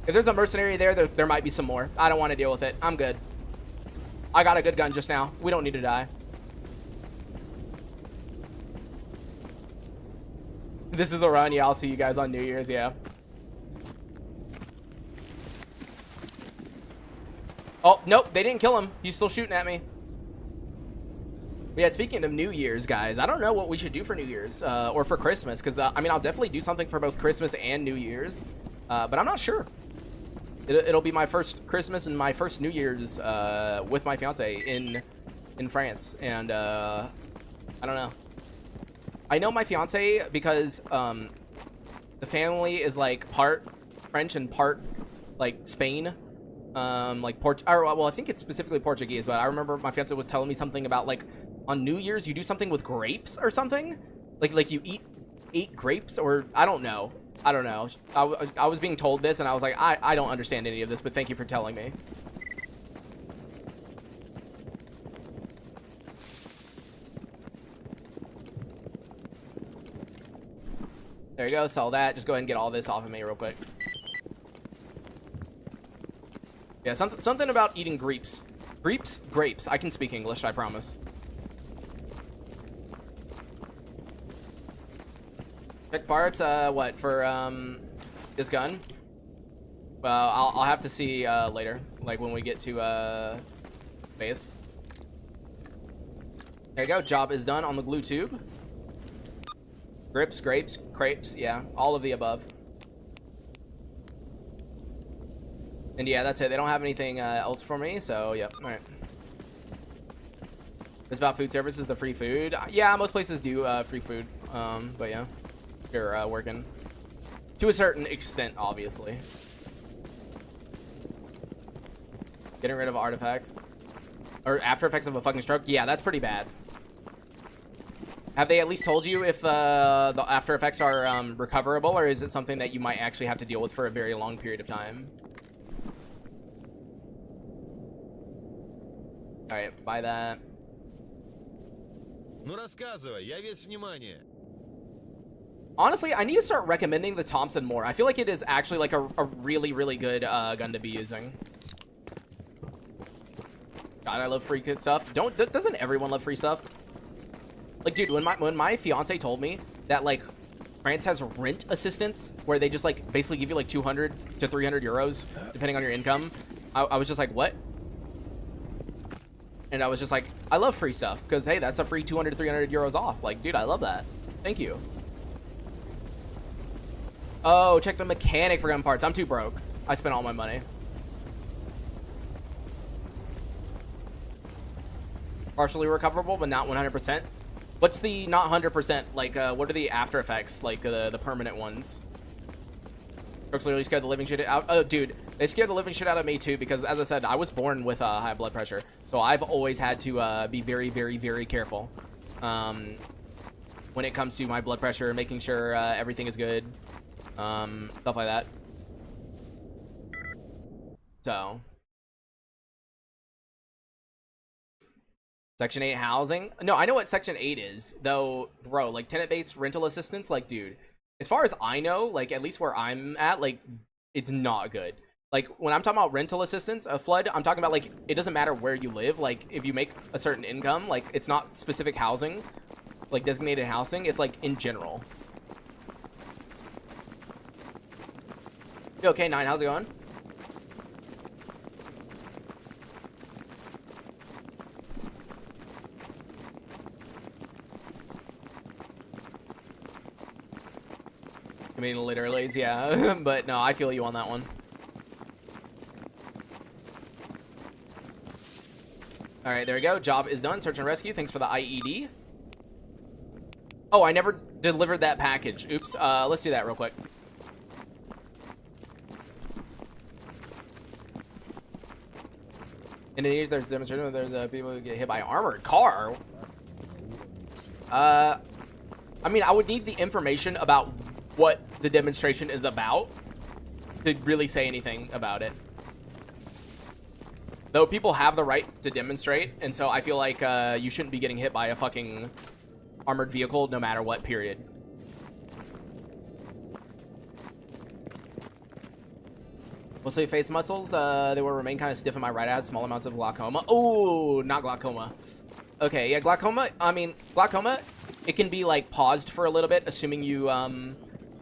[SPEAKER 1] If there's a mercenary there might be some more. I don't want to deal with it. I'm good. I got a good gun just now. We don't need to die. This is the run. Yeah, I'll see you guys on New Year's. Yeah. Oh, nope, they didn't kill him. He's still shooting at me. But yeah, speaking of New Year's, guys, I don't know what we should do for New Year's or for Christmas. Because, I mean, I'll definitely do something for both Christmas and New Year's. But I'm not sure. It'll be my first Christmas and my first New Year's with my fiance in France. And I don't know. I know my fiance because the family is, like, part French and part, like, Spain. Like well, I think it's specifically Portuguese, but I remember my fiance was telling me something about, like, on New Year's you do something with grapes or something, like you eat grapes, or I don't know. I was being told this and I was like, I don't understand any of this, but thank you for telling me. There you go, sell that. Just go ahead and get all this off of me real quick. Yeah, something about eating grapes. Grapes. I can speak English, I promise. Check parts, what, for, this gun? Well, I'll have to see, later. Like, when we get to, base. There you go, job is done on the glue tube. Grips, grapes, crepes, yeah, all of the above. And yeah, that's it. They don't have anything else for me, so yep. All right. It's about food services, the free food. Yeah, most places do free food. But yeah, if you're working to a certain extent, obviously. Getting rid of artifacts or after effects of a fucking stroke. Yeah, that's pretty bad. Have they at least told you if the after effects are recoverable, or is it something that you might actually have to deal with for a very long period of time? Alright, buy that.
[SPEAKER 2] Ну рассказывай, я весь внимание.
[SPEAKER 1] Honestly, I need to start recommending the Thompson more. I feel like it is actually like a really, really good gun to be using. God, I love free kid stuff. Doesn't everyone love free stuff? Like, dude, when my fiance told me that, like, France has rent assistance where they just, like, basically give you like 200 to 300 euros depending on your income, I was just like, what? And I was just like, I love free stuff because, hey, that's a free 200 300 euros off. Like, dude, I love that. Thank you. Oh, check the mechanic for gun parts. I'm too broke. I spent all my money. partially recoverable, but not 100%. What's the not 100%? Like, what are the after effects? Like, the permanent ones? Strokes literally scared the living shit out. Oh, dude, they scared the living shit out of me too because, as I said, I was born with high blood pressure, so I've always had to be very, very, very careful when it comes to my blood pressure, making sure everything is good, stuff like that. So, Section 8 housing. No, I know what Section 8 is, though, bro. Like tenant-based rental assistance, like, dude. As far as I know, like, at least where I'm at, like, it's not good. Like, when I'm talking about rental assistance, a flood, I'm talking about, like, it doesn't matter where you live. Like, if you make a certain income, like, it's not specific housing, like, designated housing. It's, like, in general. You okay, 9? How's it going? I mean, literally, yeah. But no, I feel you on that one. All right, there we go. Job is done. Search and rescue. Thanks for the IED. Oh, I never delivered that package. Oops. Let's do that real quick. In Indonesia, there's a demonstration where there's people who get hit by an armored car. I mean, I would need the information about what the demonstration is about to really say anything about it. Though people have the right to demonstrate, and so I feel like you shouldn't be getting hit by a fucking armored vehicle no matter what, period. Mostly face muscles, they will remain kind of stiff in my right eye, small amounts of glaucoma. Oh, not glaucoma. Okay, yeah, glaucoma, I mean, glaucoma, it can be like paused for a little bit, assuming you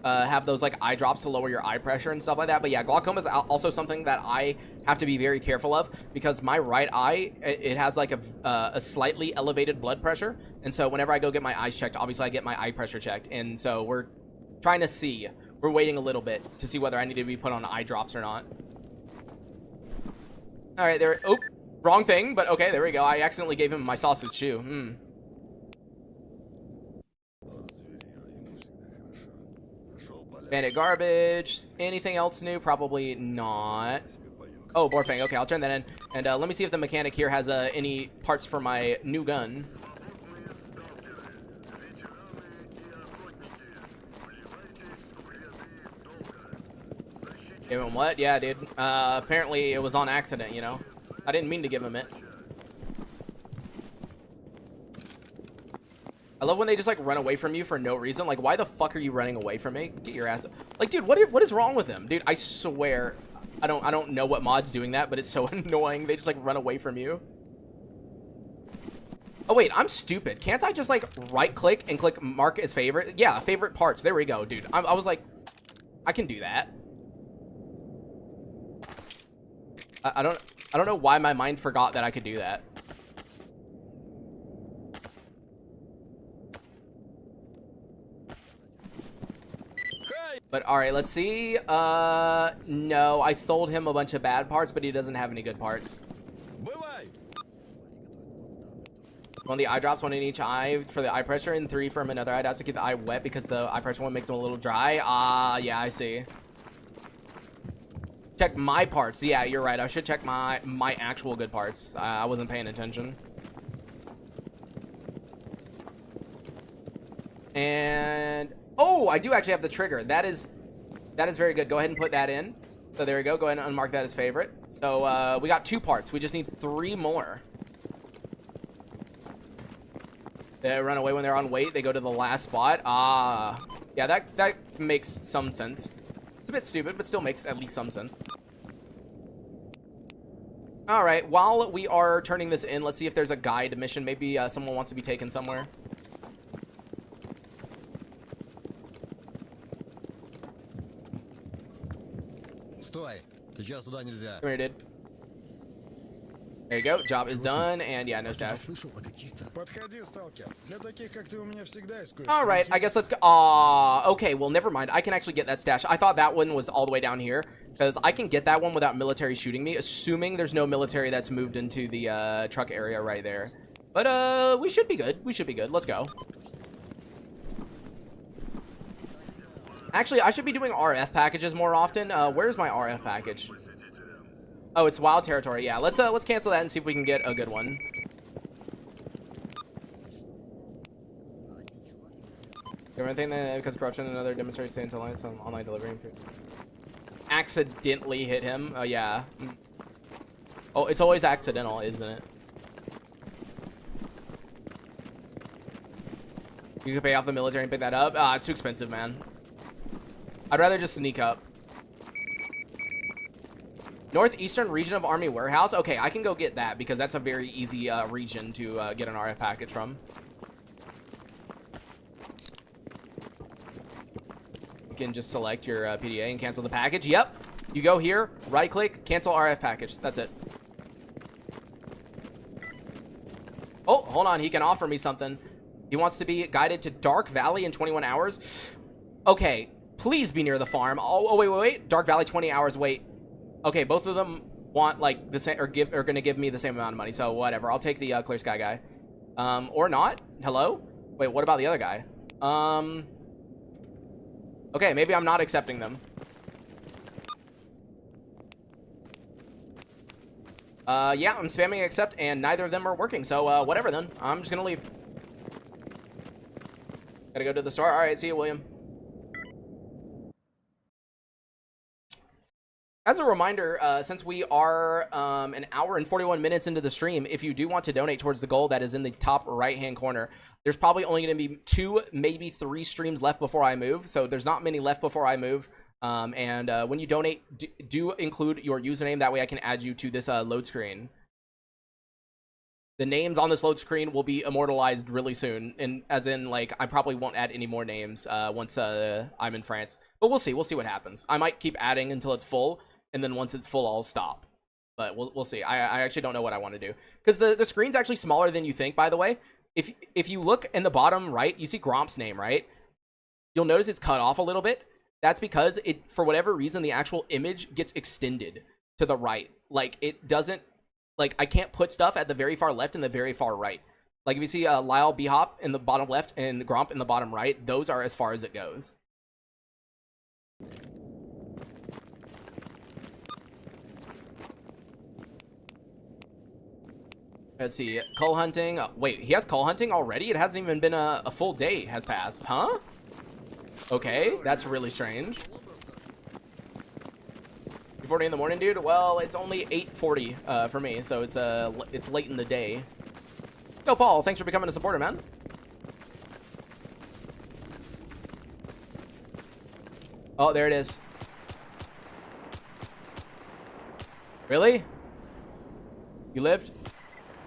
[SPEAKER 1] have those like eye drops to lower your eye pressure and stuff like that. But yeah, glaucoma is also something that I have to be very careful of because my right eye, it has like a slightly elevated blood pressure. And so whenever I go get my eyes checked, obviously I get my eye pressure checked. And so we're trying to see, we're waiting a little bit to see whether I need to be put on eye drops or not. All right, there, oh, wrong thing, but okay, there we go. I accidentally gave him my sausage too. Bandit garbage. Anything else new? Probably not. Oh, Borfang. Okay, I'll turn that in. And let me see if the mechanic here has any parts for my new gun. Give him what? Yeah, dude. Apparently it was on accident, you know. I didn't mean to give him it. I love when they just like run away from you for no reason. Like, why the fuck are you running away from me? Get your ass. Like, dude, what is wrong with them? Dude, I swear, I don't know what mod's doing that, but it's so annoying. They just like run away from you. Oh wait, I'm stupid. Can't I just like right click and click mark as favorite? Yeah, favorite parts. There we go, dude. I was like, I can do that. I don't know why my mind forgot that I could do that. But all right, let's see. No, I sold him a bunch of bad parts, but he doesn't have any good parts. One of the eye drops, one in each eye for the eye pressure, and 3 from another eye drops to keep the eye wet because the eye pressure one makes them a little dry. Yeah, I see. Check my parts. Yeah, you're right. I should check my actual good parts. I wasn't paying attention. And oh, I do actually have the trigger. That is very good. Go ahead and put that in. So there we go. Go ahead and unmark that as favorite. So we got 2 parts. We just need 3 more. They run away when they're on weight. They go to the last spot. Yeah, that makes some sense. It's a bit stupid, but still makes at least some sense. All right, while we are turning this in, let's see if there's a guide mission. Maybe someone wants to be taken somewhere.
[SPEAKER 2] Стой! Сейчас туда нельзя.
[SPEAKER 1] Come here, dude. There you go. Job is done, and yeah, no stash.
[SPEAKER 3] Подходи, сталкер. Для таких, как ты, у меня всегда есть кое-что.
[SPEAKER 1] All right, I guess let's go. Okay, well, never mind. I can actually get that stash. I thought that one was all the way down here, because I can get that one without military shooting me, assuming there's no military that's moved into the truck area right there. But we should be good. We should be good. Let's go. Actually, I should be doing RF packages more often. Where's my RF package? Oh, it's wild territory. Yeah, let's cancel that and see if we can get a good one. Everything that because corruption and other demonstrates intelligence on online delivery. Accidentally hit him. Oh yeah. Oh, it's always accidental, isn't it? You could pay off the military and pick that up. Ah, it's too expensive, man. I'd rather just sneak up. Northeastern region of Army Warehouse. Okay, I can go get that because that's a very easy region to get an RF package from. You can just select your PDA and cancel the package. Yep. You go here, right click, cancel RF package. That's it. Oh, hold on. He can offer me something. He wants to be guided to Dark Valley in 21 hours. Okay, please be near the farm. Oh, wait. Dark Valley, 20 hours. Wait. Okay, both of them want like the same, or gonna give me the same amount of money. So whatever. I'll take the Clear Sky guy. Or not. Hello? Wait, what about the other guy? Okay, maybe I'm not accepting them. Yeah, I'm spamming accept, and neither of them are working. So whatever then. I'm just gonna leave. Gotta go to the store. All right, see you, William. As a reminder, since we are an hour and 41 minutes into the stream, if you do want to donate towards the goal that is in the top right-hand corner, there's probably only going to be 2, maybe 3 streams left before I move. So there's not many left before I move. When you donate, do include your username. That way I can add you to this load screen. The names on this load screen will be immortalized really soon. And as in, like, I probably won't add any more names once I'm in France. But we'll see. We'll see what happens. I might keep adding until it's full. And then once it's full, I'll stop. But we'll see. I actually don't know what I want to do. Because the screen's actually smaller than you think, by the way. If you look in the bottom right, you see Gromp's name, right? You'll notice it's cut off a little bit. That's because for whatever reason, the actual image gets extended to the right. Like, it doesn't... Like, I can't put stuff at the very far left and the very far right. Like, if you see Lyle B-Hop in the bottom left and Gromp in the bottom right, those are as far as it goes. Let's see. Cull hunting. Wait, he has cull hunting already? It hasn't even been a full day has passed. Huh? Okay, that's really strange. 2:40 in the morning, dude? Well, it's only 8:40 for me, so it's late in the day. Yo, Paul, thanks for becoming a supporter, man. Oh, there it is. Really? You lived?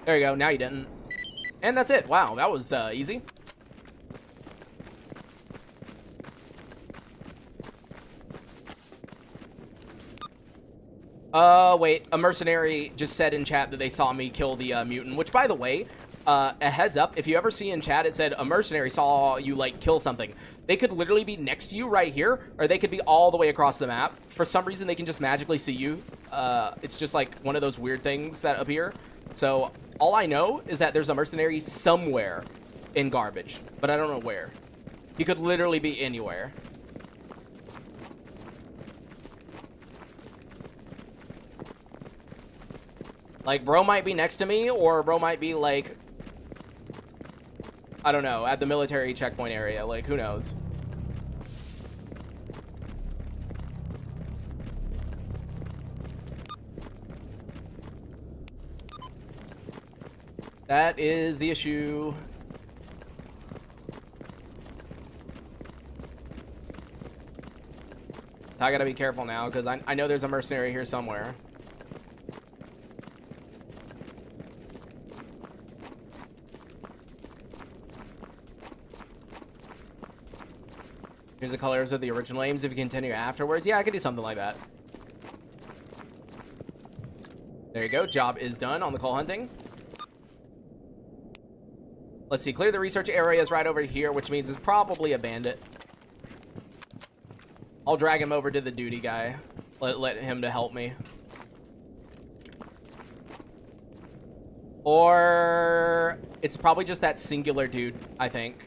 [SPEAKER 1] There you go. Now you didn't. And that's it. Wow, that was easy. Wait. A mercenary just said in chat that they saw me kill the mutant, which, by the way, a heads up, if you ever see in chat, it said a mercenary saw you, like, kill something. They could literally be next to you right here, or they could be all the way across the map. For some reason, they can just magically see you. It's just, like, one of those weird things that appear. So, all I know is that there's a mercenary somewhere in garbage, but I don't know where. He could literally be anywhere. Like, bro might be next to me, or bro might be, like, I don't know, at the military checkpoint area. Like, who knows? That is the issue. So I gotta be careful now, because I know there's a mercenary here somewhere. Here's the colors of the original aims if you continue afterwards. Yeah, I could do something like that. There you go. Job is done on the cull hunting. Let's see. Clear the research areas right over here, which means it's probably a bandit. I'll drag him over to the duty guy. Let him to help me. Or... or it's probably just that singular dude, I think.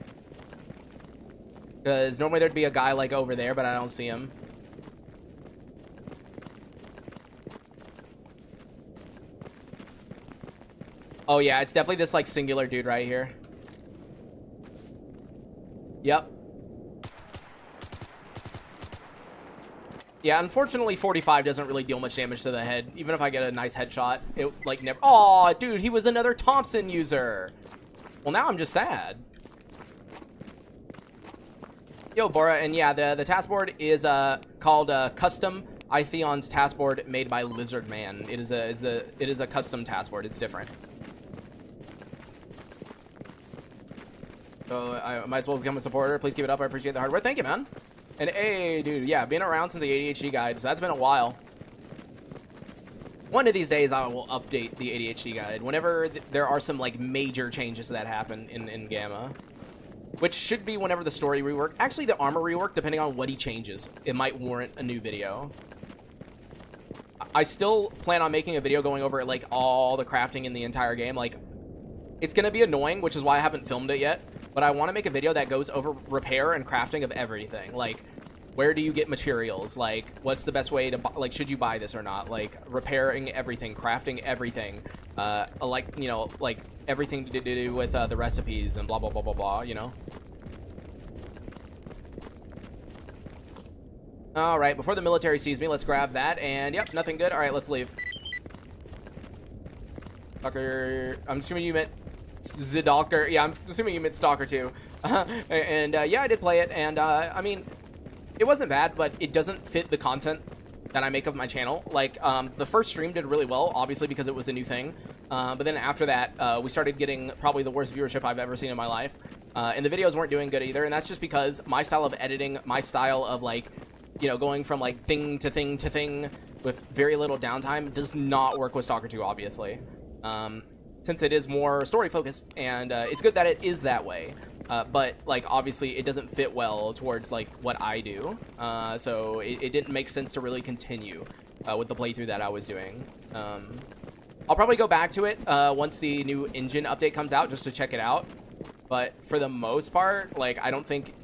[SPEAKER 1] Because normally there'd be a guy like over there, but I don't see him. Oh yeah, it's definitely this like singular dude right here. Yep. Yeah, unfortunately 45 doesn't really deal much damage to the head. Even if I get a nice headshot, it like never... Oh, dude, he was another Thompson user. Well, now I'm just sad. Yo, Bora, and yeah, the task board is called Custom Itheon's task board made by Lizardman. It is a custom task board. It's different. So I might as well become a supporter. Please keep it up. I appreciate the hard work. Thank you, man. And hey, dude, yeah, been around since the ADHD guide, so that's been a while. One of these days, I will update the ADHD guide whenever there are some like major changes that happen in Gamma, which should be whenever the story rework. Actually, the armor rework, depending on what he changes, it might warrant a new video. I still plan on making a video going over like all the crafting in the entire game. Like, it's gonna be annoying, which is why I haven't filmed it yet. But I want to make a video that goes over repair and crafting of everything. Like, where do you get materials? Like, what's the best way to buy, like, should you buy this or not? Like, repairing everything, crafting everything. Like, you know, like everything to do with the recipes and blah blah blah blah blah. You know. All right, before the military sees me, let's grab that. And yep, nothing good. All right, let's leave. Stalker, I'm assuming you meant s.t.a.l.k.e.r. Yeah, I'm assuming you meant Stalker too. And yeah, I did play it, and I mean, it wasn't bad, but it doesn't fit the content that I make of my channel. Like, the first stream did really well, obviously because it was a new thing. But then after that, we started getting probably the worst viewership I've ever seen in my life. And the videos weren't doing good either, and that's just because my style of editing, my style of like, you know, going from like thing to thing to thing with very little downtime does not work with Stalker 2, obviously. Since it is more story focused, and it's good that it is that way, but like obviously it doesn't fit well towards like what I do, so it didn't make sense to really continue with the playthrough that I was doing. I'll probably go back to it once the new engine update comes out just to check it out, but for the most part, like, I don't think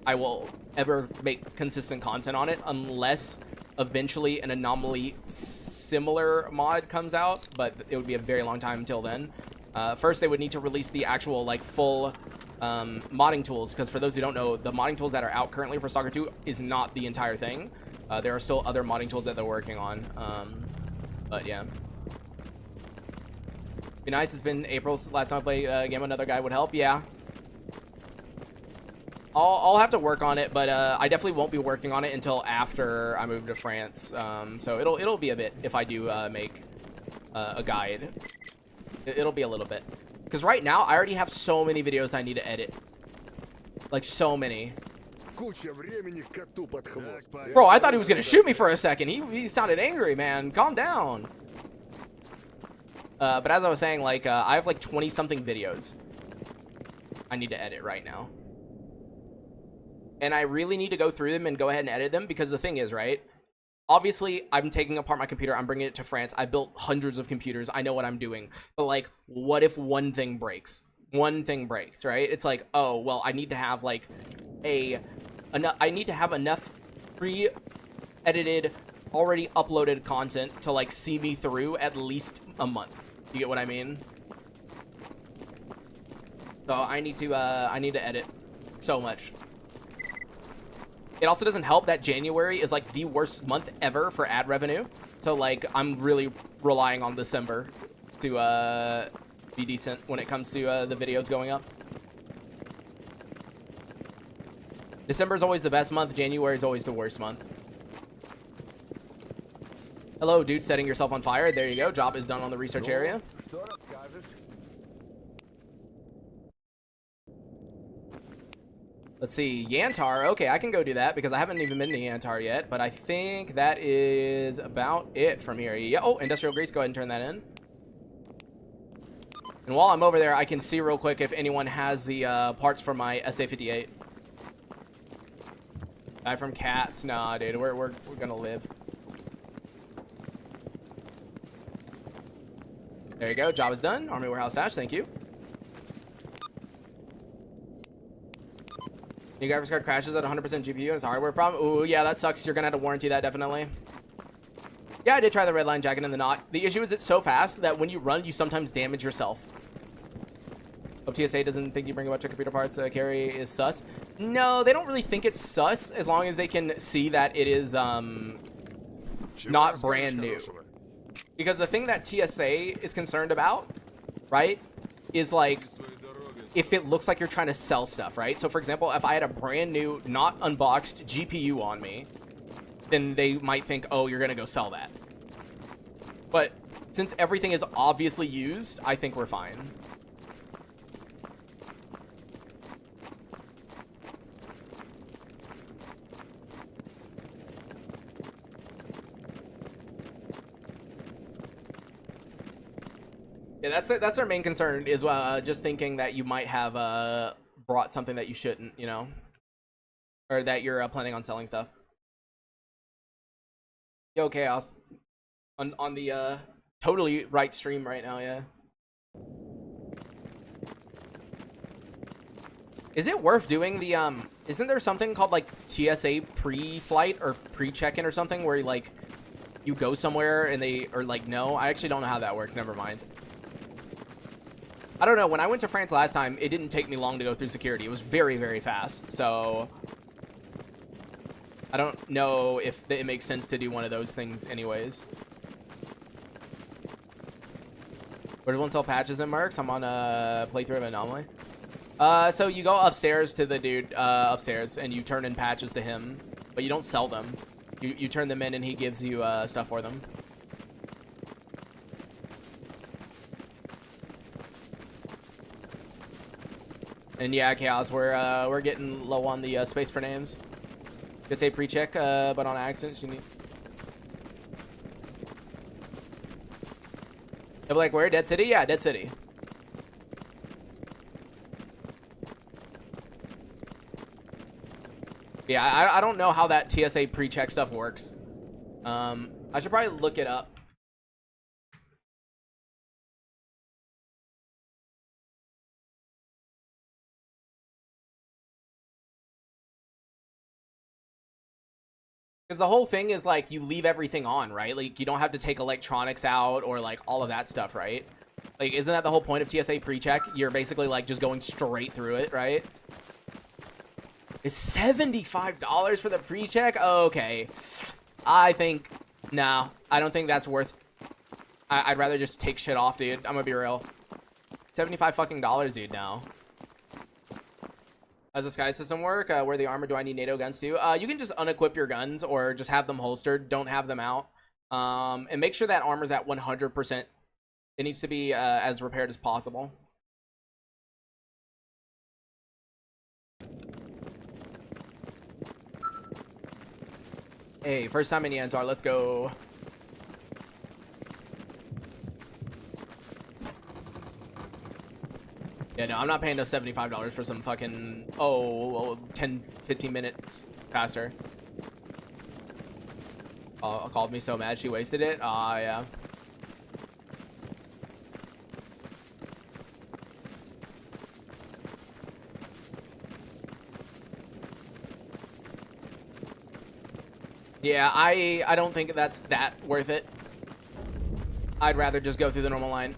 [SPEAKER 1] I will ever make consistent content on it unless eventually an anomaly similar mod comes out, but it would be a very long time until then. First, they would need to release the actual like full modding tools, because for those who don't know, the modding tools that are out currently for Stalker 2 is not the entire thing. There are still other modding tools that they're working on, but yeah. Be nice. It's been April last time I played a game. Another guy would help. Yeah, I'll have to work on it, but I definitely won't be working on it until after I move to France. So it'll be a bit if I do make a guide. It'll be a little bit, because right now I already have so many videos I need to edit, like so many. Bro, I thought he was gonna shoot me for a second. He sounded angry, man. Calm down. But as I was saying, like I have like 20 something videos I need to edit right now. And I really need to go through them and go ahead and edit them, because the thing is, right? Obviously, I'm taking apart my computer. I'm bringing it to France. I built hundreds of computers. I know what I'm doing. But, like, what if one thing breaks? One thing breaks, right? It's like, oh, well, I need to have, like, I need to have enough pre-edited, already uploaded content to, like, see me through at least a month. You get what I mean? So I need to edit so much. It also doesn't help that January is like the worst month ever for ad revenue. So like I'm really relying on December to be decent when it comes to the videos going up. December is always the best month. January is always the worst month. Hello, dude, setting yourself on fire. There you go. Job is done on the research area. Let's see, Yantar. Okay, I can go do that because I haven't even been to Yantar yet, but I think that is about it from here. Yeah, oh, industrial grease, go ahead and turn that in. And while I'm over there, I can see real quick if anyone has the parts for my SA-58. Guy from Cats. Nah, dude, we're gonna live. There you go. Job is done. Army warehouse stash. Thank you. New graphics card crashes at 100% GPU and it's a hardware problem. Ooh, yeah, that sucks. You're gonna have to warranty that definitely. Yeah, I did try the red line jacket and the knot. The issue is it's so fast that when you run, you sometimes damage yourself. Hope TSA doesn't think you bring a bunch of computer parts. Carry is sus. No, they don't really think it's sus as long as they can see that it is not brand new. Because the thing that TSA is concerned about, right, is like if it looks like you're trying to sell stuff, right? So for example, if I had a brand new, not unboxed GPU on me, then they might think, oh, you're gonna go sell that. But since everything is obviously used, I think we're fine. Yeah, that's their main concern is just thinking that you might have brought something that you shouldn't, you know, or that you're planning on selling stuff. Yo, Chaos, on the totally right stream right now, yeah. Is it worth doing the Isn't there something called like TSA pre-flight or pre-check-in or something where like you go somewhere and they are like, no, I actually don't know how that works. Never mind. I don't know. When I went to France last time, it didn't take me long to go through security. It was very, very fast. So I don't know if it makes sense to do one of those things anyways. Where does one sell patches and mercs? I'm on a playthrough of Anomaly. So you go upstairs to the dude upstairs and you turn in patches to him, but you don't sell them. You turn them in and he gives you stuff for them. And yeah, Chaos, we're getting low on the space for names. Just say pre-check, but on accident, you need. They're like, where? Dead City? Yeah, Dead City. Yeah, I don't know how that TSA pre-check stuff works. I should probably look it up. Because the whole thing is like you leave everything on, right? Like you don't have to take electronics out or like all of that stuff, right? Like isn't that the whole point of TSA pre-check? You're basically like just going straight through it, right? It's $75 for the pre-check? Okay. I think, no, I don't think that's worth, I'd rather just take shit off, dude. I'm gonna be real. 75 fucking dollars, dude, now. How does the sky system work? Where the armor do I need NATO guns to? You can just unequip your guns or just have them holstered. Don't have them out. And make sure that armor's at 100%. It needs to be as repaired as possible. Hey, first time in Yantar. Let's go. Yeah, no, I'm not paying those $75 for some fucking, 10, 15 minutes faster. Oh, called me so mad she wasted it. Yeah. Yeah, I don't think that's that worth it. I'd rather just go through the normal line.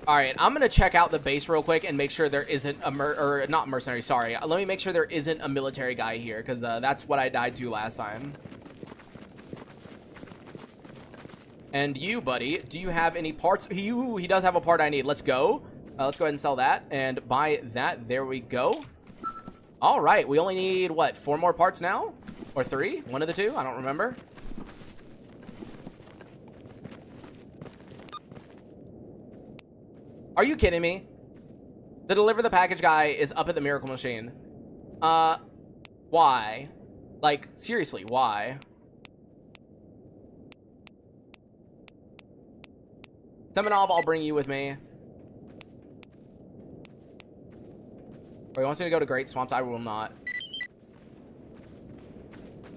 [SPEAKER 1] All right, I'm gonna check out the base real quick and make sure there isn't a not mercenary. Sorry, let me make sure there isn't a military guy here because that's what I died to last time. And you, buddy, do you have any parts? He does have a part I need. Let's go. Let's go ahead and sell that and buy that. There we go. All right, we only need what, 4 more parts now, or 3? One of the 2. I don't remember. Are you kidding me? The deliver the package guy is up at the Miracle Machine. Why? Like, seriously, why? Semenov, I'll bring you with me. Or he wants me to go to Great Swamps. I will not.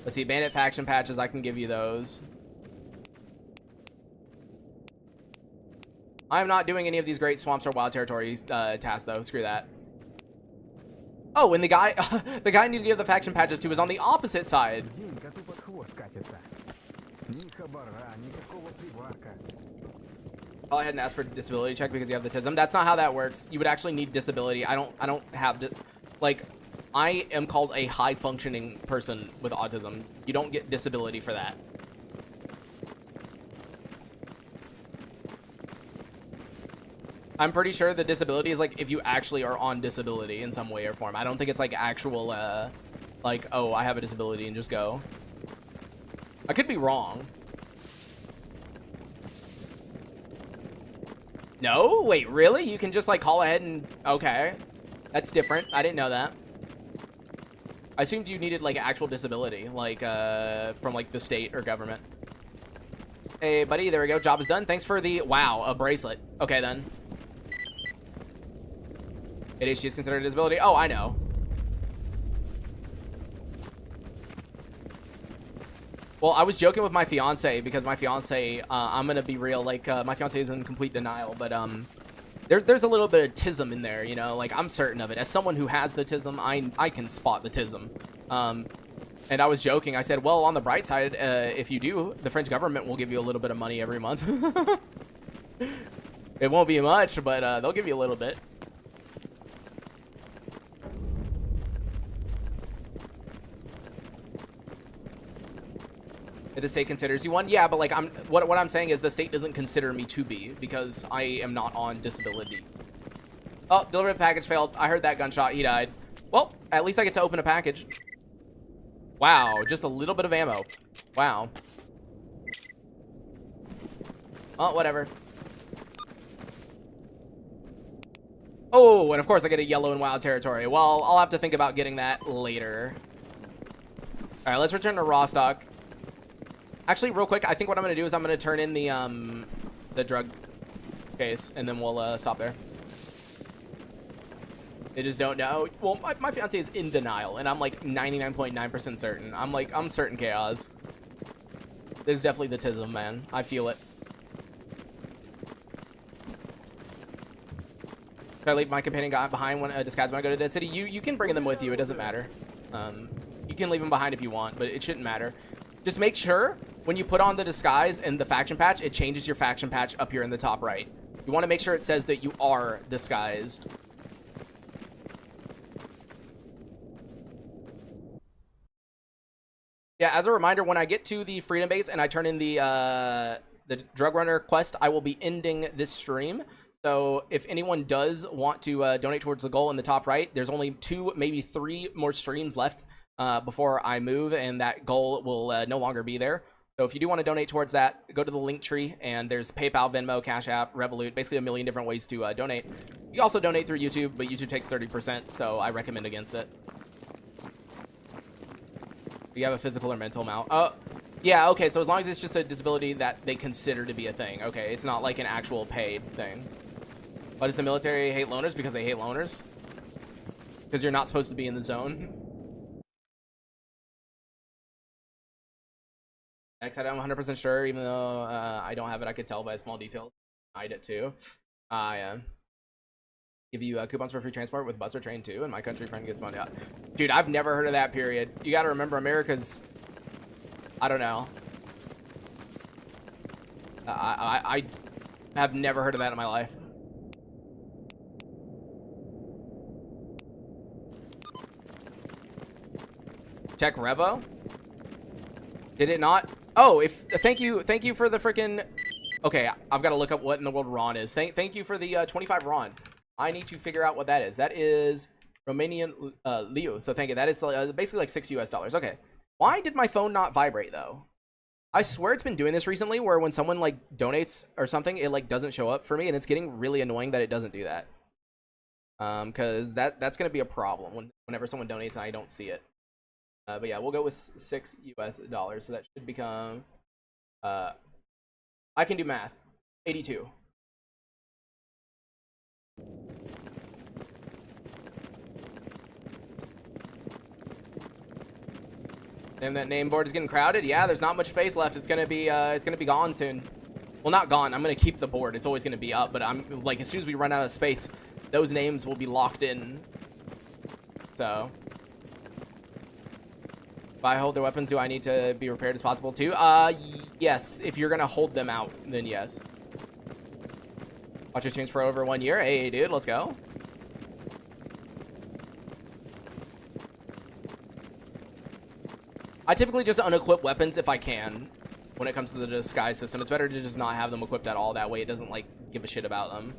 [SPEAKER 1] Let's see, Bandit faction patches. I can give you those. I'm not doing any of these great swamps or wild territory tasks though. Screw that. Oh, and the guy, the guy I need to give the faction patches to is on the opposite side.
[SPEAKER 3] День коту под хвост катится. Ни хабара, никакого приварка.
[SPEAKER 1] Go ahead and ask for a disability check because you have the tism. That's not how that works. You would actually need disability. I don't have like, I am called a high functioning person with autism. You don't get disability for that. I'm pretty sure the disability is like if you actually are on disability in some way or form. I don't think it's like actual, like, oh, I have a disability and just go. I could be wrong. No? Wait, really? You can just like call ahead and... Okay. That's different. I didn't know that. I assumed you needed like actual disability, like from like the state or government. Hey, buddy, there we go. Job is done. Thanks for the... Wow, a bracelet. Okay, then. ADHD is considered a disability. Oh, I know. Well, I was joking with my fiance because my fiance, I'm gonna be real, like, my fiance is in complete denial, but, there's a little bit of tism in there, you know, like, I'm certain of it. As someone who has the tism, I can spot the tism. And I was joking. I said, well, on the bright side, if you do, the French government will give you a little bit of money every month. It won't be much, but, they'll give you a little bit. If the state considers you one, yeah, but like what I'm saying is the state doesn't consider me to be because I am not on disability. Oh, delivery package failed. I heard that gunshot. He died. Well, at least I get to open a package. Wow, just a little bit of ammo. Wow. Oh, whatever. Oh, and of course I get a yellow and wild territory. Well, I'll have to think about getting that later. All right, let's return to Rostock. Actually, real quick, I think what I'm going to do is I'm going to turn in the drug case, and then we'll stop there. They just don't know. Well, my fiance is in denial, and I'm like 99.9% certain. I'm certain chaos. There's definitely the tism, man. I feel it. Should I leave my companion guy behind when disguise when I go to Dead City? You can bring them with you. It doesn't matter. You can leave them behind if you want, but it shouldn't matter. Just make sure when you put on the disguise and the faction patch, it changes your faction patch up here in the top right. You want to make sure it says that you are disguised. Yeah, as a reminder, when I get to the Freedom Base and I turn in the Drug Runner quest, I will be ending this stream. So if anyone does want to donate towards the goal in the top right, there's only 2, maybe 3 more streams left before I move, and that goal will no longer be there. So if you do want to donate towards that, go to the link tree, and there's PayPal, Venmo, Cash App, Revolut, basically a million different ways to donate. You can also donate through YouTube, but YouTube takes 30%, so I recommend against it. You have a physical or mental amount. Oh, yeah, okay, so as long as it's just a disability that they consider to be a thing. Okay, it's not like an actual paid thing. Why does the military hate loners? Because they hate loners? Because you're not supposed to be in the zone? I'm 100% sure, even though I don't have it, I could tell by small details. I hide it too. Yeah. Give you coupons for free transport with bus or train too, and my country friend gets money out. Dude, I've never heard of that, period. You gotta remember, America's... I don't know. I have never heard of that in my life. Check Revo? Did it not? Oh, thank you for the freaking... Okay, I've got to look up what in the world RON is. Thank you for the 25 RON. I need to figure out what that is. That is Romanian Leu. So thank you. That is basically like $6 US. Okay. Why did my phone not vibrate though? I swear it's been doing this recently where when someone like donates or something, it like doesn't show up for me, and it's getting really annoying that it doesn't do that. Because that's going to be a problem whenever someone donates and I don't see it. But yeah, we'll go with $6 US. So that should become, I can do math, 82. And that name board is getting crowded. Yeah, there's not much space left. It's gonna be gone soon. Well, not gone. I'm going to keep the board. It's always going to be up, but I'm like, as soon as we run out of space, those names will be locked in. So, if I hold their weapons, do I need to be prepared as possible too? Yes. If you're going to hold them out, then yes. Watch your streams for over 1 year. Hey, dude, let's go. I typically just unequip weapons if I can. When it comes to the disguise system, it's better to just not have them equipped at all. That way it doesn't like give a shit about them.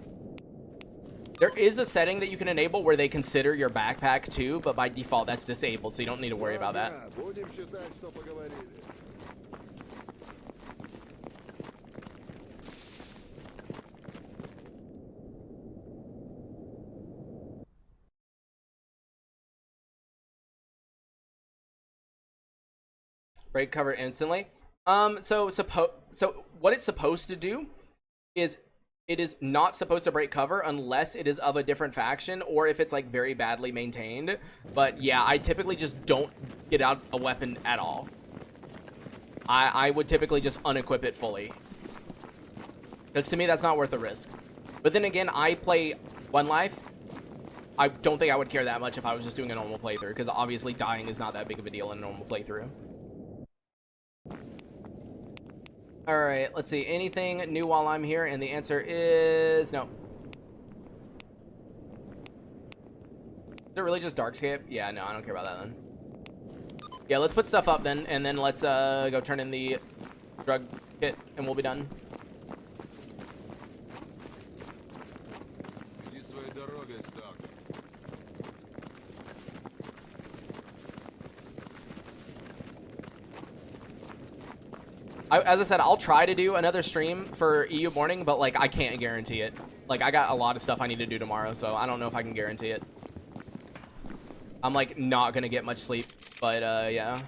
[SPEAKER 1] There is a setting that you can enable where they consider your backpack too, but by default that's disabled, so you don't need to worry about that. Break cover instantly. So what it's supposed to do is it is not supposed to break cover unless it is of a different faction or if it's like very badly maintained. But yeah, I typically just don't get out a weapon at all. I would typically just unequip it fully, because to me that's not worth the risk. But then again, I play One Life. I don't think I would care that much if I was just doing a normal playthrough, because obviously dying is not that big of a deal in a normal playthrough. All right, let's see. Anything new while I'm here? And the answer is no. Is it really just Darkscape? Yeah, no, I don't care about that then. Yeah, let's put stuff up then, and then let's go turn in the drug kit, and we'll be done. As I said, I'll try to do another stream for EU morning, but like I can't guarantee it. Like I got a lot of stuff I need to do tomorrow, so I don't know if I can guarantee it. I'm like not gonna get much sleep, but yeah.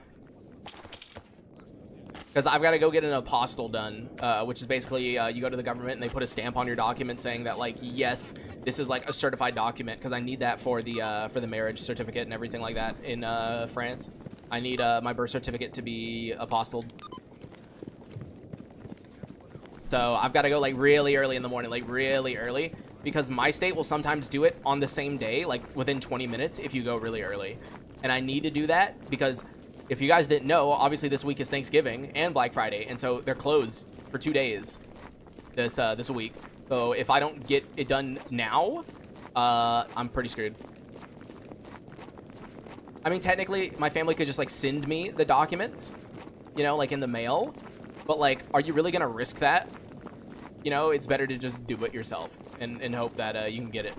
[SPEAKER 1] Because I've got to go get an apostille done, which is basically you go to the government and they put a stamp on your document saying that like, yes, this is like a certified document, because I need that for the marriage certificate and everything like that in France. I need my birth certificate to be apostilled. So I've got to go like really early in the morning, like really early, because my state will sometimes do it on the same day, like within 20 minutes if you go really early. And I need to do that because if you guys didn't know, obviously this week is Thanksgiving and Black Friday, and so they're closed for 2 days this week. So if I don't get it done now, I'm pretty screwed. I mean, technically, my family could just like send me the documents, you know, like in the mail. But like, are you really gonna risk that? You know, it's better to just do it yourself and hope that you can get it.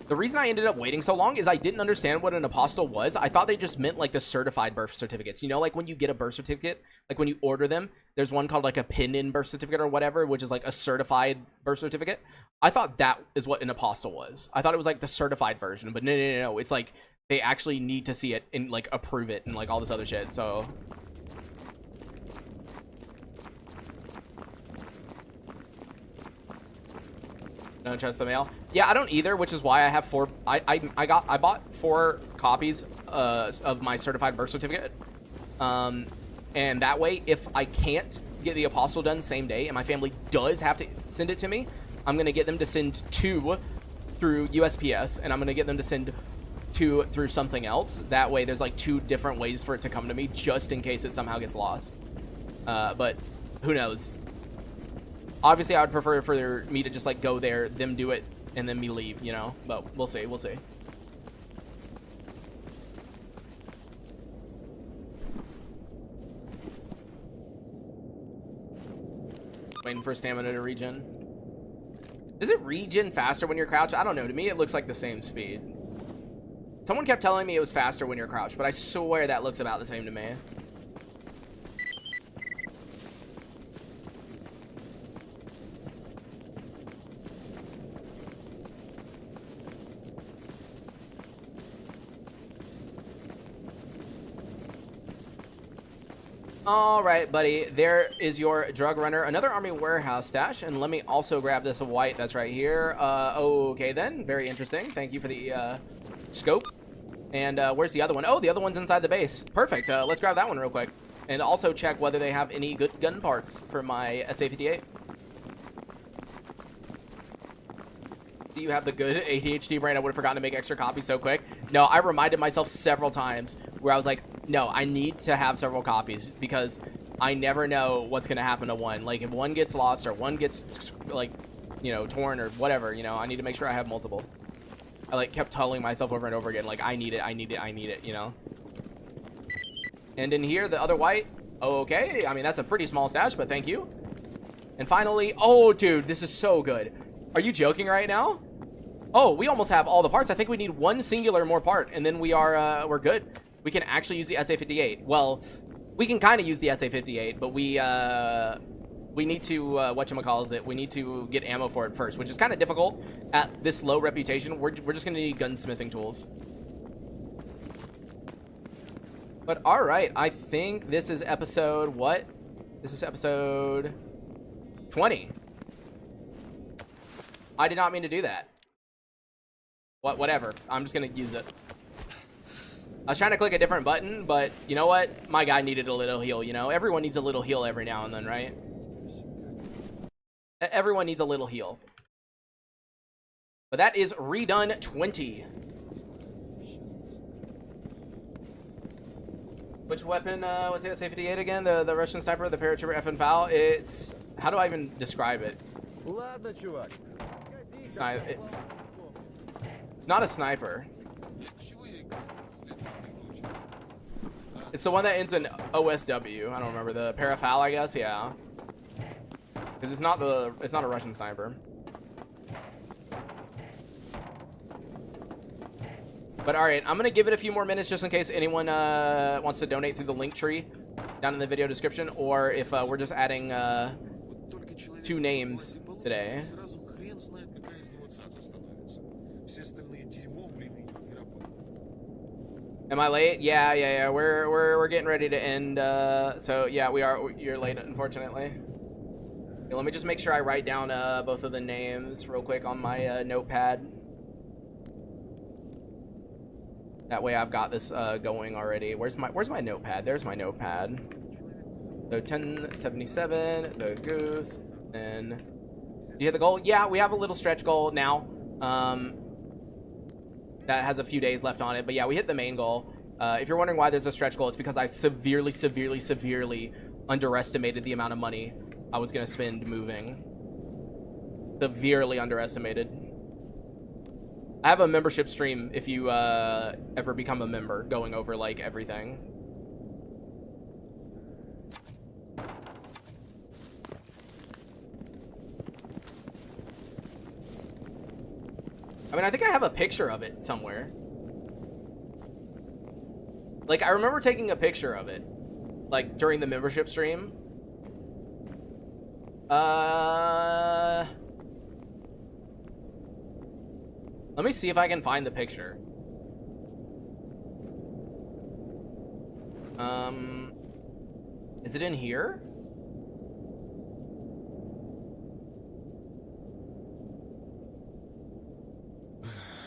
[SPEAKER 1] The reason I ended up waiting so long is I didn't understand what an apostille was. I thought they just meant like the certified birth certificates. You know, like when you get a birth certificate, like when you order them, there's one called like a pin-in birth certificate or whatever, which is like a certified birth certificate. I thought that is what an apostille was. I thought it was like the certified version, but no. It's like they actually need to see it and like approve it and like all this other shit. So don't trust the mail. Yeah, I don't either, which is why I have I bought 4 copies of my certified birth certificate. And that way, if I can't get the apostille done same day and my family does have to send it to me, I'm gonna get them to send 2 through USPS, and I'm gonna get them to send 2 through something else. That way there's like 2 different ways for it to come to me, just in case it somehow gets lost. But who knows? Obviously, I would prefer for me to just like go there, them do it, and then me leave, you know? But we'll see, we'll see. Waiting for stamina to regen. Does it regen faster when you're crouched? I don't know. To me, it looks like the same speed. Someone kept telling me it was faster when you're crouched, but I swear that looks about the same to me. All right, buddy, there is your drug runner, another army warehouse stash, and let me also grab this white that's right here. Okay then, very interesting. Thank you for the scope. And where's the other one? Oh, the other one's inside the base. Perfect. Let's grab that one real quick. And also check whether they have any good gun parts for my s.t.a.l.k.e.r. Do you have the good ADHD brain? I would have forgotten to make extra copies so quick. No, I reminded myself several times where I was like, no, I need to have several copies because I never know what's going to happen to one. Like, if one gets lost or one gets, like, you know, torn or whatever, you know, I need to make sure I have multiple. I, like, kept telling myself over and over again, like, I need it, I need it, I need it, you know? And in here, the other white. Okay, I mean, that's a pretty small stash, but thank you. And finally, oh, dude, this is so good. Are you joking right now? Oh, we almost have all the parts. I think we need one singular more part, and then we are, we're good. We can actually use the SA-58. Well, we can kind of use the SA-58, but we need to, whatchamacallit, we need to get ammo for it first, which is kind of difficult at this low reputation. We're just going to need gunsmithing tools. But all right, I think this is episode, what? This is episode 20. I did not mean to do that. Whatever. I'm just going to use it. I was trying to click a different button, but you know what? My guy needed a little heal, you know? Everyone needs a little heal every now and then, right? Everyone needs a little heal. But that is redone 20. Which weapon was the SA-58 again? The Russian sniper, the paratrooper effing foul? It's... How do I even describe it? It's not a sniper. It's the one that ends in OSW. I don't remember. The parafoul, I guess. Yeah. Because it's not a Russian sniper. But all right, I'm gonna give it a few more minutes just in case anyone wants to donate through the link tree down in the video description, or if we're just adding 2 names today. Am I late? Yeah. We're getting ready to end. So yeah, we are. You're late, unfortunately. Okay, let me just make sure I write down both of the names real quick on my notepad. That way I've got this going already. Where's my notepad? There's my notepad. So 1077, the goose, and do you hit the goal? Yeah, we have a little stretch goal now. That has a few days left on it, but yeah, we hit the main goal. If you're wondering why there's a stretch goal, it's because I severely underestimated the amount of money I was gonna spend moving. Severely underestimated. I have a membership stream if you ever become a member, going over like everything. I mean, I think I have a picture of it somewhere. Like, I remember taking a picture of it, like, during the membership stream. Let me see if I can find the picture. Is it in here?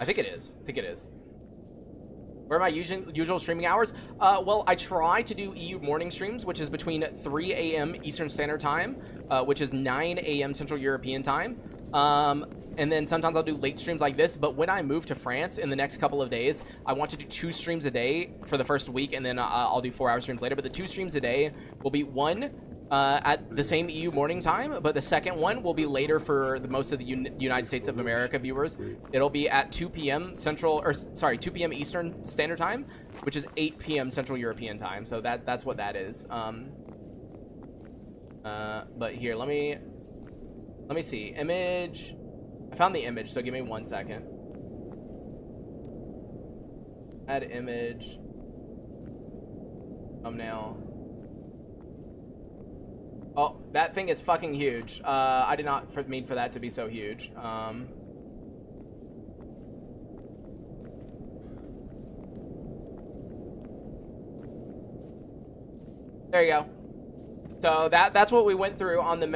[SPEAKER 1] I think it is. Where are my usual streaming hours? Well, I try to do EU morning streams, which is between 3 a.m. Eastern Standard Time, which is 9 a.m. Central European Time. And then sometimes I'll do late streams like this, but when I move to France in the next couple of days, I want to do 2 streams a day for the first week, and then I'll do 4-hour streams later. But the 2 streams a day will be one at the same EU morning time, but the second one will be later for the most of the United States of America viewers. It'll be at 2 p.m. 2 p.m. Eastern Standard Time, which is 8 p.m. Central European Time. So that's what that is. But here, let me see. Image. I found the image, so give me 1 second. Add image. Thumbnail. Oh, that thing is fucking huge. I did not mean for that to be so huge. There you go. So that's what we went through on the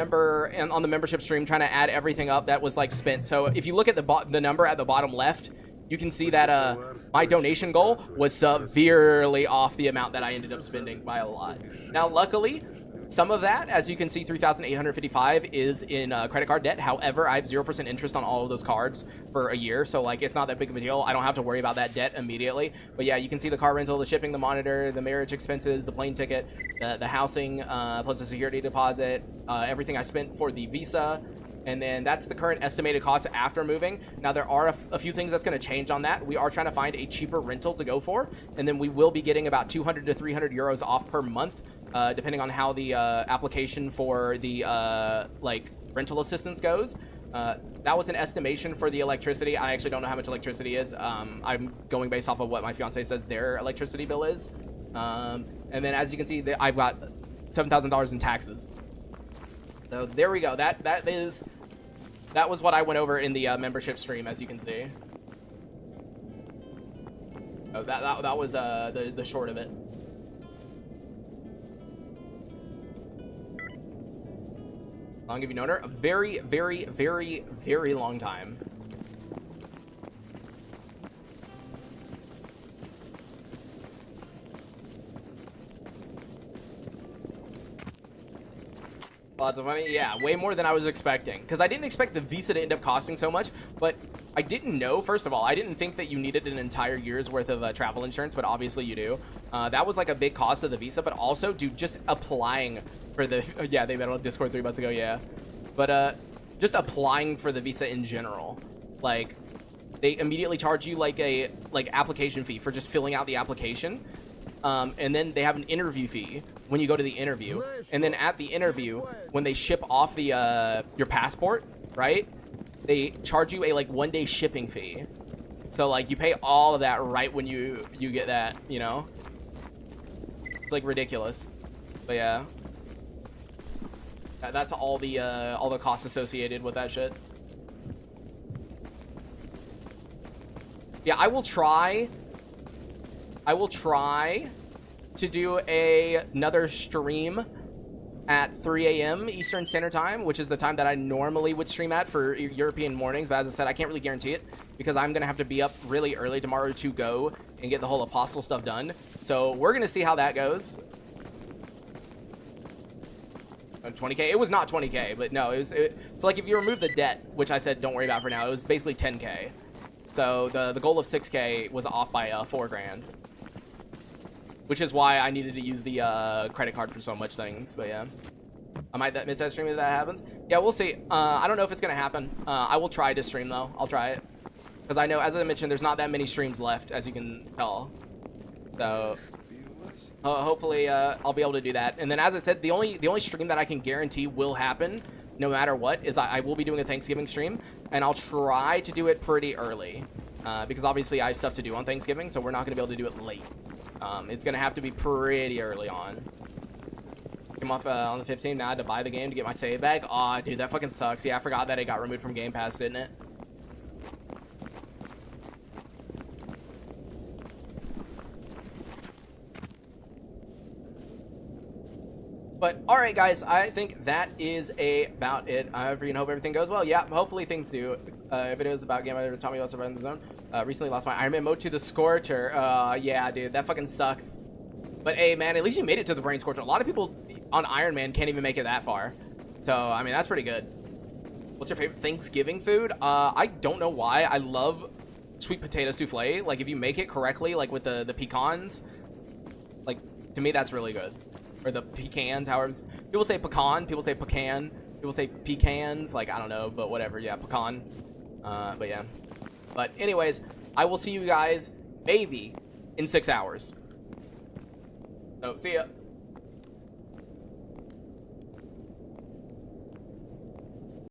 [SPEAKER 1] membership stream, trying to add everything up that was like spent. So if you look at the number at the bottom left, you can see that my donation goal was severely off the amount that I ended up spending by a lot. Now, luckily, some of that, as you can see, 3,855 is in credit card debt. However, I have 0% interest on all of those cards for a year, so like it's not that big of a deal. I don't have to worry about that debt immediately. But yeah, you can see the car rental, the shipping, the monitor, the marriage expenses, the plane ticket, the housing, plus the security deposit, everything I spent for the visa. And then that's the current estimated cost after moving. Now, there are a few things that's going to change on that. We are trying to find a cheaper rental to go for, and then we will be getting about 200 to 300 euros off per month, depending on how the application for the like rental assistance goes. That was an estimation for the electricity. I actually don't know how much electricity is. I'm going based off of what my fiance says their electricity bill is. And then, as you can see, I've got $7,000 in taxes. So there we go. That was what I went over in the membership stream, as you can see. Oh, that was the short of it. Long have you known her? A very, very, very, very long time. Lots of money? Yeah, way more than I was expecting. Because I didn't expect the visa to end up costing so much, but I didn't know, first of all, I didn't think that you needed an entire year's worth of travel insurance, but obviously you do. That was like a big cost of the visa, but also, dude, just applying for the... yeah, they met on Discord 3 months ago, yeah. But just applying for the visa in general. Like, they immediately charge you like a application fee for just filling out the application. And then they have an interview fee when you go to the interview. And then at the interview, when they ship off the your passport, right? They charge you a like 1-day shipping fee. So like you pay all of that right when you get that, you know? It's like ridiculous. But yeah. That's all the costs associated with that shit. Yeah, I will try to do another stream at 3 a.m. Eastern Standard Time, which is the time that I normally would stream at for European mornings. But as I said, I can't really guarantee it because I'm going to have to be up really early tomorrow to go and get the whole apostle stuff done. So we're going to see how that goes. 20K? It was not 20K, but no, so like if you remove the debt, which I said don't worry about for now, it was basically 10K. So the goal of 6K was off by 4 grand. Which is why I needed to use the credit card for so much things, but yeah. I might that mid-set stream if that happens. Yeah, we'll see. I don't know if it's gonna happen. I will try to stream though. I'll try it. Because I know, as I mentioned, there's not that many streams left, as you can tell. So hopefully I'll be able to do that. And then as I said, the only stream that I can guarantee will happen, no matter what, is I will be doing a Thanksgiving stream, and I'll try to do it pretty early. Because obviously I have stuff to do on Thanksgiving, so we're not gonna be able to do it late. It's gonna have to be pretty early on. Came off on the 15th. Now I had to buy the game to get my save back. Aw, dude, that fucking sucks. Yeah, I forgot that it got removed from Game Pass, didn't it? But all right, guys, I think that is about it. I hope everything goes well. Yeah, hopefully things do. Videos about game I taught me about surviving the zone. Recently lost my Ironman mode to the Scorcher. Yeah, dude, that fucking sucks. But hey, man, at least you made it to the Brain Scorcher. A lot of people on Ironman can't even make it that far. So, I mean, that's pretty good. What's your favorite Thanksgiving food? I don't know why. I love sweet potato souffle. Like, if you make it correctly, like with the pecans, like, to me, that's really good. Or the pecans, however. People say pecan, people say pecan, people say pecans. Like, I don't know, but whatever. Yeah, pecan. But yeah. But anyways, I will see you guys maybe in 6 hours. So, see ya.